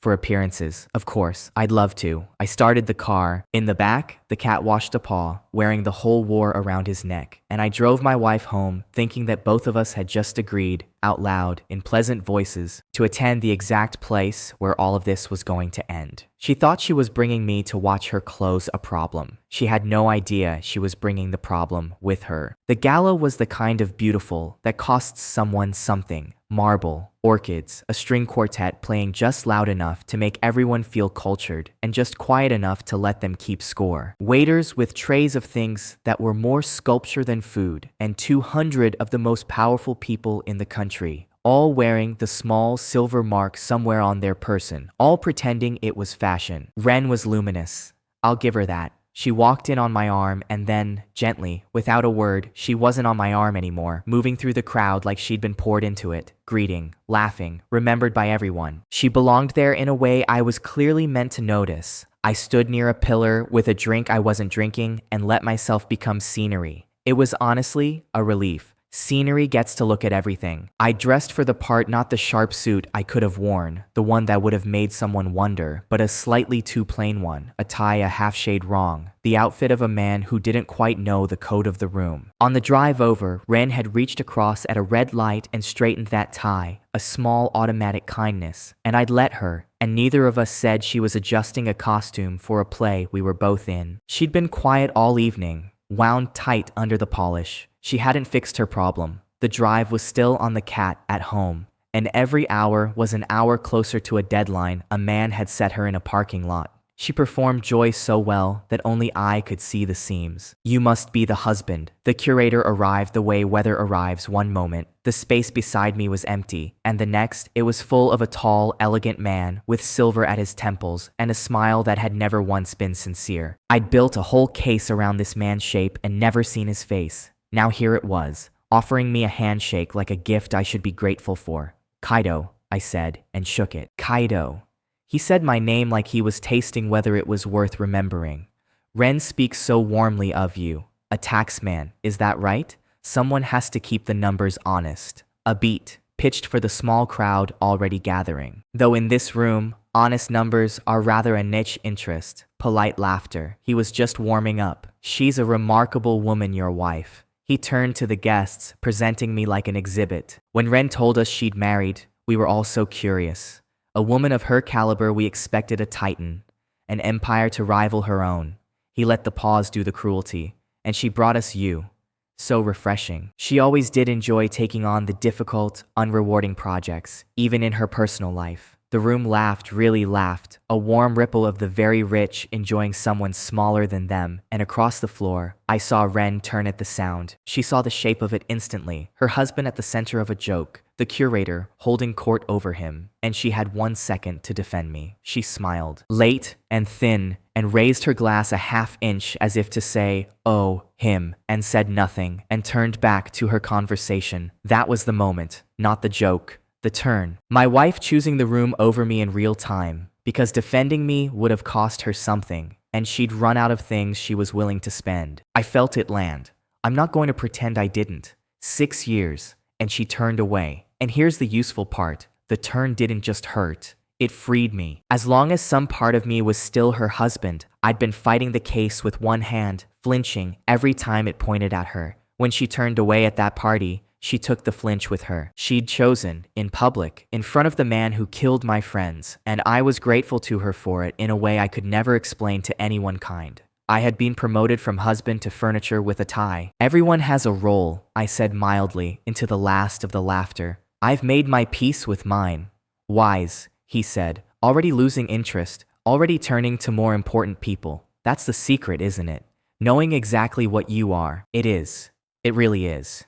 Of course, I'd love to." I started the car. In the back, the cat washed a paw, wearing the whole war around his neck. And I drove my wife home, thinking that both of us had just agreed, out loud, in pleasant voices, to attend the exact place where all of this was going to end. She thought she was bringing me to watch her close a problem. She had no idea she was bringing the problem with her. The gala was the kind of beautiful that costs someone something. Marble, orchids, a string quartet playing just loud enough to make everyone feel cultured and just quiet enough to let them keep score. Waiters with trays of things that were more sculpture than food, and 200 of the most powerful people in the country, all wearing the small silver mark somewhere on their person, all pretending it was fashion. Ren was luminous. I'll give her that. She walked in on my arm and then, gently, without a word, she wasn't on my arm anymore, moving through the crowd like she'd been poured into it, greeting, laughing, remembered by everyone. She belonged there in a way I was clearly meant to notice. I stood near a pillar with a drink I wasn't drinking and let myself become scenery. It was honestly a relief. Scenery gets to look at everything. I dressed for the part, not the sharp suit I could have worn, the one that would have made someone wonder, but a slightly too plain one, a tie a half shade wrong, the outfit of a man who didn't quite know the code of the room. On the drive over, Ren had reached across at a red light and straightened that tie, a small automatic kindness, and I'd let her, and neither of us said she was adjusting a costume for a play we were both in. She'd been quiet all evening, wound tight under the polish. She hadn't fixed her problem. The drive was still on the cat at home, and every hour was an hour closer to a deadline a man had set her in a parking lot. She performed joy so well that only I could see the seams. You must be the husband. The curator arrived the way weather arrives one moment. The space beside me was empty, and the next it was full of a tall, elegant man with silver at his temples and a smile that had never once been sincere. I'd built a whole case around this man's shape and never seen his face. Now here it was, offering me a handshake like a gift I should be grateful for. Kaido, I said, and shook it. Kaido. He said my name like he was tasting whether it was worth remembering. Ren speaks so warmly of you. A taxman, is that right? Someone has to keep the numbers honest. A beat, pitched for the small crowd already gathering. Though in this room, honest numbers are rather a niche interest. Polite laughter. He was just warming up. She's a remarkable woman, your wife. He turned to the guests, presenting me like an exhibit. When Ren told us she'd married, we were all so curious. A woman of her caliber, we expected a titan, an empire to rival her own. He let the pause do the cruelty, and she brought us you. So refreshing. She always did enjoy taking on the difficult, unrewarding projects, even in her personal life. The room laughed, really laughed, a warm ripple of the very rich enjoying someone smaller than them, and across the floor, I saw Ren turn at the sound. She saw the shape of it instantly, her husband at the center of a joke, the curator holding court over him, and she had 1 second to defend me. She smiled, late and thin, and raised her glass a half-inch as if to say, oh, him, and said nothing, and turned back to her conversation. That was the moment, not the joke. The turn. My wife choosing the room over me in real time, because defending me would have cost her something, and she'd run out of things she was willing to spend. I felt it land. I'm not going to pretend I didn't. 6 years, and she turned away. And here's the useful part. The turn didn't just hurt. It freed me. As long as some part of me was still her husband, I'd been fighting the case with one hand, flinching every time it pointed at her. When she turned away at that party, she took the flinch with her. She'd chosen, in public, in front of the man who killed my friends, and I was grateful to her for it in a way I could never explain to anyone kind. I had been promoted from husband to furniture with a tie. Everyone has a role, I said mildly, into the last of the laughter. I've made my peace with mine. Wise, he said, already losing interest, already turning to more important people. That's the secret, isn't it? Knowing exactly what you are. It is. It really is.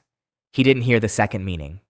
He didn't hear the second meaning.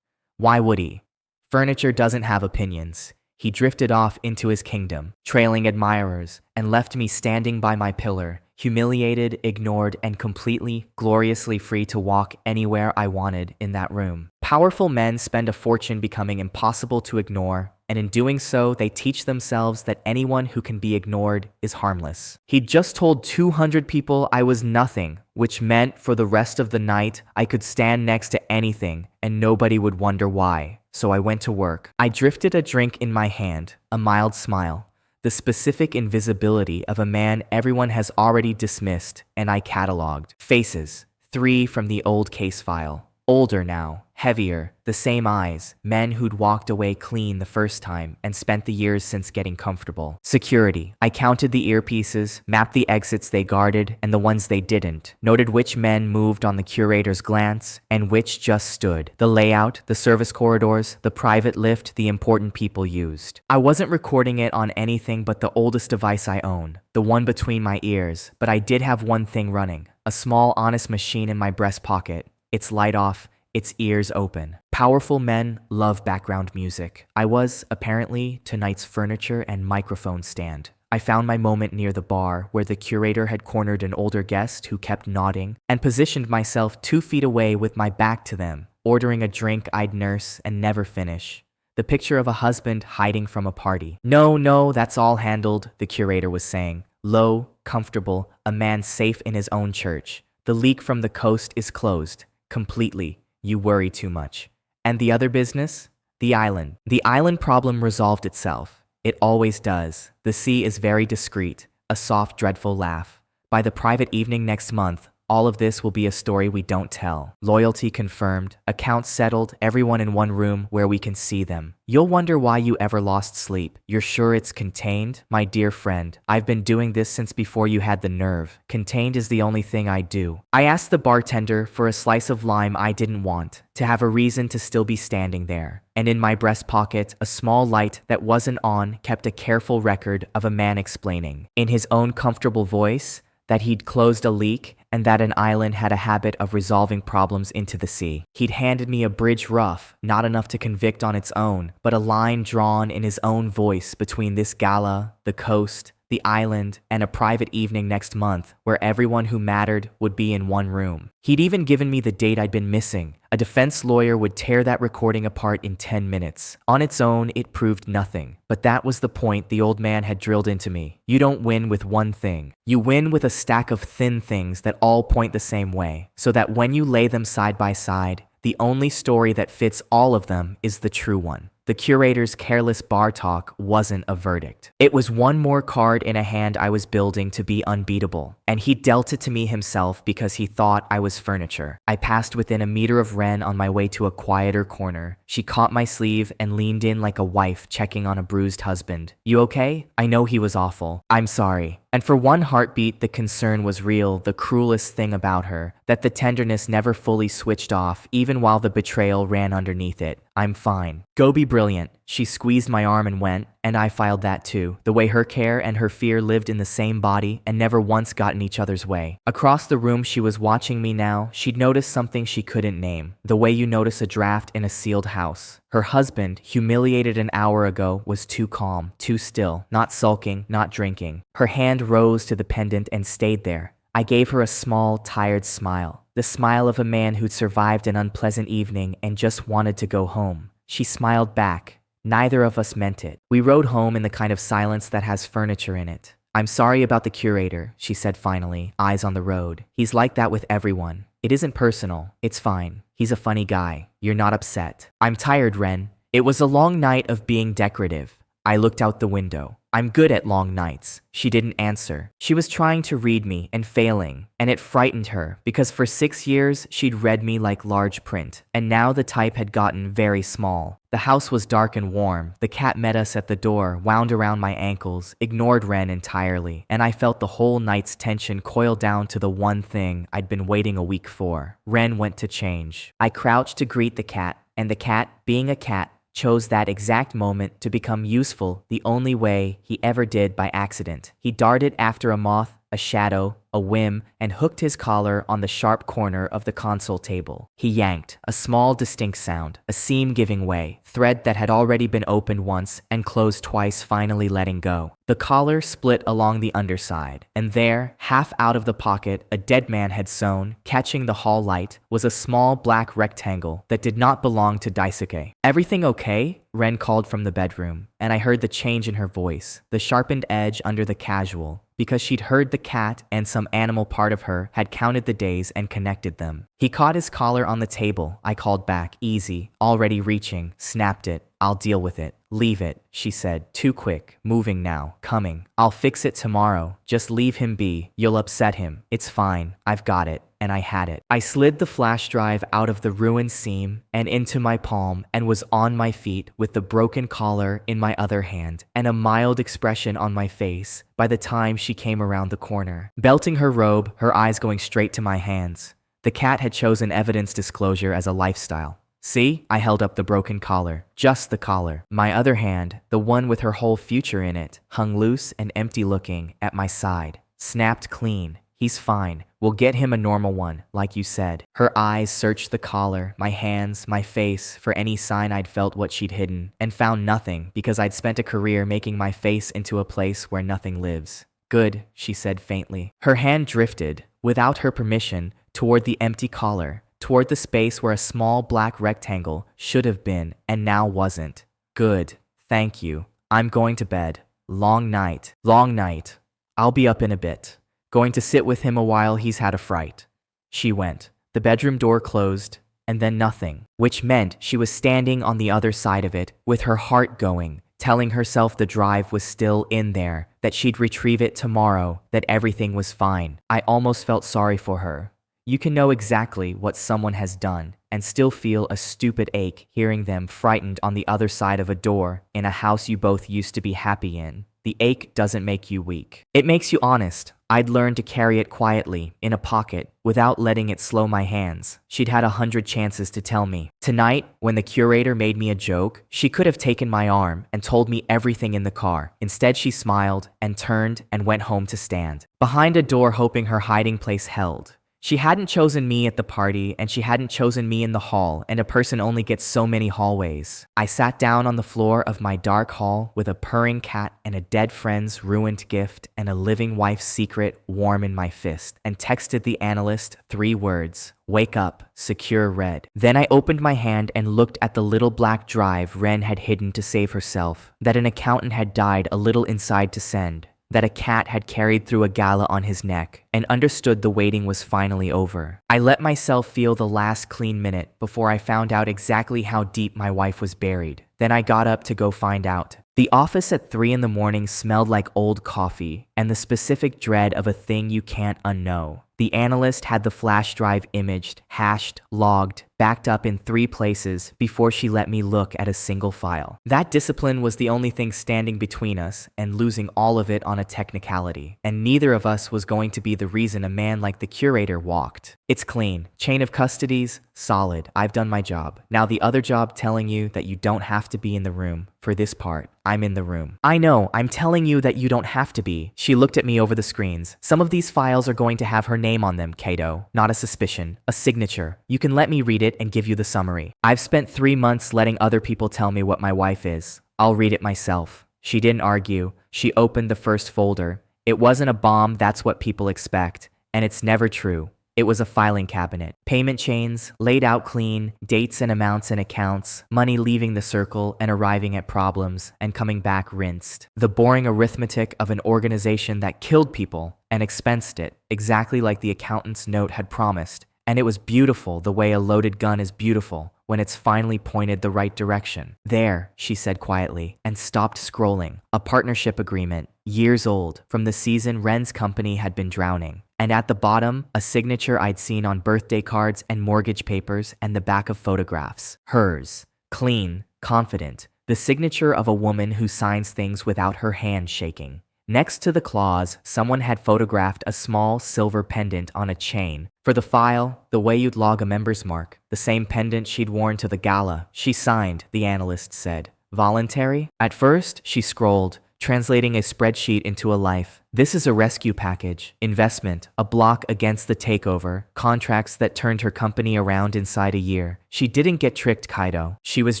Why would he? Furniture doesn't have opinions. He drifted off into his kingdom, trailing admirers, and left me standing by my pillar, humiliated, ignored, and completely, gloriously free to walk anywhere I wanted in that room. Powerful men spend a fortune becoming impossible to ignore, and in doing so, they teach themselves that anyone who can be ignored is harmless. He'd just told 200 people I was nothing, which meant for the rest of the night, I could stand next to anything, and nobody would wonder why. So I went to work. I drifted a drink in my hand, a mild smile, the specific invisibility of a man everyone has already dismissed, and I cataloged. Faces, 3 from the old case file. Older now, heavier, the same eyes, men who'd walked away clean the first time and spent the years since getting comfortable. Security. I counted the earpieces, mapped the exits they guarded and the ones they didn't, noted which men moved on the curator's glance and which just stood. The layout, the service corridors, the private lift the important people used. I wasn't recording it on anything but the oldest device I own, the one between my ears, but I did have one thing running, a small honest machine in my breast pocket. Its light off, its ears open. Powerful men love background music. I was, apparently, tonight's furniture and microphone stand. I found my moment near the bar where the curator had cornered an older guest who kept nodding, and positioned myself 2 feet away with my back to them, ordering a drink I'd nurse and never finish. The picture of a husband hiding from a party. No, that's all handled, the curator was saying. Low, comfortable, a man safe in his own church. The leak from the coast is closed. Completely. You worry too much. And the other business? The island. The island problem resolved itself. It always does. The sea is very discreet. A soft, dreadful laugh. By the private evening next month, all of this will be a story we don't tell. Loyalty confirmed, accounts settled, everyone in one room where we can see them. You'll wonder why you ever lost sleep. You're sure it's contained? My dear friend, I've been doing this since before you had the nerve. Contained is the only thing I do. I asked the bartender for a slice of lime I didn't want, to have a reason to still be standing there. And in my breast pocket, a small light that wasn't on kept a careful record of a man explaining, in his own comfortable voice, that he'd closed a leak and that an island had a habit of resolving problems into the sea. He'd handed me a bridge rough, not enough to convict on its own, but a line drawn in his own voice between this gala, the coast, the island, and a private evening next month where everyone who mattered would be in one room. He'd even given me the date I'd been missing. A defense lawyer would tear that recording apart in 10 minutes. On its own, it proved nothing. But that was the point the old man had drilled into me. You don't win with one thing. You win with a stack of thin things that all point the same way, so that when you lay them side by side, the only story that fits all of them is the true one. The curator's careless bar talk wasn't a verdict. It was one more card in a hand I was building to be unbeatable, and he dealt it to me himself because he thought I was furniture. I passed within a meter of Ren on my way to a quieter corner. She caught my sleeve and leaned in like a wife checking on a bruised husband. You okay? I know he was awful. I'm sorry. And for one heartbeat, the concern was real, the cruelest thing about her, that the tenderness never fully switched off, even while the betrayal ran underneath it. I'm fine. Go be brilliant. She squeezed my arm and went, and I filed that too. The way her care and her fear lived in the same body and never once got in each other's way. Across the room, she was watching me now. She'd noticed something she couldn't name. The way you notice a draft in a sealed house. Her husband, humiliated an hour ago, was too calm, too still, not sulking, not drinking. Her hand rose to the pendant and stayed there. I gave her a small, tired smile. The smile of a man who'd survived an unpleasant evening and just wanted to go home. She smiled back. Neither of us meant it. We rode home in the kind of silence that has furniture in it. I'm sorry about the curator, she said finally, eyes on the road. He's like that with everyone. It isn't personal. It's fine. He's a funny guy. You're not upset. I'm tired, Ren. It was a long night of being decorative. I looked out the window. I'm good at long nights. She didn't answer. She was trying to read me and failing, and it frightened her because for 6 years she'd read me like large print, and now the type had gotten very small. The house was dark and warm. The cat met us at the door, wound around my ankles, ignored Ren entirely, and I felt the whole night's tension coil down to the one thing I'd been waiting a week for. Ren went to change. I crouched to greet the cat, and the cat, being a cat, chose that exact moment to become useful the only way he ever did by accident. He darted after a moth, a shadow, a whim, and hooked his collar on the sharp corner of the console table. He yanked, a small distinct sound, a seam giving way, thread that had already been opened once and closed twice finally letting go. The collar split along the underside, and there, half out of the pocket a dead man had sewn, catching the hall light, was a small black rectangle that did not belong to Daisuke. Everything okay? Ren called from the bedroom, and I heard the change in her voice, the sharpened edge under the casual, because she'd heard the cat and some animal part of her had counted the days and connected them. He caught his collar on the table. I called back, easy, already reaching, snapped it. I'll deal with it. Leave it, she said, too quick, moving now, coming. I'll fix it tomorrow. Just leave him be. You'll upset him. It's fine. I've got it. And I had it. I slid the flash drive out of the ruined seam and into my palm and was on my feet with the broken collar in my other hand and a mild expression on my face by the time she came around the corner. Belting her robe, her eyes going straight to my hands. The cat had chosen evidence disclosure as a lifestyle. See? I held up the broken collar. Just the collar. My other hand, the one with her whole future in it, hung loose and empty looking at my side. Snapped clean. He's fine. We'll get him a normal one, like you said. Her eyes searched the collar, my hands, my face, for any sign I'd felt what she'd hidden, and found nothing because I'd spent a career making my face into a place where nothing lives. Good, she said faintly. Her hand drifted, without her permission, toward the empty collar, toward the space where a small black rectangle should have been and now wasn't. Good, thank you. I'm going to bed. Long night. Long night. I'll be up in a bit. Going to sit with him a while, he's had a fright. She went. The bedroom door closed, and then nothing, which meant she was standing on the other side of it, with her heart going, telling herself the drive was still in there, that she'd retrieve it tomorrow, that everything was fine. I almost felt sorry for her. You can know exactly what someone has done and still feel a stupid ache hearing them frightened on the other side of a door in a house you both used to be happy in. The ache doesn't make you weak. It makes you honest. I'd learned to carry it quietly, in a pocket, without letting it slow my hands. She'd had 100 chances to tell me. Tonight, when the curator made me a joke, she could have taken my arm and told me everything in the car. Instead, she smiled and turned and went home to stand behind a door, hoping her hiding place held. She hadn't chosen me at the party, and she hadn't chosen me in the hall, and a person only gets so many hallways. I sat down on the floor of my dark hall with a purring cat and a dead friend's ruined gift and a living wife's secret warm in my fist, and texted the analyst 3 words: wake up, secure red. Then I opened my hand and looked at the little black drive Ren had hidden to save herself, that an accountant had died a little inside to send, that a cat had carried through a gala on his neck, and understood the waiting was finally over. I let myself feel the last clean minute before I found out exactly how deep my wife was buried. Then I got up to go find out. The office at 3 in the morning smelled like old coffee and the specific dread of a thing you can't unknow. The analyst had the flash drive imaged, hashed, logged, backed up in 3 places before she let me look at a single file. That discipline was the only thing standing between us and losing all of it on a technicality, and neither of us was going to be the reason a man like the curator walked. It's clean. Chain of custodies, solid. I've done my job. Now the other job, telling you that you don't have to be in the room. For this part, I'm in the room. I know, I'm telling you that you don't have to be. She looked at me over the screens. Some of these files are going to have her name on them, Kato. Not a suspicion, a signature. You can let me read it and give you the summary. I've spent 3 months letting other people tell me what my wife is. I'll read it myself. She didn't argue. She opened the first folder. It wasn't a bomb, that's what people expect. And it's never true. It was a filing cabinet. Payment chains, laid out clean, dates and amounts and accounts, money leaving the circle and arriving at problems, and coming back rinsed. The boring arithmetic of an organization that killed people and expensed it, exactly like the accountant's note had promised. And it was beautiful the way a loaded gun is beautiful when it's finally pointed the right direction. There, she said quietly, and stopped scrolling. A partnership agreement, years old, from the season Ren's company had been drowning. And at the bottom, a signature I'd seen on birthday cards and mortgage papers and the back of photographs. Hers. Clean, confident. The signature of a woman who signs things without her hand shaking. Next to the clause, someone had photographed a small silver pendant on a chain. For the file, the way you'd log a member's mark. The same pendant she'd worn to the gala. She signed, the analyst said. Voluntary? At first, she scrolled, translating a spreadsheet into a life. This is a rescue package, investment, a block against the takeover, contracts that turned her company around inside a year. She didn't get tricked, Kaido. She was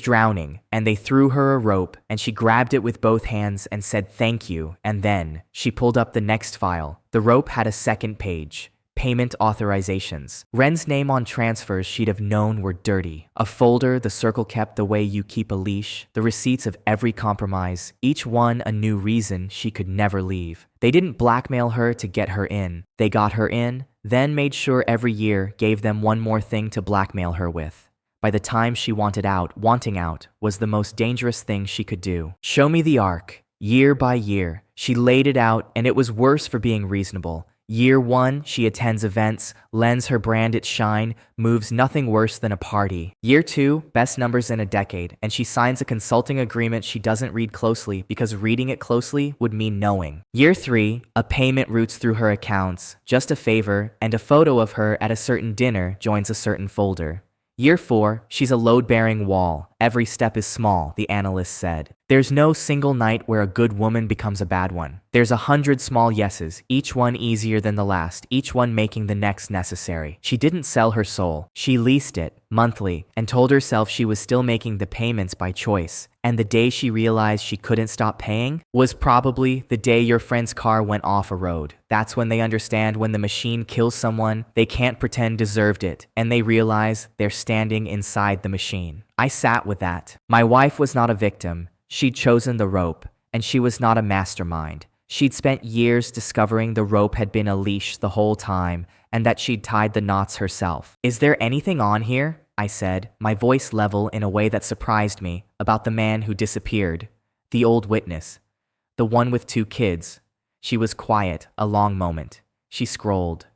drowning, and they threw her a rope, and she grabbed it with both hands and said thank you, and then she pulled up the next file. The rope had a second page. Payment authorizations. Ren's name on transfers she'd have known were dirty. A folder the circle kept the way you keep a leash. The receipts of every compromise, each one a new reason she could never leave. They didn't blackmail her to get her in. They got her in, then made sure every year gave them one more thing to blackmail her with. By the time she wanted out, wanting out was the most dangerous thing she could do. Show me the arc. Year by year, she laid it out, and it was worse for being reasonable. Year 1, she attends events, lends her brand its shine, moves nothing worse than a party. Year 2, best numbers in a decade, and she signs a consulting agreement she doesn't read closely because reading it closely would mean knowing. Year 3, a payment routes through her accounts, just a favor, and a photo of her at a certain dinner joins a certain folder. Year 4, she's a load-bearing wall, Every step is small, the analyst said. There's no single night where a good woman becomes a bad one. There's 100 small yeses, each one easier than the last, each one making the next necessary. She didn't sell her soul. She leased it, monthly, and told herself she was still making the payments by choice. And the day she realized she couldn't stop paying was probably the day your friend's car went off a road. That's when they understand when the machine kills someone, they can't pretend deserved it, and they realize they're standing inside the machine. I sat with that. My wife was not a victim. She'd chosen the rope, and she was not a mastermind. She'd spent years discovering the rope had been a leash the whole time, and that she'd tied the knots herself. Is there anything on here? I said, my voice level in a way that surprised me, about the man who disappeared. The old witness. The one with 2 kids. She was quiet, a long moment. She scrolled.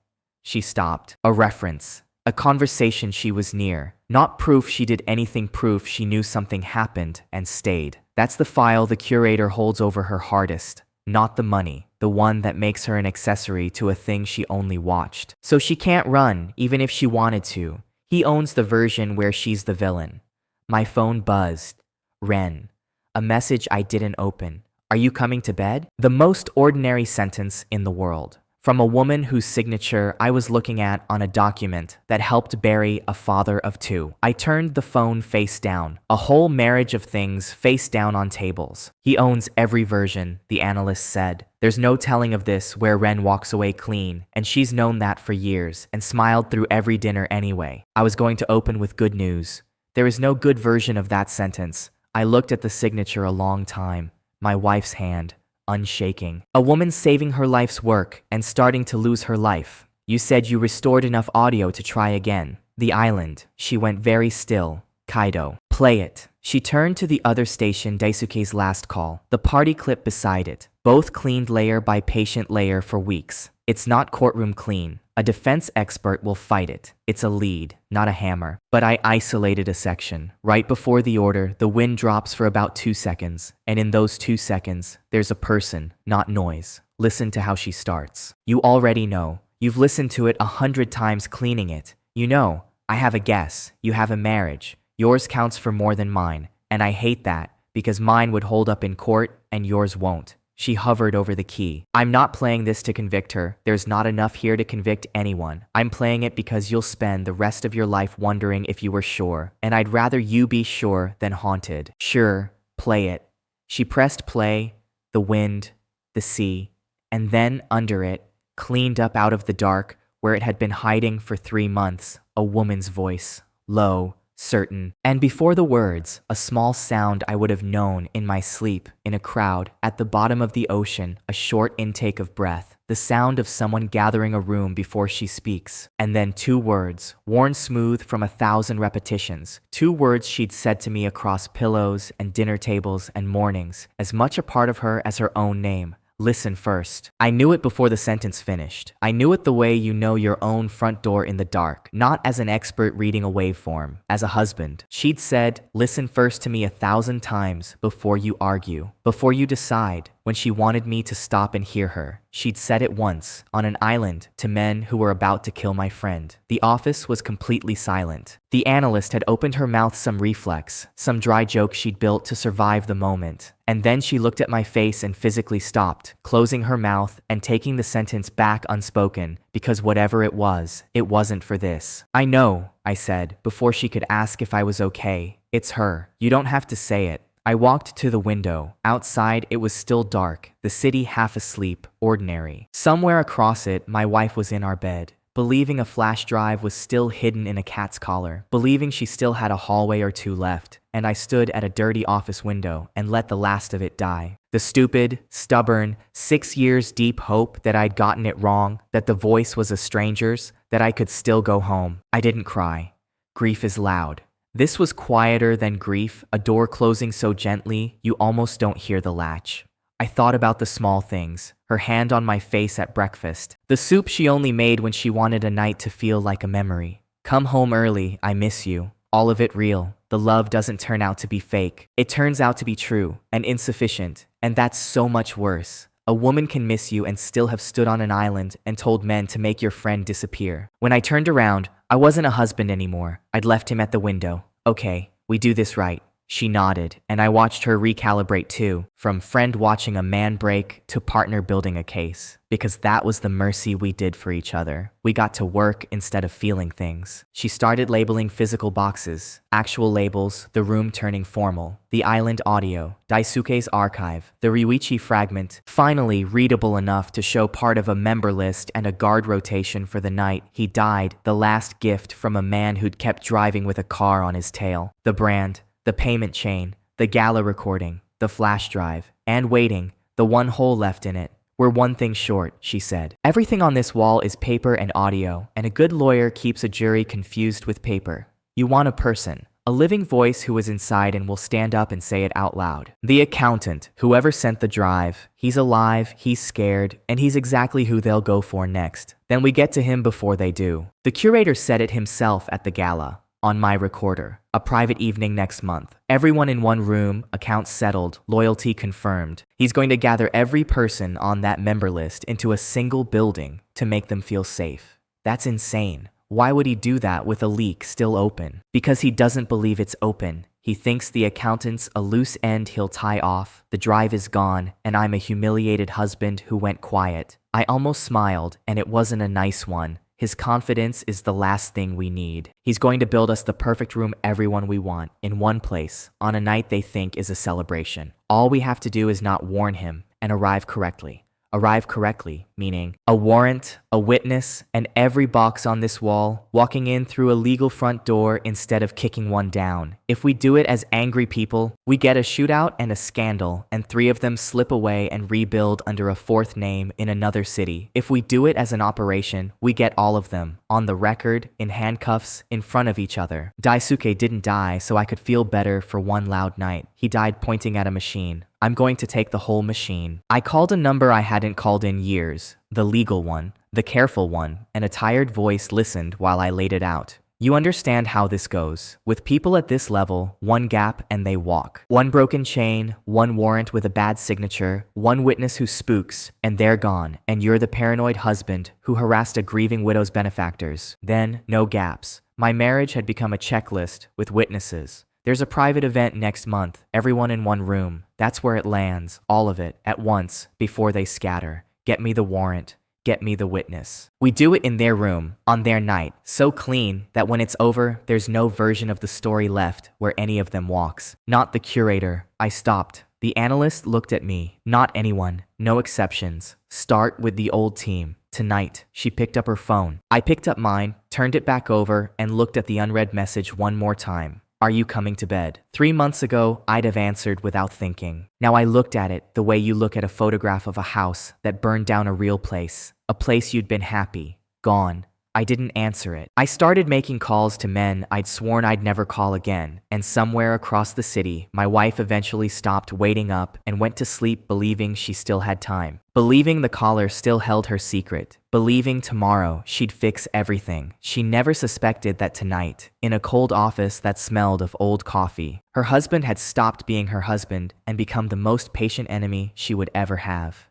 She stopped. A reference. A conversation she was near. Not proof she did anything, proof she knew something happened and stayed. That's the file the curator holds over her hardest. Not the money, the one that makes her an accessory to a thing she only watched. So she can't run, even if she wanted to. He owns the version where she's the villain. My phone buzzed. Ren. A message I didn't open. Are you coming to bed? The most ordinary sentence in the world. From a woman whose signature I was looking at on a document that helped bury a father of 2. I turned the phone face down. A whole marriage of things face down on tables. He owns every version, the analyst said. There's no telling of this where Ren walks away clean, and she's known that for years and smiled through every dinner anyway. I was going to open with good news. There is no good version of that sentence. I looked at the signature a long time. My wife's hand. Unshaking. A woman saving her life's work and starting to lose her life. You said you restored enough audio to try again. The island. She went very still. Kaido. Play it. She turned to the other station, Daisuke's last call. The party clip beside it. Both cleaned layer by patient layer for weeks. It's not courtroom clean. A defense expert will fight it. It's a lead, not a hammer. But I isolated a section. Right before the order, the wind drops for about 2 seconds. And in those 2 seconds, there's a person, not noise. Listen to how she starts. You already know. You've listened to it 100 times cleaning it. You know, I have a guess. You have a marriage. Yours counts for more than mine. And I hate that, because mine would hold up in court and yours won't. She hovered over the key. I'm not playing this to convict her. There's not enough here to convict anyone. I'm playing it because you'll spend the rest of your life wondering if you were sure. And I'd rather you be sure than haunted. Sure, play it. She pressed play, the wind, the sea, and then under it, cleaned up out of the dark, where it had been hiding for 3 months, a woman's voice, low, certain, and before the words, a small sound I would have known in my sleep, in a crowd, at the bottom of the ocean, a short intake of breath, the sound of someone gathering a room before she speaks, and then 2 words, worn smooth from 1,000 repetitions, 2 words she'd said to me across pillows and dinner tables and mornings, as much a part of her as her own name. Listen first. I knew it before the sentence finished. I knew it the way you know your own front door in the dark, not as an expert reading a waveform, as a husband. She'd said, listen first to me 1,000 times before you argue, before you decide. When she wanted me to stop and hear her, she'd said it once, on an island, to men who were about to kill my friend. The office was completely silent. The analyst had opened her mouth, some reflex, some dry joke she'd built to survive the moment. And then she looked at my face and physically stopped, closing her mouth and taking the sentence back unspoken, because whatever it wasn't for this. I know, I said, before she could ask if I was okay. It's her. You don't have to say it. I walked to the window. Outside, it was still dark, the city half asleep, ordinary. Somewhere across it, my wife was in our bed, believing a flash drive was still hidden in a cat's collar, believing she still had a hallway or 2 left, and I stood at a dirty office window and let the last of it die. The stupid, stubborn, 6 years deep hope that I'd gotten it wrong, that the voice was a stranger's, that I could still go home. I didn't cry. Grief is loud. This was quieter than grief, a door closing so gently you almost don't hear the latch. I thought about the small things, her hand on my face at breakfast, the soup she only made when she wanted a night to feel like a memory. Come home early, I miss you. All of it real. The love doesn't turn out to be fake. It turns out to be true and insufficient, and that's so much worse. A woman can miss you and still have stood on an island and told men to make your friend disappear. When I turned around, I wasn't a husband anymore. I'd left him at the window. Okay, we do this right. She nodded, and I watched her recalibrate too, from friend watching a man break to partner building a case. Because that was the mercy we did for each other. We got to work instead of feeling things. She started labeling physical boxes, actual labels, the room turning formal, the island audio, Daisuke's archive, the Ryuichi fragment, finally readable enough to show part of a member list and a guard rotation for the night he died, the last gift from a man who'd kept driving with a car on his tail, the brand, the payment chain, the gala recording, the flash drive, and waiting, the one hole left in it. We're one thing short, she said. Everything on this wall is paper and audio, and a good lawyer keeps a jury confused with paper. You want a person, a living voice who is inside and will stand up and say it out loud. The accountant, whoever sent the drive, he's alive, he's scared, and he's exactly who they'll go for next. Then we get to him before they do. The curator said it himself at the gala. On my recorder. A private evening next month. Everyone in one room, accounts settled, loyalty confirmed. He's going to gather every person on that member list into a single building to make them feel safe. That's insane. Why would he do that with a leak still open? Because he doesn't believe it's open. He thinks the accountant's a loose end he'll tie off, the drive is gone, and I'm a humiliated husband who went quiet. I almost smiled, and it wasn't a nice one. His confidence is the last thing we need. He's going to build us the perfect room everyone we want, in one place, on a night they think is a celebration. All we have to do is not warn him and arrive correctly. Arrive correctly, meaning a warrant, a witness, and every box on this wall, walking in through a legal front door instead of kicking one down. If we do it as angry people, we get a shootout and a scandal, and 3 of them slip away and rebuild under a 4th name in another city. If we do it as an operation, we get all of them, on the record, in handcuffs, in front of each other. Daisuke didn't die, so I could feel better for one loud night. He died pointing at a machine. I'm going to take the whole machine. I called a number I hadn't called in years, the legal one, the careful one, and a tired voice listened while I laid it out. You understand how this goes. With people at this level, one gap and they walk. One broken chain, one warrant with a bad signature, one witness who spooks, and they're gone, and you're the paranoid husband who harassed a grieving widow's benefactors. Then, no gaps. My marriage had become a checklist with witnesses. There's a private event next month, everyone in one room. That's where it lands, all of it, at once, before they scatter. Get me the warrant. Get me the witness. We do it in their room, on their night, so clean that when it's over, there's no version of the story left where any of them walks. Not the curator. I stopped. The analyst looked at me. Not anyone. No exceptions. Start with the old team. Tonight. She picked up her phone. I picked up mine, turned it back over, and looked at the unread message one more time. Are you coming to bed? 3 months ago, I'd have answered without thinking. Now I looked at it the way you look at a photograph of a house that burned down a real place. A place you'd been happy. Gone. I didn't answer it. I started making calls to men I'd sworn I'd never call again, and somewhere across the city, my wife eventually stopped waiting up and went to sleep believing she still had time. Believing the caller still held her secret. Believing tomorrow she'd fix everything. She never suspected that tonight, in a cold office that smelled of old coffee, her husband had stopped being her husband and become the most patient enemy she would ever have.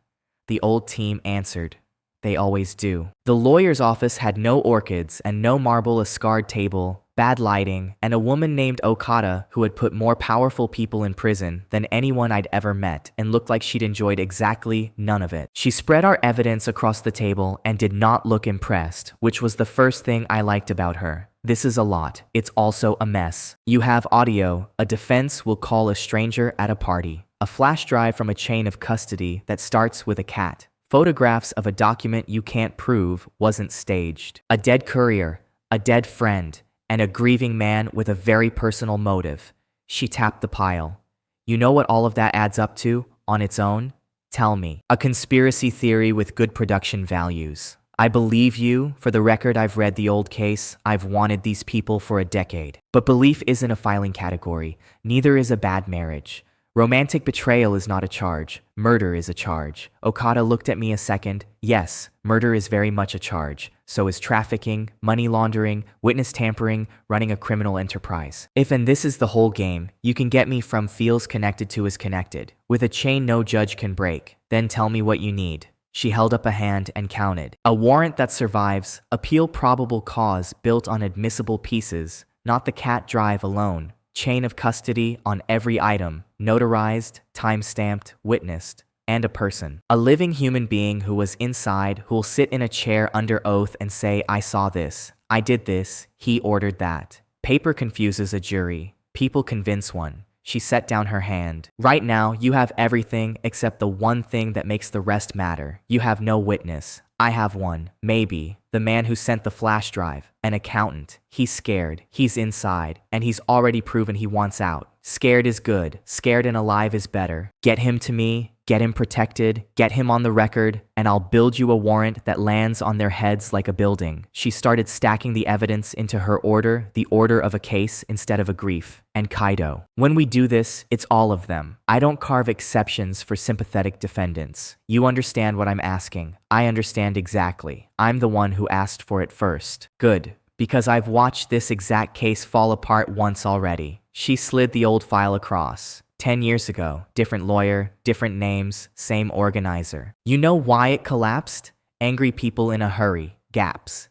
The old team answered. They always do. The lawyer's office had no orchids and no marble, a scarred table, bad lighting, and a woman named Okada who had put more powerful people in prison than anyone I'd ever met and looked like she'd enjoyed exactly none of it. She spread our evidence across the table and did not look impressed, which was the first thing I liked about her. This is a lot. It's also a mess. You have audio. A defense will call a stranger at a party. A flash drive from a chain of custody that starts with a cat. Photographs of a document you can't prove wasn't staged. A dead courier, a dead friend, and a grieving man with a very personal motive. She tapped the pile. You know what all of that adds up to, on its own? Tell me. A conspiracy theory with good production values. I believe you. For the record, I've read the old case. I've wanted these people for a decade. But belief isn't a filing category. Neither is a bad marriage. Romantic betrayal is not a charge. Murder is a charge. Okada looked at me a second. Yes, murder is very much a charge. So is trafficking, money laundering, witness tampering, running a criminal enterprise. If and this is the whole game, you can get me from feels connected to is connected. With a chain no judge can break. Then tell me what you need. She held up a hand and counted. A warrant that survives, appeal probable cause built on admissible pieces, not the cat drive alone. chain of custody on every item, notarized, time-stamped, witnessed, and a person. A living human being who was inside, who'll sit in a chair under oath and say, I saw this, I did this, he ordered that. Paper confuses a jury. People convince one. She set down her hand. Right now, you have everything except the one thing that makes the rest matter. You have no witness. I have one. Maybe. The man who sent the flash drive. An accountant. He's scared. He's inside. And he's already proven he wants out. Scared is good. Scared and alive is better. Get him to me. Get him protected, get him on the record, and I'll build you a warrant that lands on their heads like a building. She started stacking the evidence into her order, the order of a case instead of a grief. And Kaido. When we do this, it's all of them. I don't carve exceptions for sympathetic defendants. You understand what I'm asking. I understand exactly. I'm the one who asked for it first. Good. Because I've watched this exact case fall apart once already. She slid the old file across. 10 years ago, different lawyer, different names, same organizer. You know why it collapsed? Angry people in a hurry. Gaps.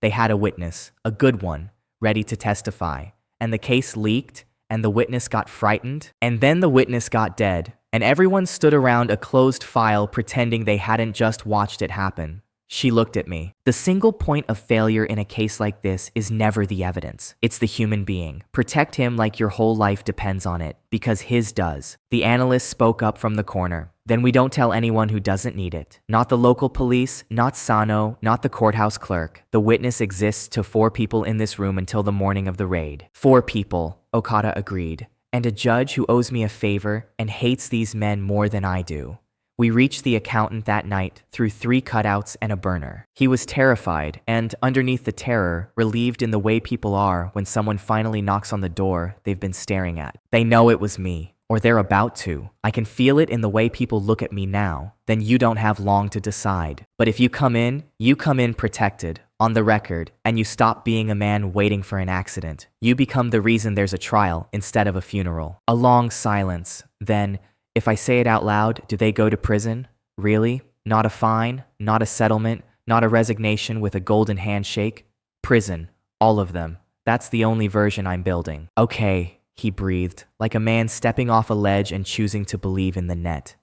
They had a witness, a good one, ready to testify. And the case leaked, and the witness got frightened, and then the witness got dead, and everyone stood around a closed file pretending they hadn't just watched it happen. She looked at me. The single point of failure in a case like this is never the evidence. It's the human being. Protect him like your whole life depends on it, because his does. The analyst spoke up from the corner. Then we don't tell anyone who doesn't need it. Not the local police, not Sano, not the courthouse clerk. The witness exists to 4 people in this room until the morning of the raid. 4 people, Okada agreed. And a judge who owes me a favor and hates these men more than I do. We reached the accountant that night through 3 cutouts and a burner. He was terrified and, underneath the terror, relieved in the way people are when someone finally knocks on the door they've been staring at. They know it was me, or they're about to. I can feel it in the way people look at me now. Then you don't have long to decide. But if you come in protected, on the record, and you stop being a man waiting for an accident. You become the reason there's a trial instead of a funeral. A long silence. Then, if I say it out loud, do they go to prison? Really? Not a fine? Not a settlement? Not a resignation with a golden handshake? Prison. All of them. That's the only version I'm building. Okay, he breathed, like a man stepping off a ledge and choosing to believe in the net.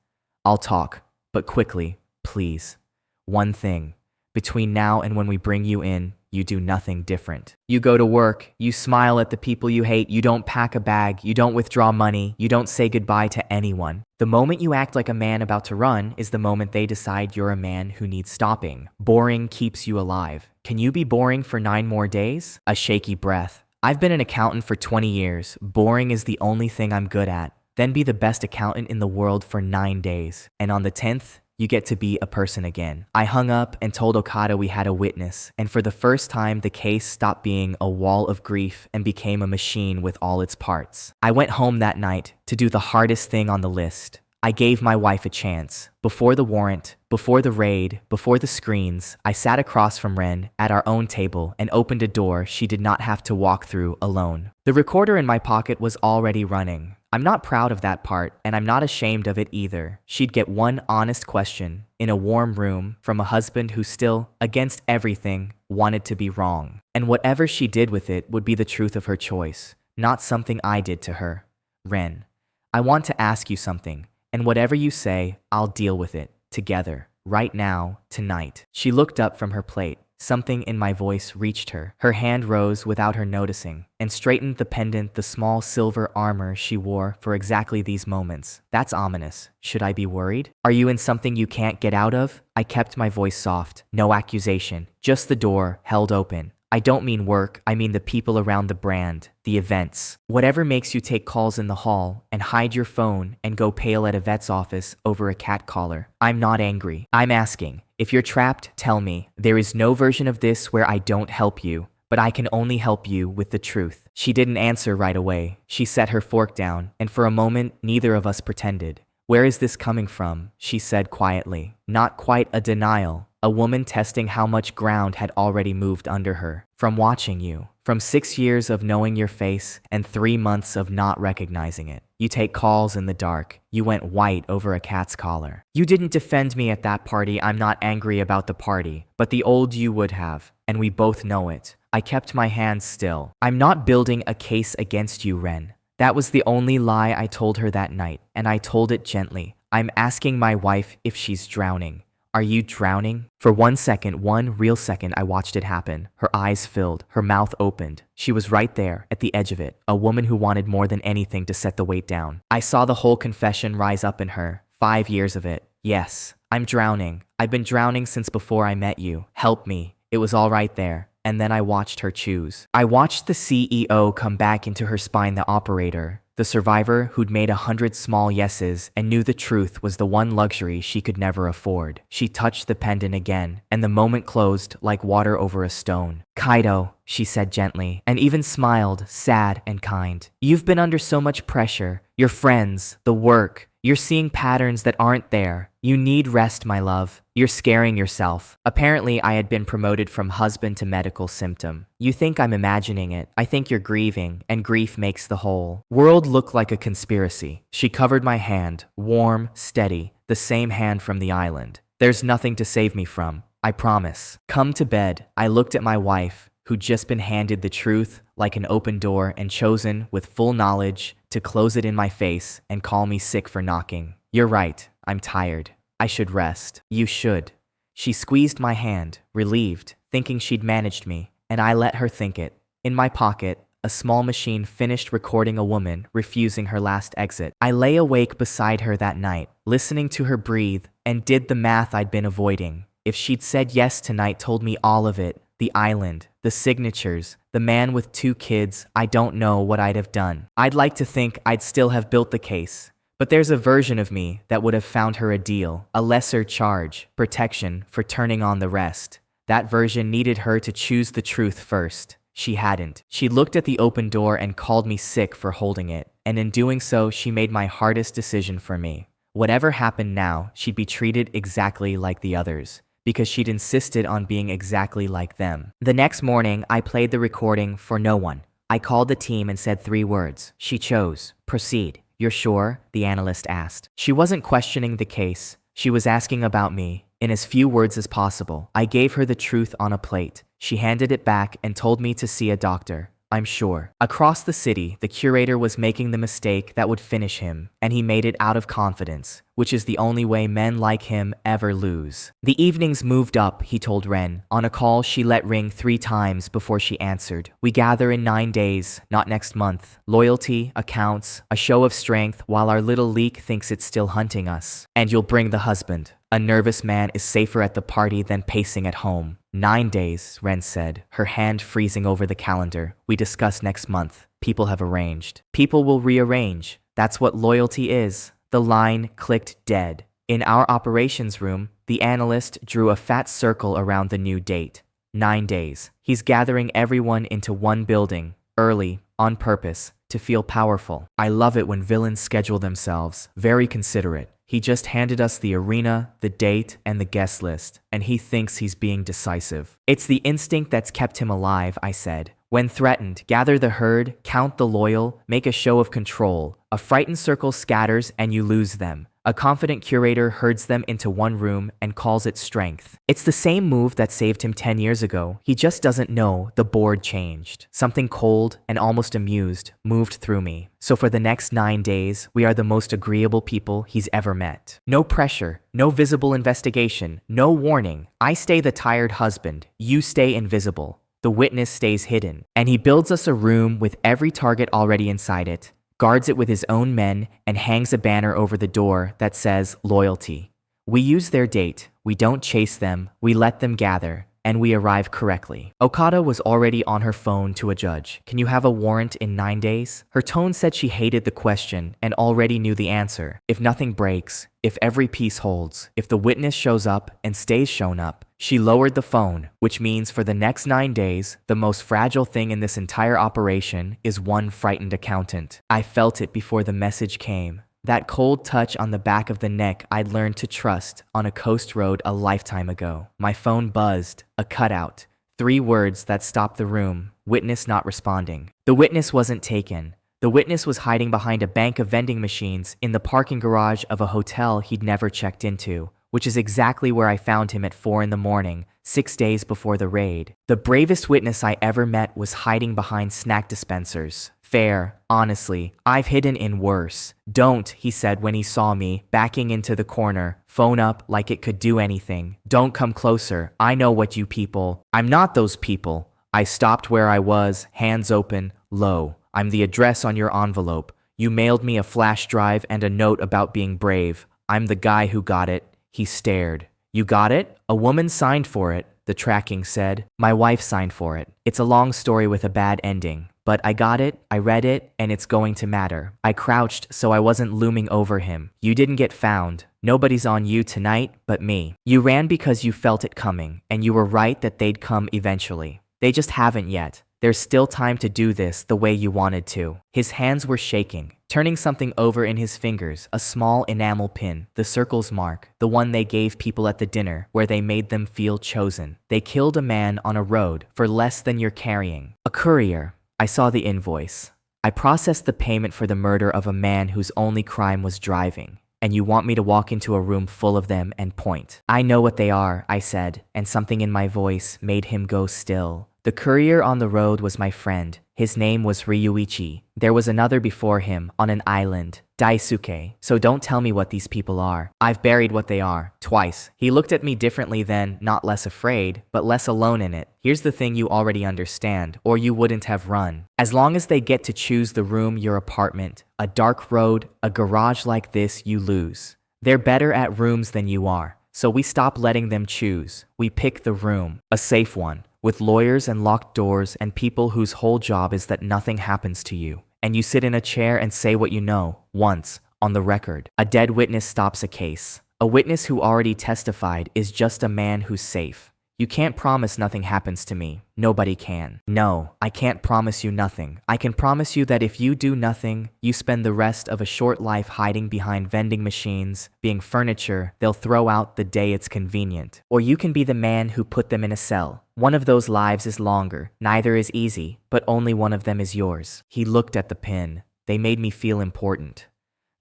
I'll talk, but quickly, please. One thing. Between now and when we bring you in, you do nothing different. You go to work, you smile at the people you hate, you don't pack a bag, you don't withdraw money, you don't say goodbye to anyone. The moment you act like a man about to run is the moment they decide you're a man who needs stopping. Boring keeps you alive. Can you be boring for 9 more days? A shaky breath. I've been an accountant for 20 years. Boring is the only thing I'm good at. Then be the best accountant in the world for 9 days. And on the 10th, you get to be a person again. I hung up and told Okada we had a witness, and for the first time, the case stopped being a wall of grief and became a machine with all its parts. I went home that night to do the hardest thing on the list. I gave my wife a chance. Before the warrant, before the raid, before the screens, I sat across from Ren at our own table and opened a door she did not have to walk through alone. The recorder in my pocket was already running. I'm not proud of that part, and I'm not ashamed of it either. She'd get one honest question in a warm room from a husband who still, against everything, wanted to be wrong. And whatever she did with it would be the truth of her choice, not something I did to her. Ren, I want to ask you something, and whatever you say, I'll deal with it, together, right now, tonight. She looked up from her plate. Something in my voice reached her. Her hand rose without her noticing and straightened the pendant, the small silver armor she wore for exactly these moments. That's ominous. Should I be worried? Are you in something you can't get out of? I kept my voice soft. No accusation. Just the door, held open. I don't mean work, I mean the people around the brand, the events. Whatever makes you take calls in the hall and hide your phone and go pale at a vet's office over a cat collar. I'm not angry. I'm asking. If you're trapped, tell me. There is no version of this where I don't help you, but I can only help you with the truth. She didn't answer right away. She set her fork down, and for a moment, neither of us pretended. Where is this coming from? She said quietly. Not quite a denial. A woman testing how much ground had already moved under her. From watching you. From 6 years of knowing your face and 3 months of not recognizing it. You take calls in the dark. You went white over a cat's collar. You didn't defend me at that party. I'm not angry about the party, but the old you would have, and we both know it. I kept my hands still. I'm not building a case against you, Ren. That was the only lie I told her that night, and I told it gently. I'm asking my wife if she's drowning. Are you drowning? For 1 second, one real second, I watched it happen. Her eyes filled, her mouth opened. She was right there, at the edge of it, a woman who wanted more than anything to set the weight down. I saw the whole confession rise up in her. 5 years of it. Yes, I'm drowning. I've been drowning since before I met you. Help me. It was all right there. And then I watched her choose. I watched the CEO come back into her spine, the operator, the survivor who'd made 100 small yeses and knew the truth was the one luxury she could never afford. She touched the pendant again, and the moment closed like water over a stone. Kaido, she said gently, and even smiled, sad and kind. You've been under so much pressure. Your friends, the work. You're seeing patterns that aren't there. You need rest, my love. You're scaring yourself. Apparently, I had been promoted from husband to medical symptom. You think I'm imagining it. I think you're grieving, and grief makes the whole world look like a conspiracy. She covered my hand, warm, steady, the same hand from the island. There's nothing to save me from. I promise. Come to bed. I looked at my wife, who'd just been handed the truth like an open door and chosen, with full knowledge, to close it in my face and call me sick for knocking. You're right. I'm tired. I should rest. You should. She squeezed my hand, relieved, thinking she'd managed me, and I let her think it. In my pocket, a small machine finished recording a woman refusing her last exit. I lay awake beside her that night, listening to her breathe, and did the math I'd been avoiding. If she'd said yes tonight, told me all of it, the island, the signatures, the man with 2 kids, I don't know what I'd have done. I'd like to think I'd still have built the case. But there's a version of me that would have found her a deal, a lesser charge, protection for turning on the rest. That version needed her to choose the truth first. She hadn't. She looked at the open door and called me sick for holding it, and in doing so, she made my hardest decision for me. Whatever happened now, she'd be treated exactly like the others, because she'd insisted on being exactly like them. The next morning, I played the recording for no one. I called the team and said 3 words. She chose. Proceed. You're sure? The analyst asked. She wasn't questioning the case. She was asking about me, in as few words as possible. I gave her the truth on a plate. She handed it back and told me to see a doctor. I'm sure. Across the city, the curator was making the mistake that would finish him, and he made it out of confidence, which is the only way men like him ever lose. The evenings moved up, he told Ren. On a call she let ring 3 times before she answered. We gather in 9 days, not next month. Loyalty, accounts, a show of strength while our little leak thinks it's still hunting us. And you'll bring the husband. A nervous man is safer at the party than pacing at home. 9 days, Ren said, her hand freezing over the calendar. We discuss next month. People have arranged. People will rearrange. That's what loyalty is. The line clicked dead. In our operations room, the analyst drew a fat circle around the new date. 9 days. He's gathering everyone into one building, early, on purpose, to feel powerful. I love it when villains schedule themselves. Very considerate. He just handed us the arena, the date, and the guest list, and he thinks he's being decisive. It's the instinct that's kept him alive, I said. When threatened, gather the herd, count the loyal, make a show of control. A frightened circle scatters and you lose them. A confident curator herds them into one room and calls it strength. It's the same move that saved him 10 years ago. He just doesn't know the board changed. Something cold and almost amused moved through me. So for the next 9 days, we are the most agreeable people he's ever met. No pressure, no visible investigation, no warning. I stay the tired husband. You stay invisible. The witness stays hidden. And he builds us a room with every target already inside it, guards it with his own men, and hangs a banner over the door that says loyalty. We use their date, we don't chase them, we let them gather, and we arrive correctly. Okada was already on her phone to a judge. Can you have a warrant in 9 days? Her tone said she hated the question and already knew the answer. If nothing breaks, if every piece holds, if the witness shows up and stays shown up. She lowered the phone, which means for the next 9 days, the most fragile thing in this entire operation is one frightened accountant. I felt it before the message came. That cold touch on the back of the neck I'd learned to trust on a coast road a lifetime ago. My phone buzzed, a cutout. 3 words that stopped the room, witness not responding. The witness wasn't taken. The witness was hiding behind a bank of vending machines in the parking garage of a hotel he'd never checked into, which is exactly where I found him at 4 in the morning, 6 days before the raid. The bravest witness I ever met was hiding behind snack dispensers. Fair, honestly, I've hidden in worse. Don't, he said when he saw me, backing into the corner, phone up like it could do anything. Don't come closer, I know what you people. I'm not those people. I stopped where I was, hands open, low. I'm the address on your envelope. You mailed me a flash drive and a note about being brave. I'm the guy who got it. He stared. You got it? A woman signed for it, the tracking said. My wife signed for it. It's a long story with a bad ending. But I got it, I read it, and it's going to matter. I crouched so I wasn't looming over him. You didn't get found. Nobody's on you tonight but me. You ran because you felt it coming, and you were right that they'd come eventually. They just haven't yet. There's still time to do this the way you wanted to. His hands were shaking, turning something over in his fingers, a small enamel pin, the circle's mark, the one they gave people at the dinner where they made them feel chosen. They killed a man on a road for less than you're carrying. A courier. I saw the invoice. I processed the payment for the murder of a man whose only crime was driving. And you want me to walk into a room full of them and point. I know what they are, I said, and something in my voice made him go still. The courier on the road was my friend. His name was Ryuichi. There was another before him on an island, Daisuke. So don't tell me what these people are. I've buried what they are, twice. He looked at me differently then, not less afraid, but less alone in it. Here's the thing you already understand, or you wouldn't have run. As long as they get to choose the room, your apartment, a dark road, a garage like this, you lose. They're better at rooms than you are. So we stop letting them choose. We pick the room, a safe one, with lawyers and locked doors and people whose whole job is that nothing happens to you. And you sit in a chair and say what you know, once, on the record. A dead witness stops a case. A witness who already testified is just a man who's safe. You can't promise nothing happens to me. Nobody can. No, I can't promise you nothing. I can promise you that if you do nothing, you spend the rest of a short life hiding behind vending machines, being furniture they'll throw out the day it's convenient. Or you can be the man who put them in a cell. One of those lives is longer. Neither is easy, but only one of them is yours. He looked at the pin. They made me feel important.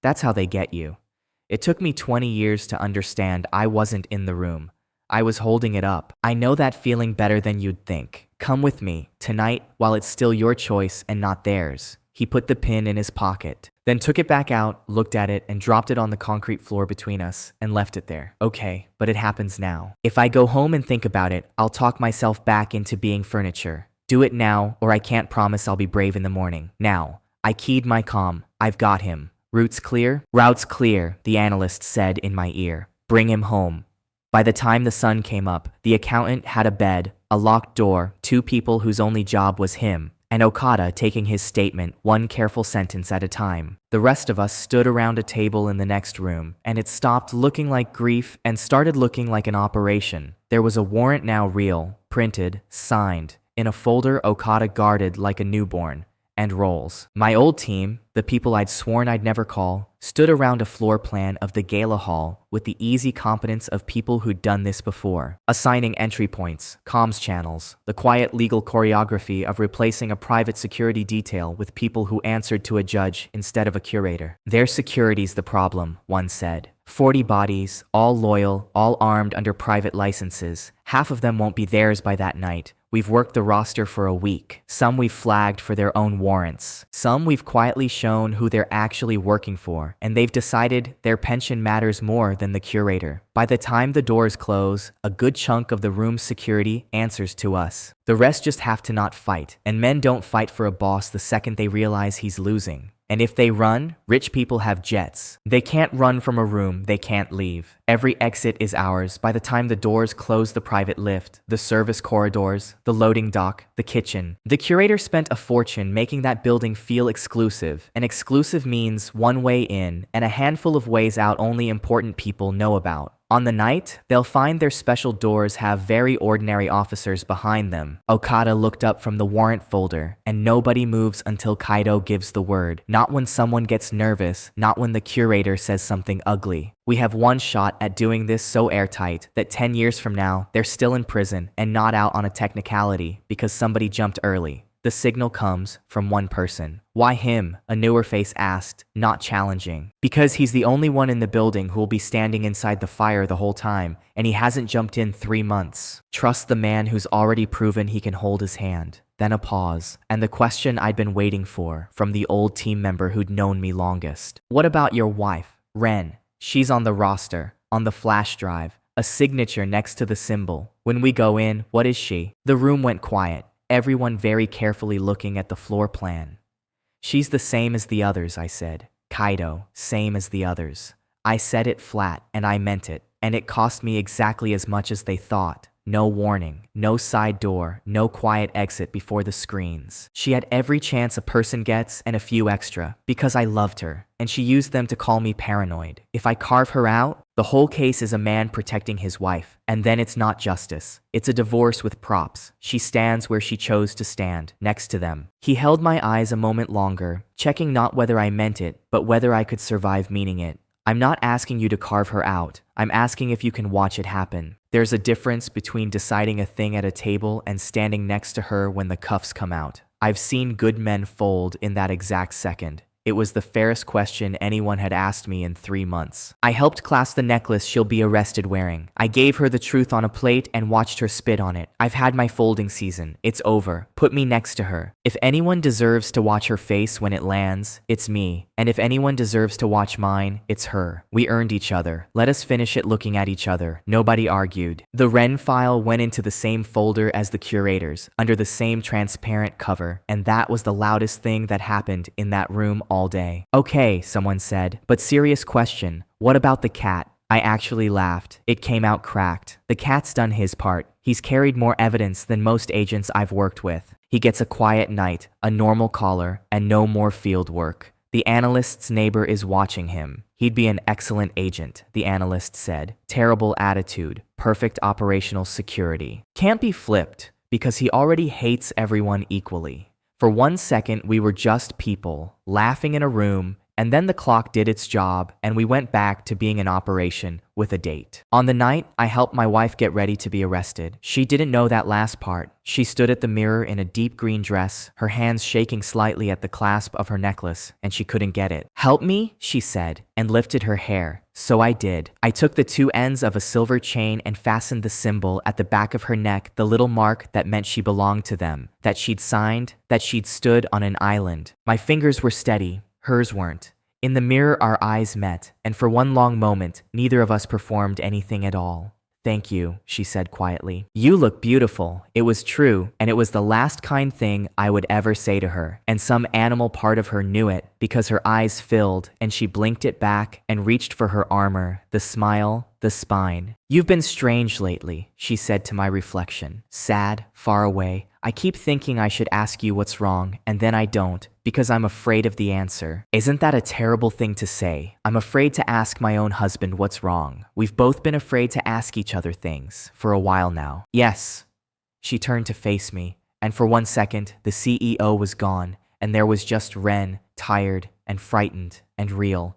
That's how they get you. It took me 20 years to understand I wasn't in the room. I was holding it up. I know that feeling better than you'd think. Come with me, tonight, while it's still your choice and not theirs. He put the pin in his pocket, then took it back out, looked at it, and dropped it on the concrete floor between us, and left it there. Okay, but it happens now. If I go home and think about it, I'll talk myself back into being furniture. Do it now, or I can't promise I'll be brave in the morning. Now. I keyed my comm. I've got him. Routes clear? Routes clear, the analyst said in my ear. Bring him home. By the time the sun came up, the accountant had a bed, a locked door, 2 people whose only job was him, and Okada taking his statement one careful sentence at a time. The rest of us stood around a table in the next room, and it stopped looking like grief and started looking like an operation. There was a warrant now real, printed, signed, in a folder Okada guarded like a newborn, and rolls. My old team, the people I'd sworn I'd never call, stood around a floor plan of the gala hall with the easy competence of people who'd done this before. Assigning entry points, comms channels, the quiet legal choreography of replacing a private security detail with people who answered to a judge instead of a curator. Their security's the problem, one said. 40 bodies, all loyal, all armed under private licenses. Half of them won't be theirs by that night. We've worked the roster for a week. Some we've flagged for their own warrants. Some we've quietly shown who they're actually working for, and they've decided their pension matters more than the curator. By the time the doors close, a good chunk of the room's security answers to us. The rest just have to not fight, and men don't fight for a boss the second they realize he's losing. And if they run, rich people have jets. They can't run from a room they can't leave. Every exit is ours by the time the doors close, the private lift, the service corridors, the loading dock, the kitchen. The curator spent a fortune making that building feel exclusive, and exclusive means one way in and a handful of ways out only important people know about. On the night, they'll find their special doors have very ordinary officers behind them. Okada looked up from the warrant folder, and nobody moves until Kaido gives the word. Not when someone gets nervous, not when the curator says something ugly. We have one shot at doing this so airtight that 10 years from now, they're still in prison and not out on a technicality because somebody jumped early. The signal comes from one person. Why him? A newer face asked, not challenging. Because he's the only one in the building who will be standing inside the fire the whole time, and he hasn't jumped in 3 months. Trust the man who's already proven he can hold his hand. Then a pause, and the question I'd been waiting for from the old team member who'd known me longest. What about your wife, Ren? She's on the roster, on the flash drive, a signature next to the symbol. When we go in, what is she? The room went quiet. Everyone very carefully looking at the floor plan. She's the same as the others, I said. Kaido, same as the others. I said it flat, and I meant it, and it cost me exactly as much as they thought. No warning, no side door, no quiet exit before the screens. She had every chance a person gets and a few extra, because I loved her, and she used them to call me paranoid. If I carve her out, the whole case is a man protecting his wife, and then it's not justice. It's a divorce with props. She stands where she chose to stand, next to them. He held my eyes a moment longer, checking not whether I meant it, but whether I could survive meaning it. I'm not asking you to carve her out. I'm asking if you can watch it happen. There's a difference between deciding a thing at a table and standing next to her when the cuffs come out. I've seen good men fold in that exact second. It was the fairest question anyone had asked me in 3 months. I helped class the necklace she'll be arrested wearing. I gave her the truth on a plate and watched her spit on it. I've had my folding season. It's over. Put me next to her. If anyone deserves to watch her face when it lands, it's me. And if anyone deserves to watch mine, it's her. We earned each other. Let us finish it looking at each other. Nobody argued. The Ren file went into the same folder as the curators, under the same transparent cover, and that was the loudest thing that happened in that room all day. Okay, someone said, but serious question. What about the cat? I actually laughed. It came out cracked. The cat's done his part. He's carried more evidence than most agents I've worked with. He gets a quiet night, a normal collar, and no more field work. The analyst's neighbor is watching him. He'd be an excellent agent, the analyst said. Terrible attitude, perfect operational security. Can't be flipped, because he already hates everyone equally. For 1 second, we were just people, laughing in a room, and then the clock did its job, and we went back to being an operation with a date. On the night, I helped my wife get ready to be arrested. She didn't know that last part. She stood at the mirror in a deep green dress, her hands shaking slightly at the clasp of her necklace, and she couldn't get it. "Help me," she said, and lifted her hair. So I did. I took the 2 ends of a silver chain and fastened the symbol at the back of her neck, the little mark that meant she belonged to them, that she'd signed, that she'd stood on an island. My fingers were steady. Hers weren't. In the mirror, our eyes met, and for one long moment, neither of us performed anything at all. "Thank you," she said quietly. "You look beautiful." It was true, and it was the last kind thing I would ever say to her, and some animal part of her knew it, because her eyes filled, and she blinked it back and reached for her armor, the smile, the spine. "You've been strange lately," she said to my reflection. "Sad, far away. I keep thinking I should ask you what's wrong, and then I don't, because I'm afraid of the answer. Isn't that a terrible thing to say? I'm afraid to ask my own husband what's wrong. We've both been afraid to ask each other things for a while now." "Yes." She turned to face me, and for 1 second, the CEO was gone, and there was just Ren, tired and frightened and real.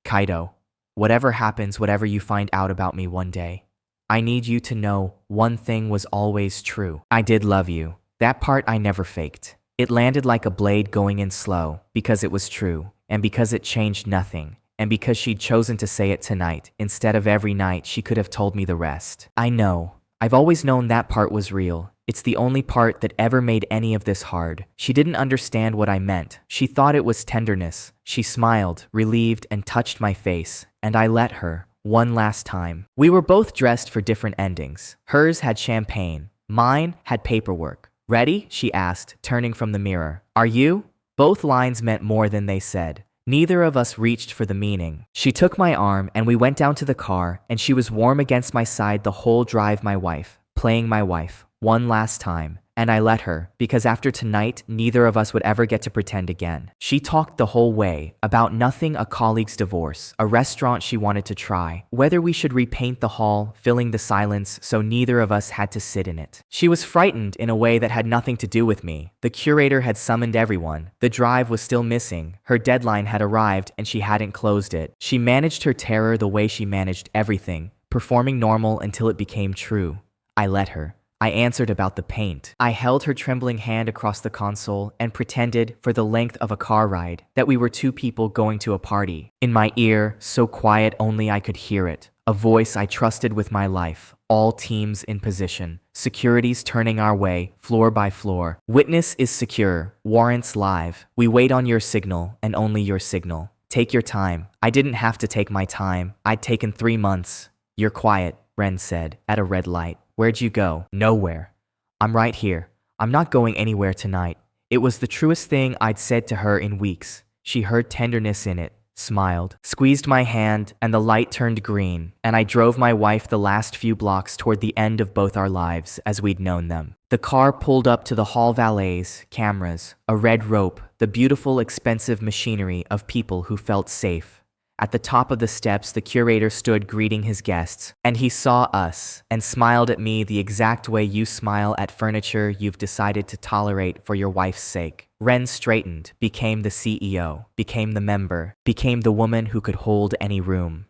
"Kaido, whatever happens, whatever you find out about me one day, I need you to know one thing was always true. I did love you. That part I never faked. It landed like a blade going in slow, because it was true, and because it changed nothing, and because she'd chosen to say it tonight, instead of every night she could have told me the rest. I know. I've always known that part was real. It's the only part that ever made any of this hard. She didn't understand what I meant. She thought it was tenderness. She smiled, relieved, and touched my face, and I let her, one last time. We were both dressed for different endings. Hers had champagne. Mine had paperwork. "Ready?" she asked, turning from the mirror. "Are you?" Both lines meant more than they said. Neither of us reached for the meaning. She took my arm and we went down to the car, and she was warm against my side the whole drive, my wife, playing my wife, one last time, And I let her, because after tonight, neither of us would ever get to pretend again. She talked the whole way about nothing, a colleague's divorce, a restaurant she wanted to try, whether we should repaint the hall, filling the silence so neither of us had to sit in it. She was frightened in a way that had nothing to do with me. The curator had summoned everyone. The drive was still missing. Her deadline had arrived and she hadn't closed it. She managed her terror the way she managed everything, performing normal until it became true. I let her. I answered about the paint. I held her trembling hand across the console and pretended, for the length of a car ride, that we were two people going to a party. In my ear, so quiet only I could hear it, a voice I trusted with my life. All teams in position. Securities turning our way, floor by floor. Witness is secure. Warrants live. We wait on your signal, and only your signal. Take your time. I didn't have to take my time. I'd taken 3 months. You're quiet, Ren said, at a red light. Where'd you go? Nowhere. I'm right here. I'm not going anywhere tonight. It was the truest thing I'd said to her in weeks. She heard tenderness in it, smiled, squeezed my hand, and the light turned green, and I drove my wife the last few blocks toward the end of both our lives as we'd known them. The car pulled up to the hall valets, cameras, a red rope, the beautiful, expensive machinery of people who felt safe. At the top of the steps, the curator stood greeting his guests, and he saw us and smiled at me the exact way you smile at furniture you've decided to tolerate for your wife's sake. Ren straightened, became the CEO, became the member, became the woman who could hold any room.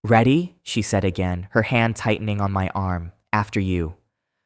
Ready? She said again, her hand tightening on my arm. After you.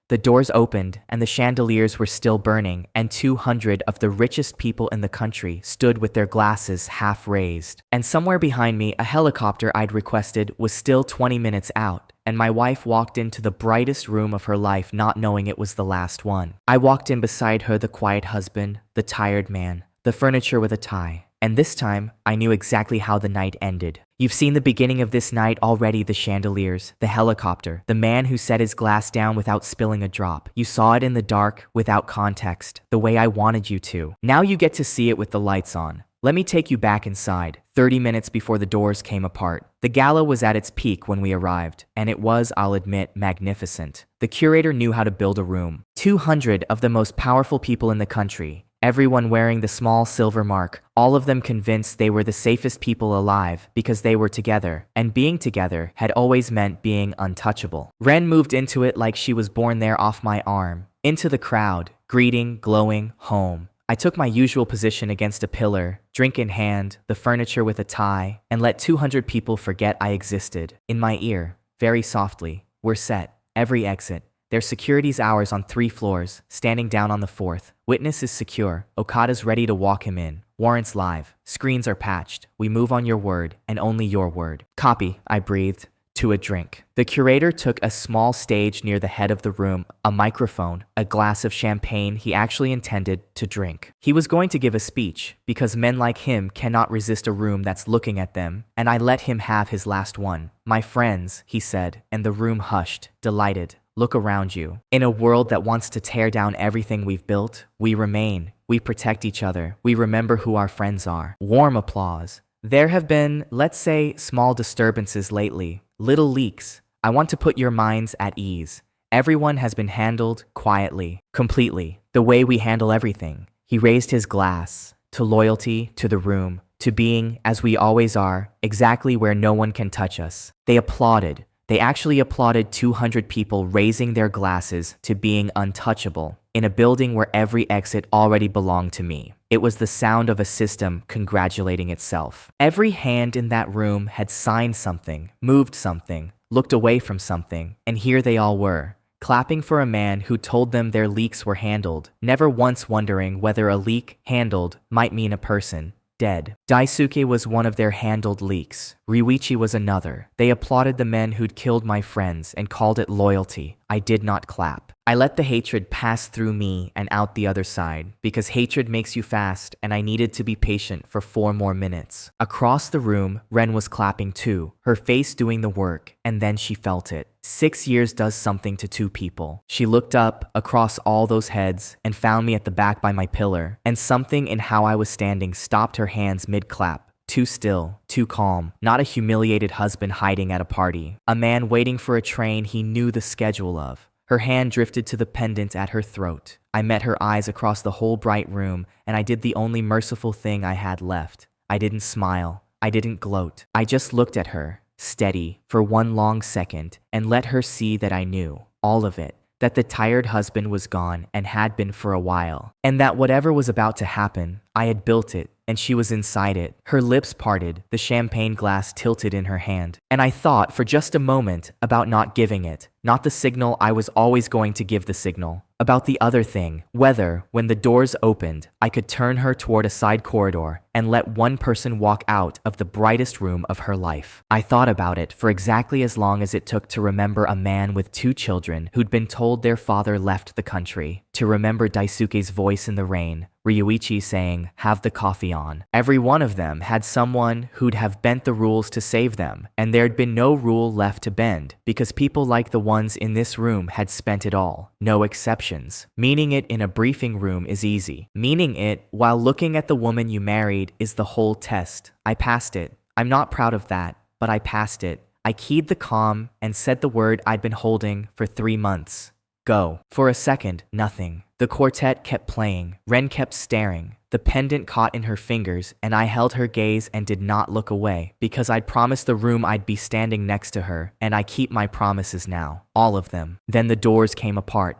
The doors opened, and the chandeliers were still burning, and 200 of the richest people in the country stood with their glasses half raised. And somewhere behind me, a helicopter I'd requested was still 20 minutes out, and my wife walked into the brightest room of her life not knowing it was the last one. I walked in beside her, the quiet husband, the tired man, the furniture with a tie. And this time, I knew exactly how the night ended. You've seen the beginning of this night already, the chandeliers, the helicopter, the man who set his glass down without spilling a drop. You saw it in the dark, without context, the way I wanted you to. Now you get to see it with the lights on. Let me take you back inside, 30 minutes before the doors came apart. The gala was at its peak when we arrived, and it was, I'll admit, magnificent. The curator knew how to build a room. 200 of the most powerful people in the country. Everyone wearing the small silver mark, all of them convinced they were the safest people alive because they were together, and being together had always meant being untouchable. Ren moved into it like she was born there off my arm, into the crowd, greeting, glowing, home. I took my usual position against a pillar, drink in hand, the furniture with a tie, and let 200 people forget I existed. In my ear, very softly, we're set, every exit. There's security's hours on 3 floors, standing down on the 4th. Witness is secure. Okada's ready to walk him in. Warrants live. Screens are patched. We move on your word, and only your word. Copy, I breathed. To a drink. The curator took a small stage near the head of the room, a microphone, a glass of champagne he actually intended to drink. He was going to give a speech, because men like him cannot resist a room that's looking at them, and I let him have his last one. My friends, he said, and the room hushed, delighted. Look around you. In a world that wants to tear down everything we've built, we remain. We protect each other. We remember who our friends are. Warm applause. There have been, let's say, small disturbances lately, little leaks. I want to put your minds at ease. Everyone has been handled quietly, completely, the way we handle everything. He raised his glass to loyalty, to the room, to being, as we always are, exactly where no one can touch us. They applauded. They actually applauded 200 people raising their glasses to being untouchable in a building where every exit already belonged to me. It was the sound of a system congratulating itself. Every hand in that room had signed something, moved something, looked away from something, and here they all were, clapping for a man who told them their leaks were handled, never once wondering whether a leak, handled, might mean a person. Dead. Daisuke was one of their handled leaks. Ryuichi was another. They applauded the men who'd killed my friends and called it loyalty. I did not clap. I let the hatred pass through me and out the other side, because hatred makes you fast, and I needed to be patient for 4 more minutes. Across the room, Ren was clapping too, her face doing the work, and then she felt it. 6 years does something to 2 people. She looked up, across all those heads, and found me at the back by my pillar, and something in how I was standing stopped her hands mid-clap. Too still, too calm, not a humiliated husband hiding at a party. A man waiting for a train he knew the schedule of. Her hand drifted to the pendant at her throat. I met her eyes across the whole bright room, and I did the only merciful thing I had left. I didn't smile. I didn't gloat. I just looked at her, steady, for one long second, and let her see that I knew. All of it. That the tired husband was gone and had been for a while. And that whatever was about to happen, I had built it, and she was inside it. Her lips parted, the champagne glass tilted in her hand. And I thought for just a moment about not giving it. Not the signal I was always going to give the signal. About the other thing, whether, when the doors opened, I could turn her toward a side corridor and let one person walk out of the brightest room of her life. I thought about it for exactly as long as it took to remember a man with 2 children who'd been told their father left the country, to remember Daisuke's voice in the rain, Ryuichi saying, "Have the coffee on." Every one of them had someone who'd have bent the rules to save them, and there'd been no rule left to bend, because people like the ones in this room had spent it all, no exceptions. Meaning it in a briefing room is easy. Meaning it while looking at the woman you married is the whole test. I passed it. I'm not proud of that, but I passed it. I keyed the comm and said the word I'd been holding for 3 months. Go. For a second, nothing. The quartet kept playing. Ren kept staring. The pendant caught in her fingers, and I held her gaze and did not look away, because I'd promised the room I'd be standing next to her, and I keep my promises now. All of them. Then the doors came apart.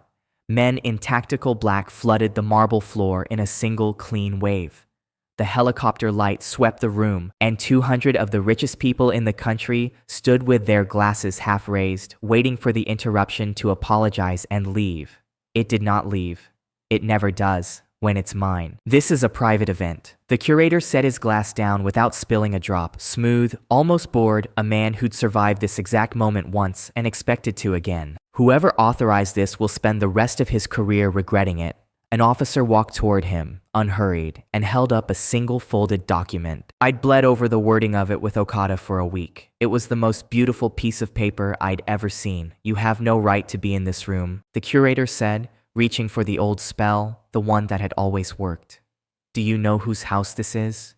Men in tactical black flooded the marble floor in a single clean wave. The helicopter light swept the room, and 200 of the richest people in the country stood with their glasses half raised, waiting for the interruption to apologize and leave. It did not leave. It never does, when it's mine. This is a private event. The curator set his glass down without spilling a drop, smooth, almost bored, a man who'd survived this exact moment once and expected to again. Whoever authorized this will spend the rest of his career regretting it. An officer walked toward him, unhurried, and held up a single folded document. I'd bled over the wording of it with Okada for a week. It was the most beautiful piece of paper I'd ever seen. "You have no right to be in this room," the curator said, reaching for the old spell, the one that had always worked. "Do you know whose house this is?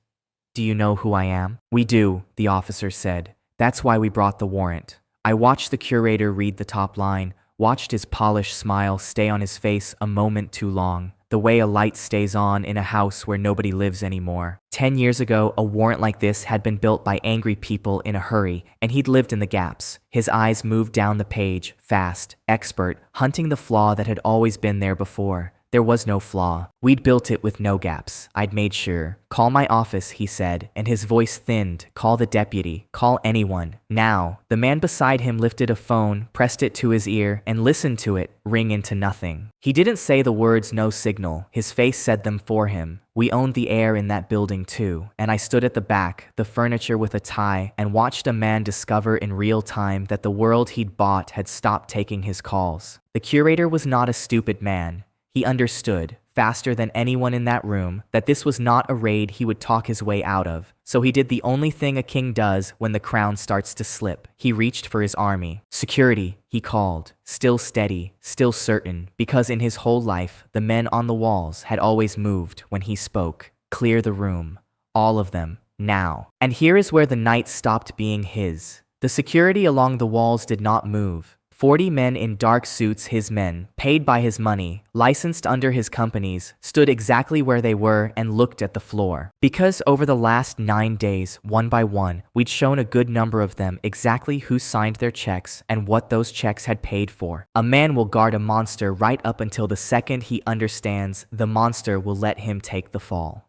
Do you know who I am?" "We do," the officer said. "That's why we brought the warrant." I watched the curator read the top line, watched his polished smile stay on his face a moment too long, the way a light stays on in a house where nobody lives anymore. 10 years ago, a warrant like this had been built by angry people in a hurry, and he'd lived in the gaps. His eyes moved down the page, fast, expert, hunting the flaw that had always been there before. There was no flaw. We'd built it with no gaps. I'd made sure. "Call my office," he said, and his voice thinned. "Call the deputy. Call anyone. Now." The man beside him lifted a phone, pressed it to his ear, and listened to it ring into nothing. He didn't say the words "no signal." His face said them for him. We owned the air in that building too, and I stood at the back, the furniture with a tie, and watched a man discover in real time that the world he'd bought had stopped taking his calls. The curator was not a stupid man. He understood, faster than anyone in that room, that this was not a raid he would talk his way out of. So he did the only thing a king does when the crown starts to slip. He reached for his army. "Security," he called, still steady, still certain, because in his whole life, the men on the walls had always moved when he spoke. "Clear the room. All of them. Now." And here is where the night stopped being his. The security along the walls did not move. 40 men in dark suits, his men, paid by his money, licensed under his companies, stood exactly where they were and looked at the floor. Because over the last 9 days, one by one, we'd shown a good number of them exactly who signed their checks and what those checks had paid for. A man will guard a monster right up until the second he understands the monster will let him take the fall.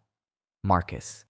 Marcus.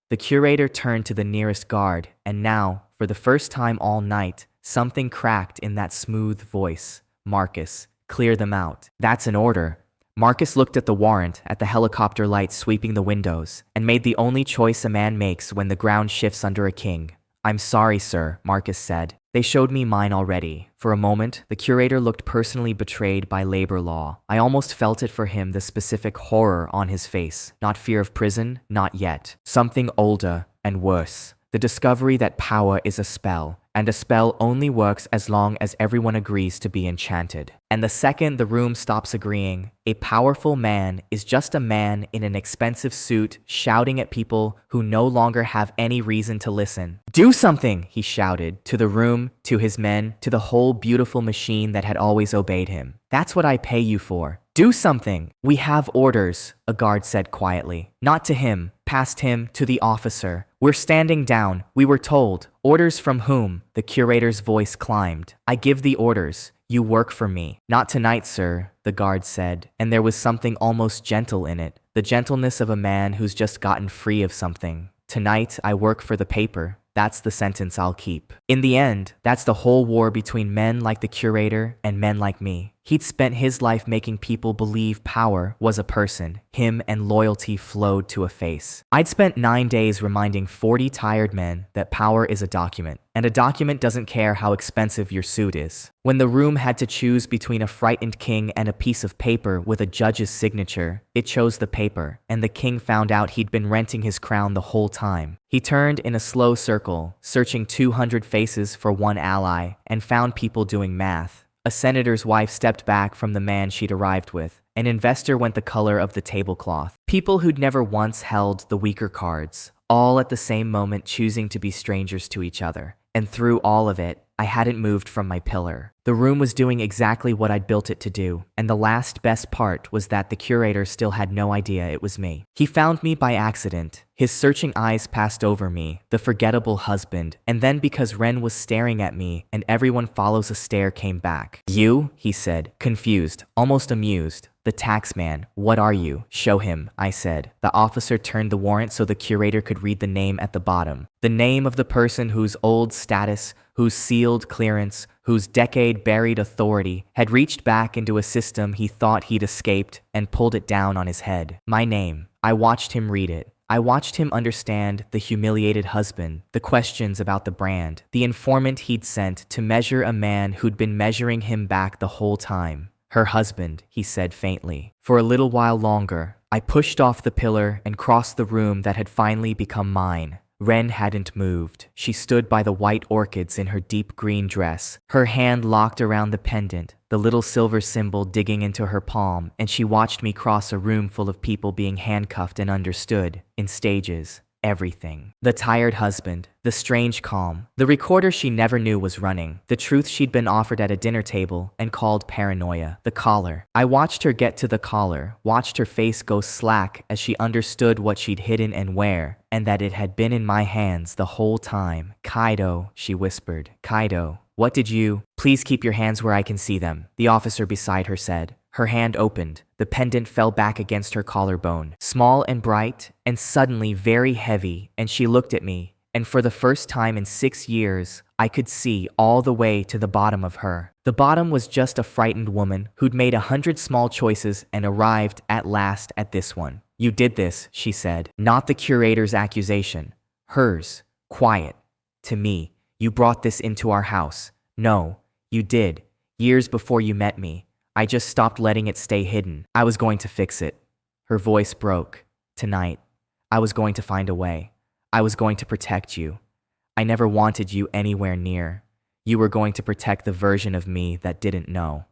The curator turned to the nearest guard, and now, for the first time all night, something cracked in that smooth voice. "Marcus, clear them out." "That's an order." Marcus looked at the warrant, at the helicopter lights sweeping the windows, and made the only choice a man makes when the ground shifts under a king. "I'm sorry, sir," Marcus said. "They showed me mine already." For a moment, the curator looked personally betrayed by labor law. I almost felt it for him, the specific horror on his face. Not fear of prison, not yet. Something older and worse. The discovery that power is a spell, and a spell only works as long as everyone agrees to be enchanted. And the second the room stops agreeing, a powerful man is just a man in an expensive suit shouting at people who no longer have any reason to listen. Do something, he shouted, to the room, to his men, to the whole beautiful machine that had always obeyed him. That's what I pay you for. Do something. We have orders, a guard said quietly. Not to him, past him, to the officer. We're standing down, we were told. Orders from whom? The curator's voice climbed. I give the orders. You work for me. Not tonight, sir, the guard said, and there was something almost gentle in it, the gentleness of a man who's just gotten free of something. Tonight, I work for the paper. That's the sentence I'll keep. In the end, that's the whole war between men like the curator and men like me. He'd spent his life making people believe power was a person, him, and loyalty flowed to a face. I'd spent 9 days reminding 40 tired men that power is a document, and a document doesn't care how expensive your suit is. When the room had to choose between a frightened king and a piece of paper with a judge's signature, it chose the paper, and the king found out he'd been renting his crown the whole time. He turned in a slow circle, searching 200 faces for one ally, and found people doing math. A senator's wife stepped back from the man she'd arrived with. An investor went the color of the tablecloth. People who'd never once held the weaker cards, all at the same moment choosing to be strangers to each other. And through all of it, I hadn't moved from my pillar. The room was doing exactly what I'd built it to do, and the last best part was that the curator still had no idea it was me. He found me by accident. His searching eyes passed over me, the forgettable husband, and then because Ren was staring at me and everyone follows a stare came back. You? He said, confused, almost amused. The taxman, what are you? Show him, I said. The officer turned the warrant so the curator could read the name at the bottom. The name of the person whose old status, whose sealed clearance, whose decade-buried authority had reached back into a system he thought he'd escaped and pulled it down on his head. My name. I watched him read it. I watched him understand the humiliated husband, the questions about the brand, the informant he'd sent to measure a man who'd been measuring him back the whole time. Her husband, he said faintly. For a little while longer, I pushed off the pillar and crossed the room that had finally become mine. Ren hadn't moved. She stood by the white orchids in her deep green dress, her hand locked around the pendant, the little silver symbol digging into her palm, and she watched me cross a room full of people being handcuffed and understood, in stages. Everything. The tired husband, the strange calm, the recorder she never knew was running, the truth she'd been offered at a dinner table and called paranoia, the collar. I watched her get to the collar, watched her face go slack as she understood what she'd hidden and where, and that it had been in my hands the whole time. Kaido, she whispered. Kaido, what did you? Please keep your hands where I can see them, the officer beside her said. Her hand opened. The pendant fell back against her collarbone, small and bright, and suddenly very heavy, and she looked at me, and for the first time in 6 years, I could see all the way to the bottom of her. The bottom was just a frightened woman who'd made 100 small choices and arrived at last at this one. You did this, she said. Not the curator's accusation. Hers. Quiet. To me. You brought this into our house. No, you did. Years before you met me. I just stopped letting it stay hidden. I was going to fix it. Her voice broke. Tonight, I was going to find a way. I was going to protect you. I never wanted you anywhere near. You were going to protect the version of me that didn't know.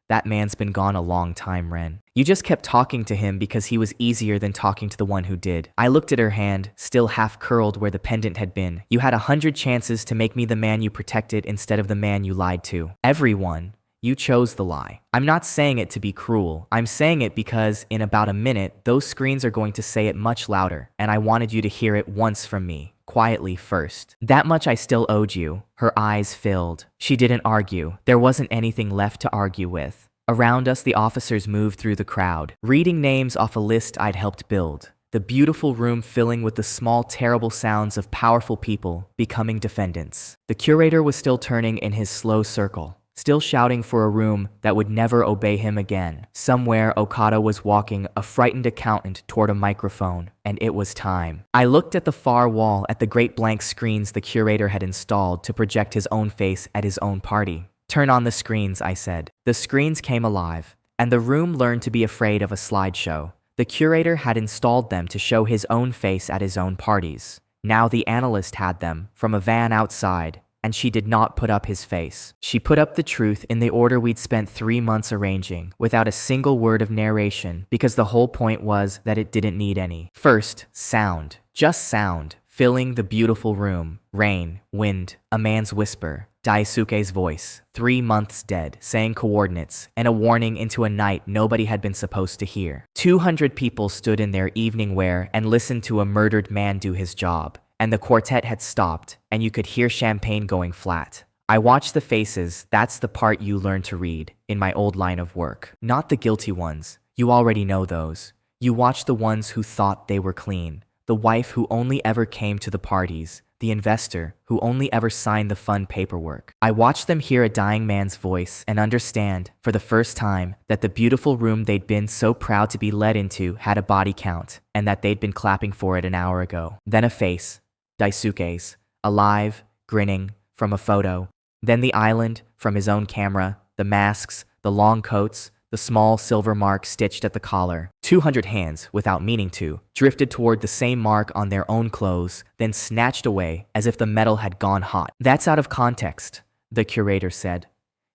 That man's been gone a long time, Ren. You just kept talking to him because he was easier than talking to the one who did. I looked at her hand, still half curled where the pendant had been. You had 100 chances to make me the man you protected instead of the man you lied to. Everyone. You chose the lie. I'm not saying it to be cruel. I'm saying it because in about a minute, those screens are going to say it much louder, and I wanted you to hear it once from me, quietly first. That much I still owed you. Her eyes filled. She didn't argue. There wasn't anything left to argue with. Around us, the officers moved through the crowd, reading names off a list I'd helped build. The beautiful room filling with the small, terrible sounds of powerful people becoming defendants. The curator was still turning in his slow circle, still shouting for a room that would never obey him again. Somewhere, Okada was walking, a frightened accountant, toward a microphone, and it was time. I looked at the far wall at the great blank screens the curator had installed to project his own face at his own party. Turn on the screens, I said. The screens came alive, and the room learned to be afraid of a slideshow. The curator had installed them to show his own face at his own parties. Now the analyst had them, from a van outside. and she did not put up his face. She put up the truth in the order we'd spent 3 months arranging, without a single word of narration, because the whole point was that it didn't need any. First, sound. Just sound, filling the beautiful room. Rain, wind, a man's whisper, Daisuke's voice, 3 months dead, saying coordinates, and a warning into a night nobody had been supposed to hear. 200 people stood in their evening wear and listened to a murdered man do his job, and the quartet had stopped, and you could hear champagne going flat. I watched the faces. That's the part you learn to read in my old line of work. Not the guilty ones. You already know those. You watch the ones who thought they were clean. The wife who only ever came to the parties, the investor who only ever signed the fun paperwork. I watched them hear a dying man's voice and understand, for the first time, that the beautiful room they'd been so proud to be let into had a body count, and that they'd been clapping for it an hour ago. Then a face, Daisuke's, alive, grinning, from a photo. Then the island, from his own camera, the masks, the long coats, the small silver mark stitched at the collar. 200 hands, without meaning to, drifted toward the same mark on their own clothes, then snatched away as if the metal had gone hot. That's out of context, the curator said.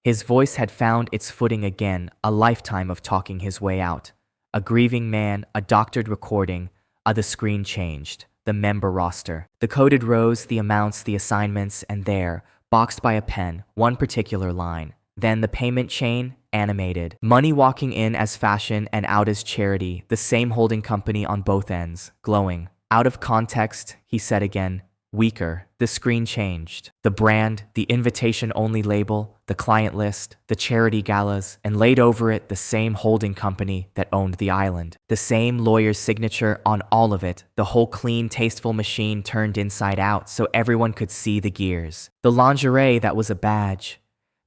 His voice had found its footing again, a lifetime of talking his way out. A grieving man, a doctored recording, the screen changed, the member roster. The coded rows, the amounts, the assignments, and there, boxed by a pen, one particular line. Then the payment chain, animated. Money walking in as fashion and out as charity, the same holding company on both ends, glowing. Out of context, he said again, weaker. The screen changed. The brand, the invitation-only label, the client list, the charity galas, and laid over it the same holding company that owned the island. The same lawyer's signature on all of it, the whole clean, tasteful machine turned inside out so everyone could see the gears. The lingerie that was a badge.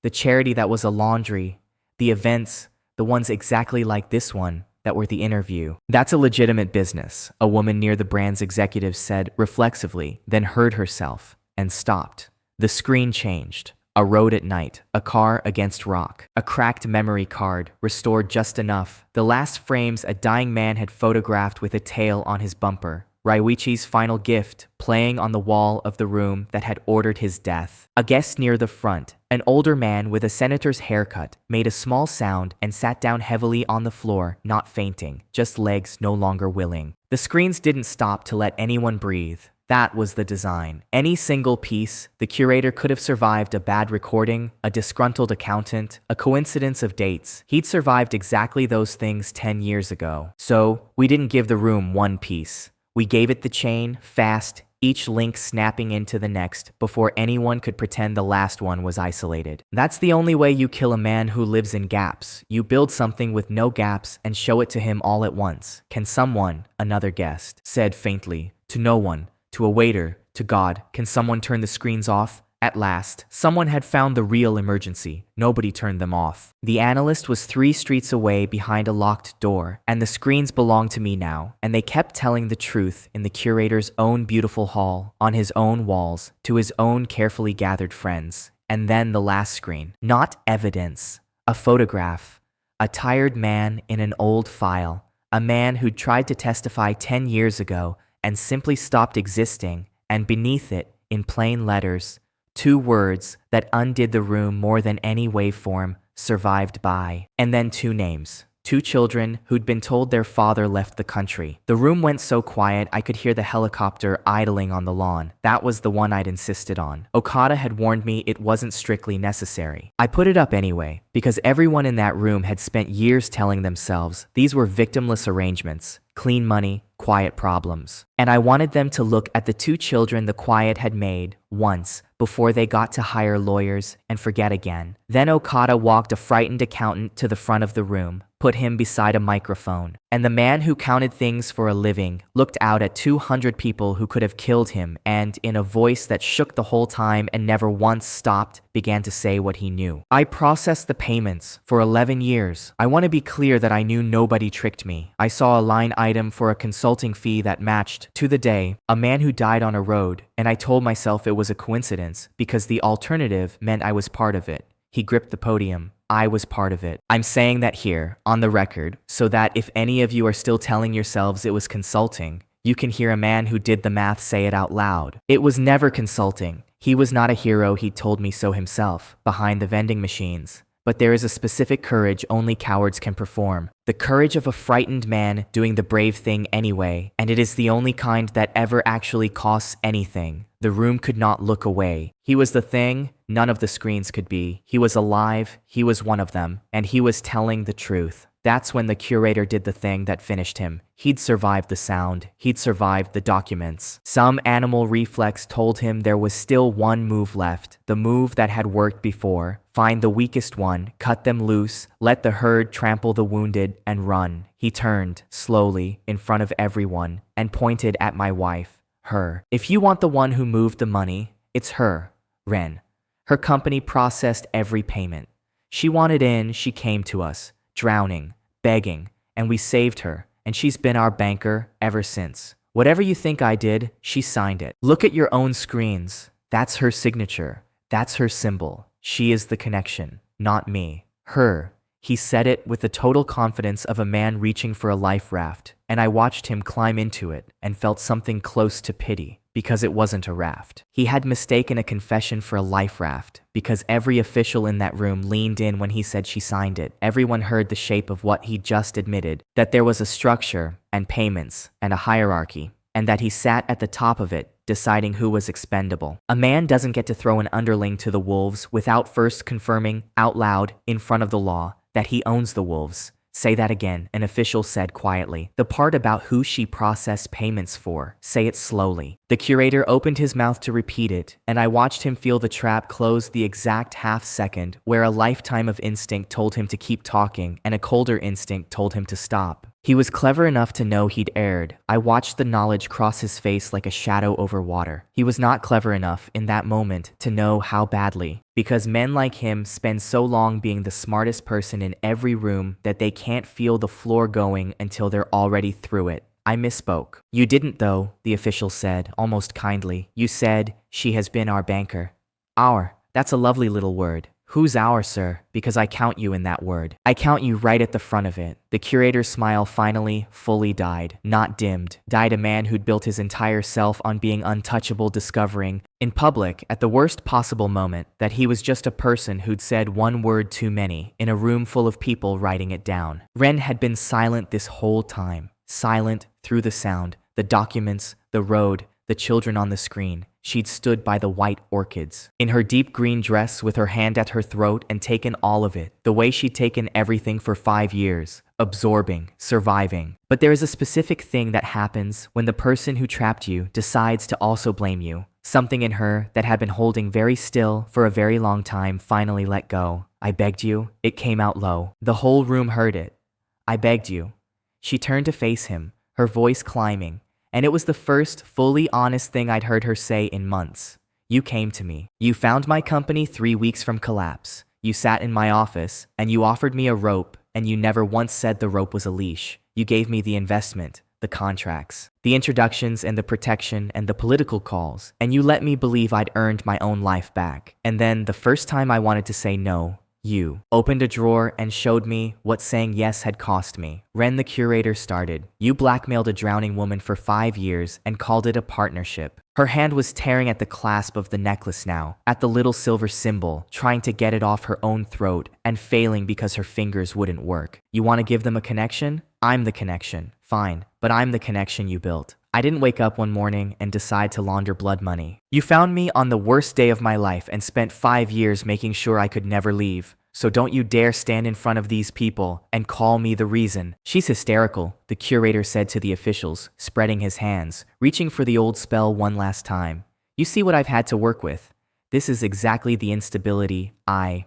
The charity that was a laundry. The events, the ones exactly like this one, that were the interview. That's a legitimate business, a woman near the brand's executive said reflexively, then heard herself, and stopped. The screen changed. A road at night, a car against rock, a cracked memory card, restored just enough. The last frames a dying man had photographed with a tail on his bumper. Raiichi's final gift, playing on the wall of the room that had ordered his death. A guest near the front, an older man with a senator's haircut, made a small sound and sat down heavily on the floor, not fainting, just legs no longer willing. The screens didn't stop to let anyone breathe. That was the design. Any single piece, the curator could have survived a bad recording, a disgruntled accountant, a coincidence of dates. He'd survived exactly those things 10 years ago. So, we didn't give the room one piece. We gave it the chain, fast, each link snapping into the next before anyone could pretend the last one was isolated. That's the only way you kill a man who lives in gaps. You build something with no gaps and show it to him all at once. Can someone, another guest, said faintly, to no one, to a waiter, to God, can someone turn the screens off? At last, someone had found the real emergency. Nobody turned them off. The analyst was 3 streets away behind a locked door, and the screens belonged to me now, and they kept telling the truth in the curator's own beautiful hall, on his own walls, to his own carefully gathered friends. And then the last screen. Not evidence. A photograph. A tired man in an old file. A man who'd tried to testify 10 years ago and simply stopped existing, and beneath it, in plain letters, 2 words that undid the room more than any waveform, survived by. And then 2 names. 2 children who'd been told their father left the country. The room went so quiet I could hear the helicopter idling on the lawn. That was the one I'd insisted on. Okada had warned me it wasn't strictly necessary. I put it up anyway, because everyone in that room had spent years telling themselves these were victimless arrangements, clean money, quiet problems. And I wanted them to look at the 2 children the quiet had made, once, before they got to hire lawyers, and forget again. Then Okada walked a frightened accountant to the front of the room, put him beside a microphone, and the man who counted things for a living looked out at 200 people who could have killed him and, in a voice that shook the whole time and never once stopped, began to say what he knew. I processed the payments for 11 years. I want to be clear that I knew nobody tricked me. I saw a line item for a consulting fee that matched, to the day, a man who died on a road, and I told myself it was a coincidence because the alternative meant I was part of it. He gripped the podium. I was part of it. I'm saying that here, on the record, so that if any of you are still telling yourselves it was consulting, you can hear a man who did the math say it out loud. It was never consulting. He was not a hero, he told me so himself, behind the vending machines. But there is a specific courage only cowards can perform. The courage of a frightened man doing the brave thing anyway, and it is the only kind that ever actually costs anything. The room could not look away. He was the thing none of the screens could be. He was alive, he was one of them, and he was telling the truth. That's when the curator did the thing that finished him. He'd survived the sound. He'd survived the documents. Some animal reflex told him there was still one move left, the move that had worked before. Find the weakest one, cut them loose, let the herd trample the wounded, and run. He turned, slowly, in front of everyone, and pointed at my wife. Her. If you want the one who moved the money, it's her. Ren. Her company processed every payment. She wanted in, she came to us. Drowning, begging, and we saved her, and she's been our banker ever since. Whatever you think I did, she signed it. Look at your own screens. That's her signature. That's her symbol. She is the connection, not me. Her. He said it with the total confidence of a man reaching for a life raft, and I watched him climb into it and felt something close to pity. Because it wasn't a raft. He had mistaken a confession for a life raft, because every official in that room leaned in when he said she signed it. Everyone heard the shape of what he just admitted, that there was a structure, and payments, and a hierarchy, and that he sat at the top of it, deciding who was expendable. A man doesn't get to throw an underling to the wolves without first confirming, out loud, in front of the law, that he owns the wolves. Say that again, an official said quietly. The part about who she processed payments for. Say it slowly. The curator opened his mouth to repeat it, and I watched him feel the trap close the exact half second where a lifetime of instinct told him to keep talking and a colder instinct told him to stop. He was clever enough to know he'd erred. I watched the knowledge cross his face like a shadow over water. He was not clever enough in that moment to know how badly. Because men like him spend so long being the smartest person in every room that they can't feel the floor going until they're already through it. I misspoke. You didn't though, the official said, almost kindly. You said, she has been our banker. Our. That's a lovely little word. Who's our, sir? Because I count you in that word. I count you right at the front of it. The curator's smile finally, fully died. Not dimmed. Died a man who'd built his entire self on being untouchable, discovering, in public, at the worst possible moment, that he was just a person who'd said one word too many, in a room full of people writing it down. Ren had been silent this whole time. Silent through the sound, the documents, the road, the children on the screen. She'd stood by the white orchids, in her deep green dress with her hand at her throat and taken all of it, the way she'd taken everything for 5 years, absorbing, surviving. But there is a specific thing that happens when the person who trapped you decides to also blame you. Something in her that had been holding very still for a very long time finally let go. I begged you. It came out low. The whole room heard it. I begged you. She turned to face him, her voice climbing. And it was the first fully honest thing I'd heard her say in months. You came to me. You found my company 3 weeks from collapse. You sat in my office, and you offered me a rope, and you never once said the rope was a leash. You gave me the investment, the contracts, the introductions and the protection and the political calls, and you let me believe I'd earned my own life back. And then, the first time I wanted to say no, you opened a drawer and showed me what saying yes had cost me. Ren, the curator started. You blackmailed a drowning woman for 5 years and called it a partnership. Her hand was tearing at the clasp of the necklace now, at the little silver symbol, trying to get it off her own throat and failing because her fingers wouldn't work. You want to give them a connection? I'm the connection. Fine, but I'm the connection you built. I didn't wake up one morning and decide to launder blood money. You found me on the worst day of my life and spent 5 years making sure I could never leave. So don't you dare stand in front of these people and call me the reason. She's hysterical, the curator said to the officials, spreading his hands, reaching for the old spell one last time. You see what I've had to work with. This is exactly the instability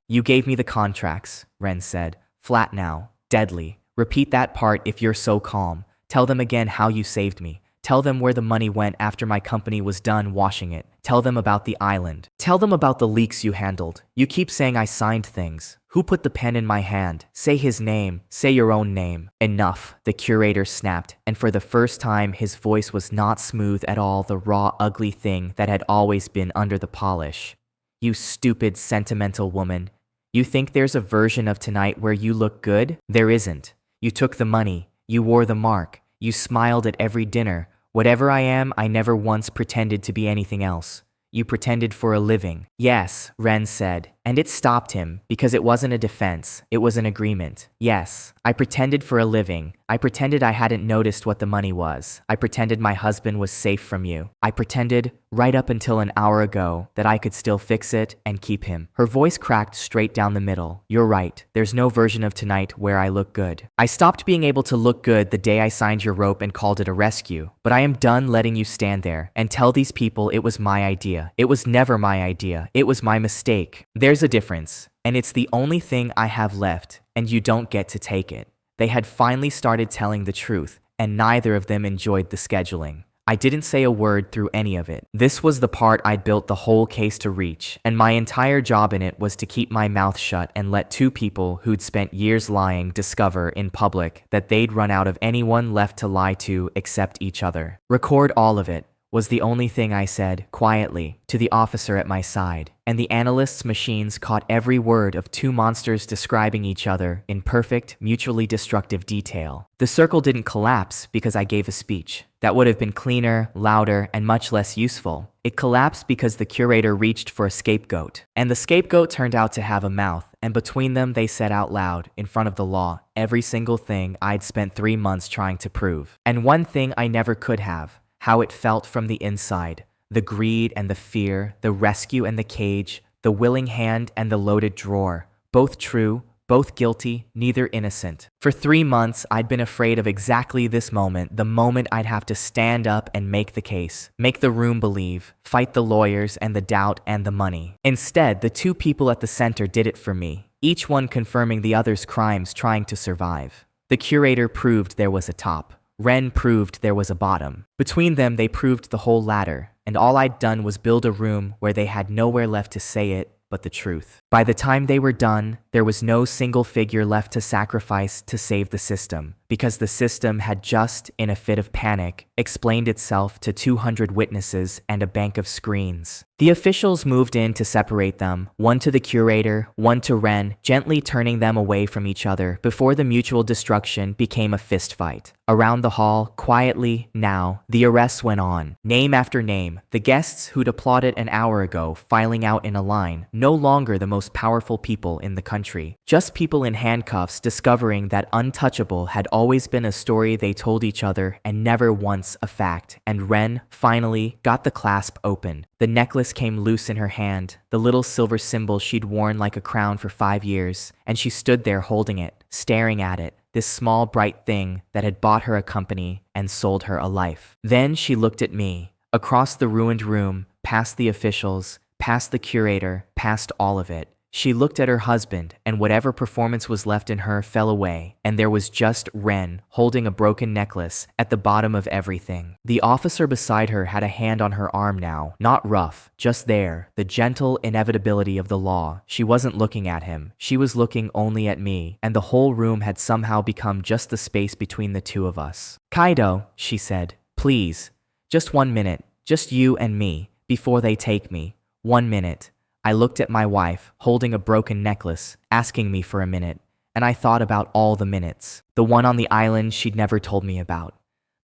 You gave me the contracts, Ren said. Flat now. Deadly. Repeat that part if you're so calm. Tell them again how you saved me. Tell them where the money went after my company was done washing it. Tell them about the island. Tell them about the leaks you handled. You keep saying I signed things. Who put the pen in my hand? Say his name. Say your own name. Enough, the curator snapped, and for the first time his voice was not smooth at all, the raw, ugly thing that had always been under the polish. You stupid, sentimental woman. You think there's a version of tonight where you look good? There isn't. You took the money. You wore the mark. You smiled at every dinner. Whatever I am, I never once pretended to be anything else. You pretended for a living. Yes, Ren said, and it stopped him because it wasn't a defense, it was an agreement. Yes, I pretended for a living. I pretended I hadn't noticed what the money was. I pretended my husband was safe from you. I pretended, right up until an hour ago, that I could still fix it and keep him. Her voice cracked straight down the middle. You're right. There's no version of tonight where I look good. I stopped being able to look good the day I signed your rope and called it a rescue. But I am done letting you stand there and tell these people it was my idea. It was never my idea. It was my mistake. There's a difference, and it's the only thing I have left, and you don't get to take it. They had finally started telling the truth, and neither of them enjoyed the scheduling. I didn't say a word through any of it. This was the part I'd built the whole case to reach, and my entire job in it was to keep my mouth shut and let two people who'd spent years lying discover in public that they'd run out of anyone left to lie to except each other. Record all of it, was the only thing I said, quietly, to the officer at my side, and the analyst's machines caught every word of two monsters describing each other in perfect, mutually destructive detail. The circle didn't collapse because I gave a speech. That would have been cleaner, louder, and much less useful. It collapsed because the curator reached for a scapegoat, and the scapegoat turned out to have a mouth, and between them they said out loud, in front of the law, every single thing I'd spent 3 months trying to prove. And one thing I never could have. How it felt from the inside, the greed and the fear, the rescue and the cage, the willing hand and the loaded drawer, both true, both guilty, neither innocent. For 3 months, I'd been afraid of exactly this moment, the moment I'd have to stand up and make the case, make the room believe, fight the lawyers and the doubt and the money. Instead, the two people at the center did it for me, each one confirming the other's crimes trying to survive. The curator proved there was a top. Ren proved there was a bottom. Between them, they proved the whole ladder, and all I'd done was build a room where they had nowhere left to say it but the truth. By the time they were done, there was no single figure left to sacrifice to save the system, because the system had just, in a fit of panic, explained itself to 200 witnesses and a bank of screens. The officials moved in to separate them, one to the curator, one to Ren, gently turning them away from each other before the mutual destruction became a fistfight. Around the hall, quietly, now, the arrests went on. Name after name, the guests who'd applauded an hour ago filing out in a line, no longer the most powerful people in the country. Just people in handcuffs discovering that untouchable had always been a story they told each other and never once a fact. And Ren, finally, got the clasp open. The necklace came loose in her hand, the little silver symbol she'd worn like a crown for 5 years, and she stood there holding it, staring at it, this small bright thing that had bought her a company and sold her a life. Then she looked at me, across the ruined room, past the officials, past the curator, past all of it. She looked at her husband, and whatever performance was left in her fell away, and there was just Ren, holding a broken necklace, at the bottom of everything. The officer beside her had a hand on her arm now, not rough, just there, the gentle inevitability of the law. She wasn't looking at him, she was looking only at me, and the whole room had somehow become just the space between the two of us. Kaido, she said, please, just 1 minute, just you and me, before they take me. 1 minute. I looked at my wife, holding a broken necklace, asking me for a minute, and I thought about all the minutes. The one on the island she'd never told me about.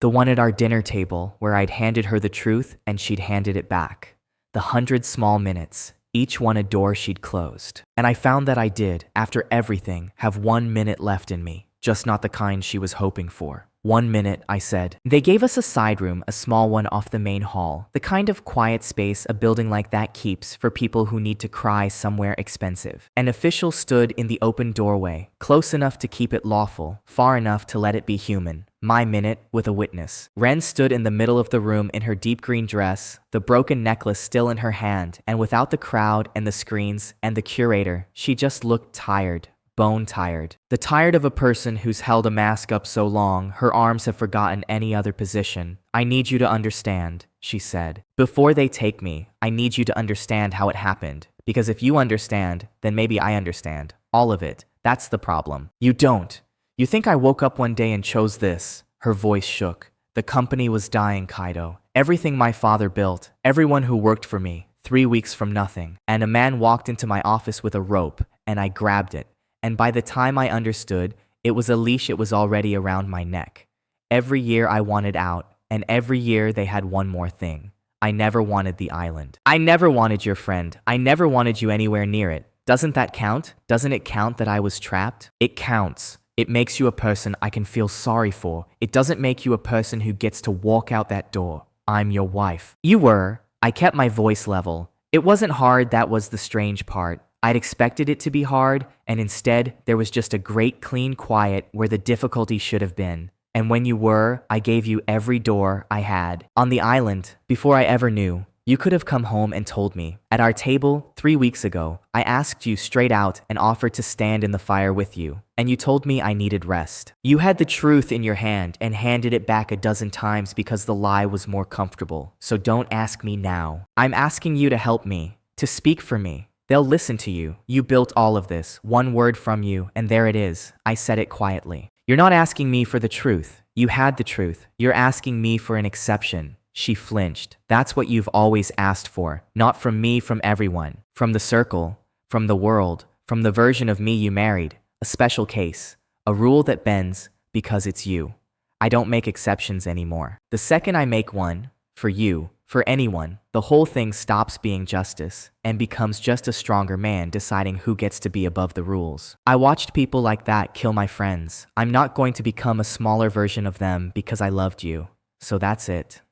The one at our dinner table where I'd handed her the truth and she'd handed it back. The 100 small minutes, each one a door she'd closed. And I found that I did, after everything, have 1 minute left in me, just not the kind she was hoping for. 1 minute, I said. They gave us a side room, a small one off the main hall, the kind of quiet space a building like that keeps for people who need to cry somewhere expensive. An official stood in the open doorway, close enough to keep it lawful, far enough to let it be human. My minute with a witness. Ren stood in the middle of the room in her deep green dress, the broken necklace still in her hand, and without the crowd and the screens and the curator, she just looked tired. Bone tired. The tired of a person who's held a mask up so long, her arms have forgotten any other position. I need you to understand, she said. Before they take me, I need you to understand how it happened. Because if you understand, then maybe I understand. All of it. That's the problem. You don't. You think I woke up one day and chose this? Her voice shook. The company was dying, Kaido. Everything my father built, everyone who worked for me, 3 weeks from nothing. And a man walked into my office with a rope, and I grabbed it. And by the time I understood, it was a leash. It was already around my neck. Every year I wanted out, and every year they had one more thing. I never wanted the island. I never wanted your friend. I never wanted you anywhere near it. Doesn't that count? Doesn't it count that I was trapped? It counts. It makes you a person I can feel sorry for. It doesn't make you a person who gets to walk out that door. I'm your wife. You were. I kept my voice level. It wasn't hard, that was the strange part. I'd expected it to be hard, and instead, there was just a great clean quiet where the difficulty should have been. And when you were, I gave you every door I had. On the island, before I ever knew, you could have come home and told me. At our table, 3 weeks ago, I asked you straight out and offered to stand in the fire with you. And you told me I needed rest. You had the truth in your hand and handed it back a dozen times because the lie was more comfortable. So don't ask me now. I'm asking you to help me, to speak for me. They'll listen to you. You built all of this. One word from you, and there it is. I said it quietly. You're not asking me for the truth. You had the truth. You're asking me for an exception. She flinched. That's what you've always asked for. Not from me, from everyone. From the circle. From the world. From the version of me you married. A special case. A rule that bends because it's you. I don't make exceptions anymore. The second I make one, for you, for anyone, the whole thing stops being justice and becomes just a stronger man deciding who gets to be above the rules. I watched people like that kill my friends. I'm not going to become a smaller version of them because I loved you. So that's it.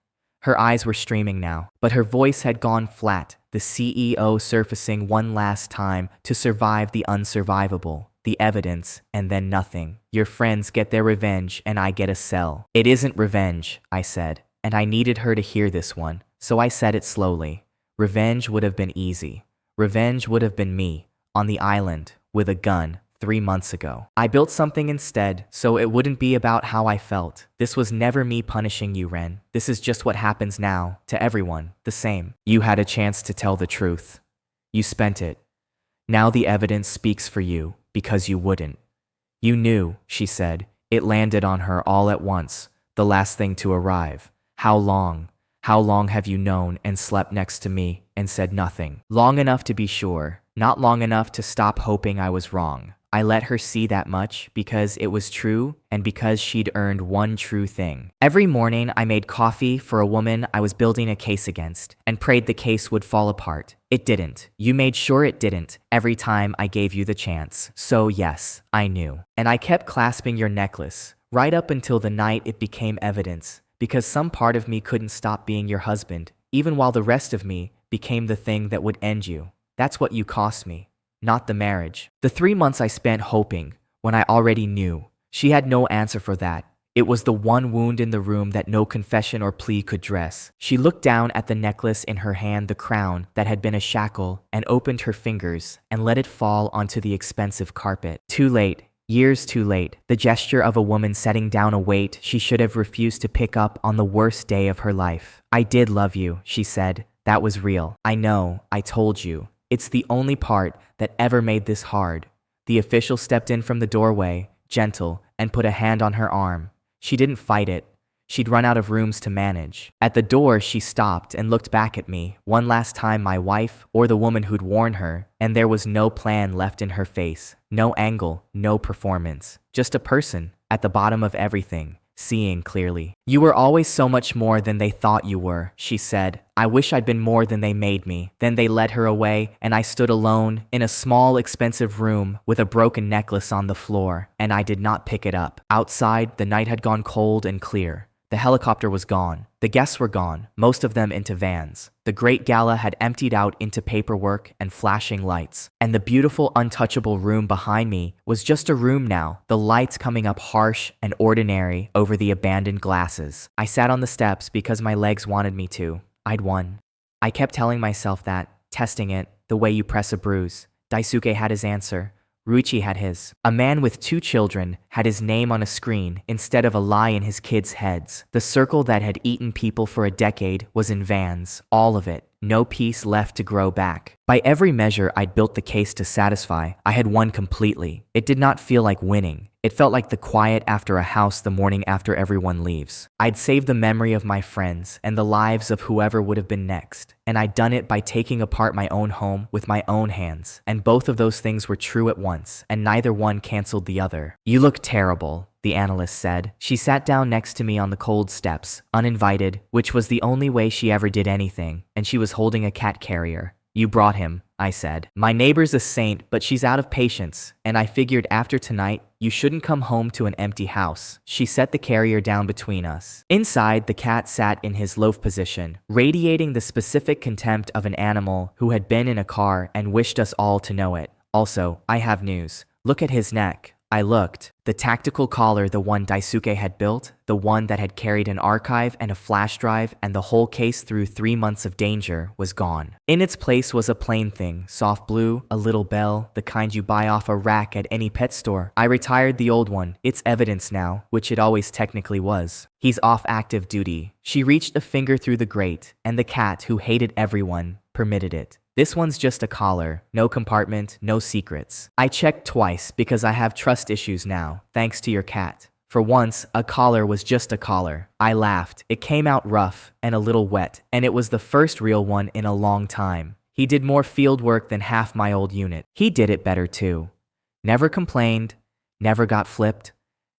Her eyes were streaming now, but her voice had gone flat, the CEO surfacing one last time to survive the unsurvivable, the evidence, and then nothing. Your friends get their revenge and I get a cell. It isn't revenge, I said, and I needed her to hear this one, so I said it slowly. Revenge would have been easy. Revenge would have been me, on the island, with a gun, 3 months ago. I built something instead, so it wouldn't be about how I felt. This was never me punishing you, Ren. This is just what happens now, to everyone, the same. You had a chance to tell the truth. You spent it. Now the evidence speaks for you, because you wouldn't. You knew, she said. It landed on her all at once, the last thing to arrive. How long? How long have you known and slept next to me and said nothing? Long enough to be sure, not long enough to stop hoping I was wrong. I let her see that much because it was true and because she'd earned one true thing. Every morning I made coffee for a woman I was building a case against and prayed the case would fall apart. It didn't. You made sure it didn't every time I gave you the chance. So yes, I knew. And I kept clasping your necklace right up until the night it became evidence because some part of me couldn't stop being your husband, even while the rest of me became the thing that would end you. That's what you cost me. Not the marriage. The 3 months I spent hoping, when I already knew. She had no answer for that. It was the one wound in the room that no confession or plea could dress. She looked down at the necklace in her hand, the crown that had been a shackle, and opened her fingers and let it fall onto the expensive carpet. Too late. Years too late. The gesture of a woman setting down a weight she should have refused to pick up on the worst day of her life. I did love you, she said. That was real. I know. I told you. It's the only part that ever made this hard. The official stepped in from the doorway, gentle, and put a hand on her arm. She didn't fight it. She'd run out of rooms to manage. At the door, she stopped and looked back at me, one last time, my wife or the woman who'd warned her, and there was no plan left in her face, no angle, no performance, just a person at the bottom of everything, seeing clearly. You were always so much more than they thought you were, she said. I wish I'd been more than they made me. Then they led her away, and I stood alone in a small, expensive room with a broken necklace on the floor, and I did not pick it up. Outside, the night had gone cold and clear. The helicopter was gone. The guests were gone, most of them into vans. The great gala had emptied out into paperwork and flashing lights. And the beautiful, untouchable room behind me was just a room now, the lights coming up harsh and ordinary over the abandoned glasses. I sat on the steps because my legs wanted me to. I'd won. I kept telling myself that, testing it, the way you press a bruise. Daisuke had his answer. Ruichi had his. A man with 2 children had his name on a screen instead of a lie in his kids' heads. The circle that had eaten people for a decade was in vans, all of it. No piece left to grow back. By every measure I'd built the case to satisfy, I had won completely. It did not feel like winning. It felt like the quiet after a house the morning after everyone leaves. I'd saved the memory of my friends and the lives of whoever would have been next. And I'd done it by taking apart my own home with my own hands. And both of those things were true at once, and neither one canceled the other. You look terrible. the analyst said. She sat down next to me on the cold steps, uninvited, which was the only way she ever did anything, and she was holding a cat carrier. You brought him, I said. My neighbor's a saint, but she's out of patience, and I figured after tonight, you shouldn't come home to an empty house. She set the carrier down between us. Inside, the cat sat in his loaf position, radiating the specific contempt of an animal who had been in a car and wished us all to know it. Also, I have news. Look at his neck. I looked. The tactical collar, the one Daisuke had built, the one that had carried an archive and a flash drive and the whole case through 3 months of danger, was gone. In its place was a plain thing, soft blue, a little bell, the kind you buy off a rack at any pet store. I retired the old one. It's evidence now, which it always technically was. He's off active duty. She reached a finger through the grate, and the cat, who hated everyone, permitted it. This one's just a collar, no compartment, no secrets. I checked twice because I have trust issues now, thanks to your cat. For once, a collar was just a collar. I laughed. It came out rough and a little wet, and it was the first real one in a long time. He did more field work than half my old unit. He did it better too. Never complained, never got flipped,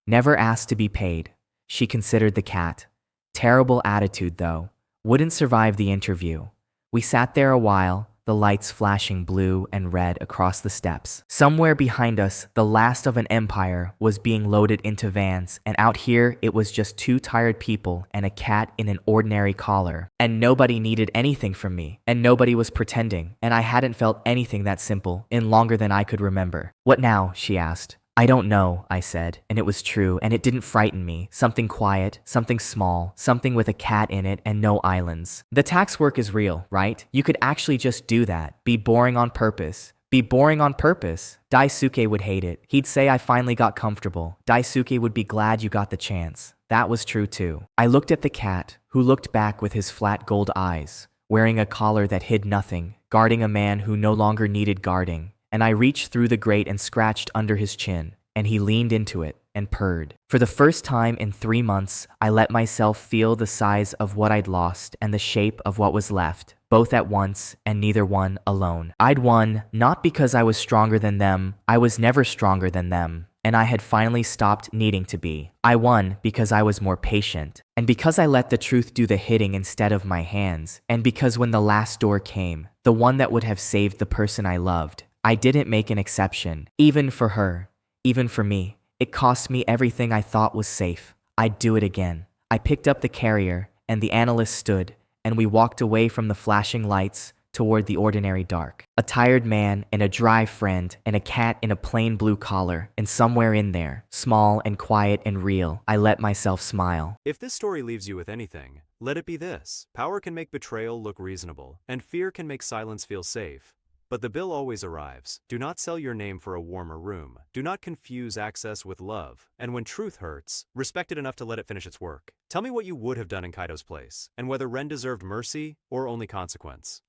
never asked to be paid. She considered the cat. Terrible attitude though. Wouldn't survive the interview. We sat there a while, the lights flashing blue and red across the steps. Somewhere behind us, the last of an empire was being loaded into vans, and out here it was just 2 tired people and a cat in an ordinary collar. And nobody needed anything from me, and nobody was pretending, and I hadn't felt anything that simple in longer than I could remember. What now? She asked. I don't know, I said, and it was true, and it didn't frighten me. Something quiet, something small, something with a cat in it and no islands. The tax work is real, right? You could actually just do that. Be boring on purpose. Be boring on purpose. Daisuke would hate it. He'd say I finally got comfortable. Daisuke would be glad you got the chance. That was true too. I looked at the cat, who looked back with his flat gold eyes, wearing a collar that hid nothing, guarding a man who no longer needed guarding. And I reached through the grate and scratched under his chin, and he leaned into it and purred. For the first time in 3 months, I let myself feel the size of what I'd lost and the shape of what was left, both at once and neither one alone. I'd won, not because I was stronger than them. I was never stronger than them, and I had finally stopped needing to be. I won because I was more patient, and because I let the truth do the hitting instead of my hands, and because when the last door came, the one that would have saved the person I loved, I didn't make an exception, even for her, even for me. It cost me everything I thought was safe. I'd do it again. I picked up the carrier, and the analyst stood, and we walked away from the flashing lights toward the ordinary dark. A tired man and a dry friend and a cat in a plain blue collar, and somewhere in there, small and quiet and real, I let myself smile. If this story leaves you with anything, let it be this. Power can make betrayal look reasonable, and fear can make silence feel safe. But the bill always arrives. Do not sell your name for a warmer room. Do not confuse access with love. And when truth hurts, respect it enough to let it finish its work. Tell me what you would have done in Kaido's place, and whether Ren deserved mercy or only consequence.